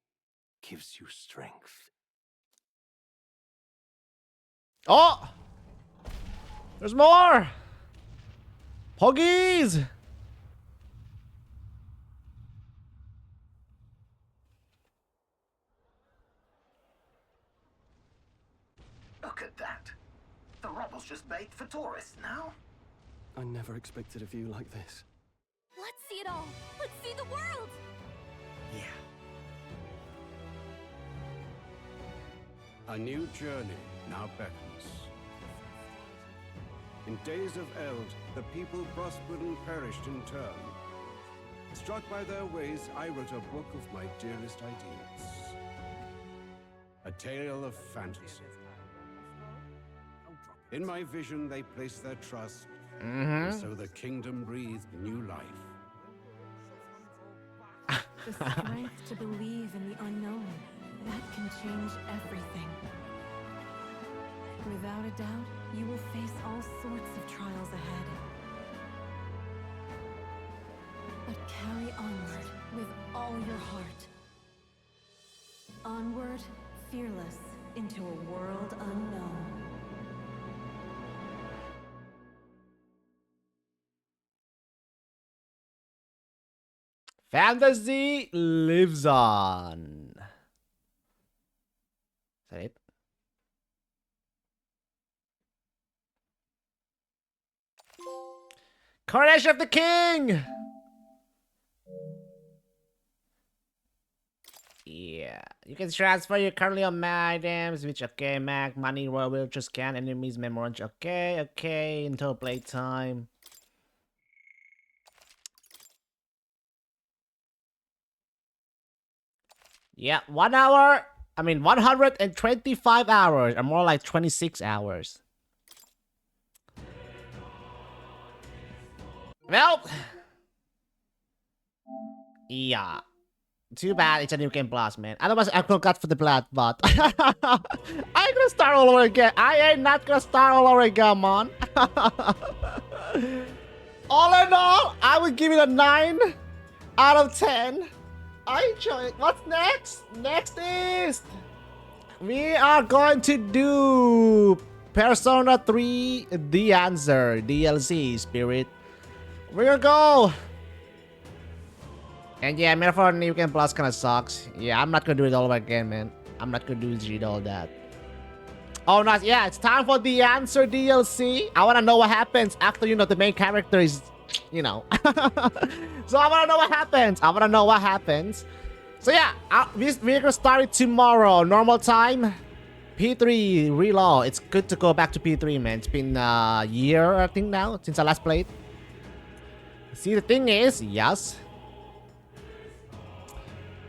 gives you strength. Oh! There's more! Poggies! Look at that. The rubble's just bait for tourists now. I never expected a view like this. Let's see it all. Let's see the world. Yeah. A new journey now beckons. In days of Eld, the people prospered and perished in turn. Struck by their ways, I wrote a book of my dearest ideas. A tale of fantasy. In my vision, they placed their trust, and so the kingdom breathed new life. The strength to believe in the unknown, that can change everything. Without a doubt, you will face all sorts of trials ahead. But carry onward with all your heart. Onward, fearless, into a world unknown. Fantasy lives on. Is that it? Coronation of the King! Yeah. You can transfer your currently on items, which okay, Mac, money, royal will scan enemies, memories. Okay, until playtime. Yeah, 1 hour. 125 hours, or more like 26 hours. Well, yeah. Too bad it's a new game plus, man. Otherwise, I could got for the blood, but I ain't gonna start all over again. I ain't not gonna start all over again, man. All in all, I would give it a 9 out of 10. I enjoy it. What's next? Next is we are going to do Persona 3 The Answer DLC Spirit. We're gonna go. And yeah, Metaphor New Game Plus kind of sucks. Yeah, I'm not gonna do it all over again, man. I'm not gonna do all that. Oh, nice. Yeah, it's time for the answer DLC. I want to know what happens after, you know, the main character is, you know. So I want to know what happens. I want to know what happens. So yeah, we're going to start it tomorrow. Normal time. P3 reload. It's good to go back to P3, man. It's been a year, I think, now, since I last played. See, the thing is, yes.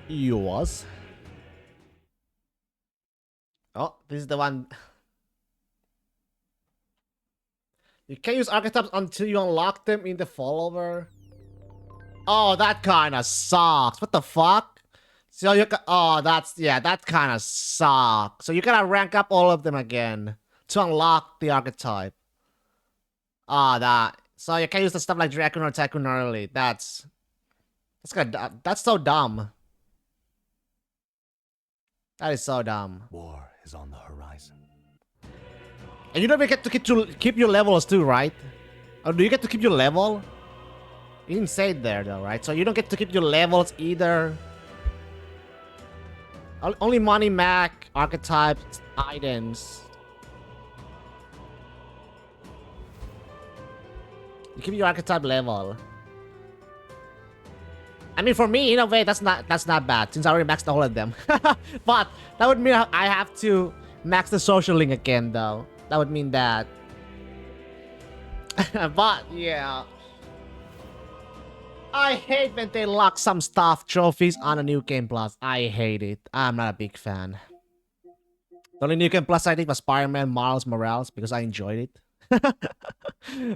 Yours. Oh, this is the one. You can't use archetypes until you unlock them in the follower. Oh, that kind of sucks. What the fuck? So you oh, that kind of sucks. So you gotta rank up all of them again to unlock the archetype. Ah, that. So you can't use the stuff like Dragon or Tycoon early. That's so dumb. That is so dumb. War is on the horizon. And you don't even get to keep your levels too, right? Or do you get to keep your level? You didn't say it there though, right? So you don't get to keep your levels either. Only money, Mac, archetypes, items. You keep your archetype level. I mean, for me, in a way, that's not bad since I already maxed all of them. But that would mean I have to max the social link again, though. That would mean that. But yeah, I hate when they lock some stuff trophies on a New Game Plus. I hate it. I'm not a big fan. The only New Game Plus I think was Spider-Man Miles Morales because I enjoyed it.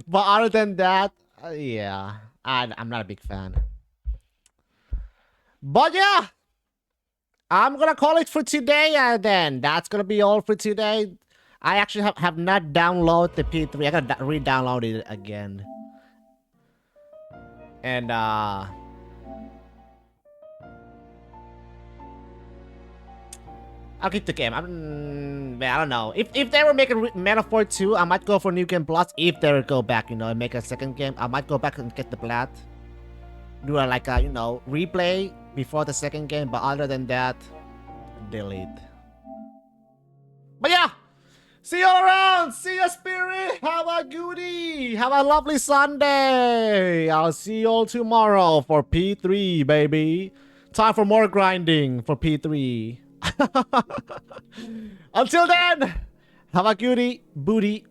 But other than that, yeah, I'm not a big fan. But yeah, I'm gonna call it for today, then. That's gonna be all for today. I actually have not downloaded the P3. I gotta re-download it again. And I'll keep the game. I don't know. If they were making Metaphor 2, I might go for New Game Plus. If they would go back, you know, and make a second game, I might go back and get the Plat. Do a, like a, you know, replay before the second game. But other than that, delete. But yeah, see you all around. See ya, Spirit. Have a goodie. Have a lovely Sunday. I'll see you all tomorrow for P3, baby. Time for more grinding for P3. Until then, have a goodie, booty.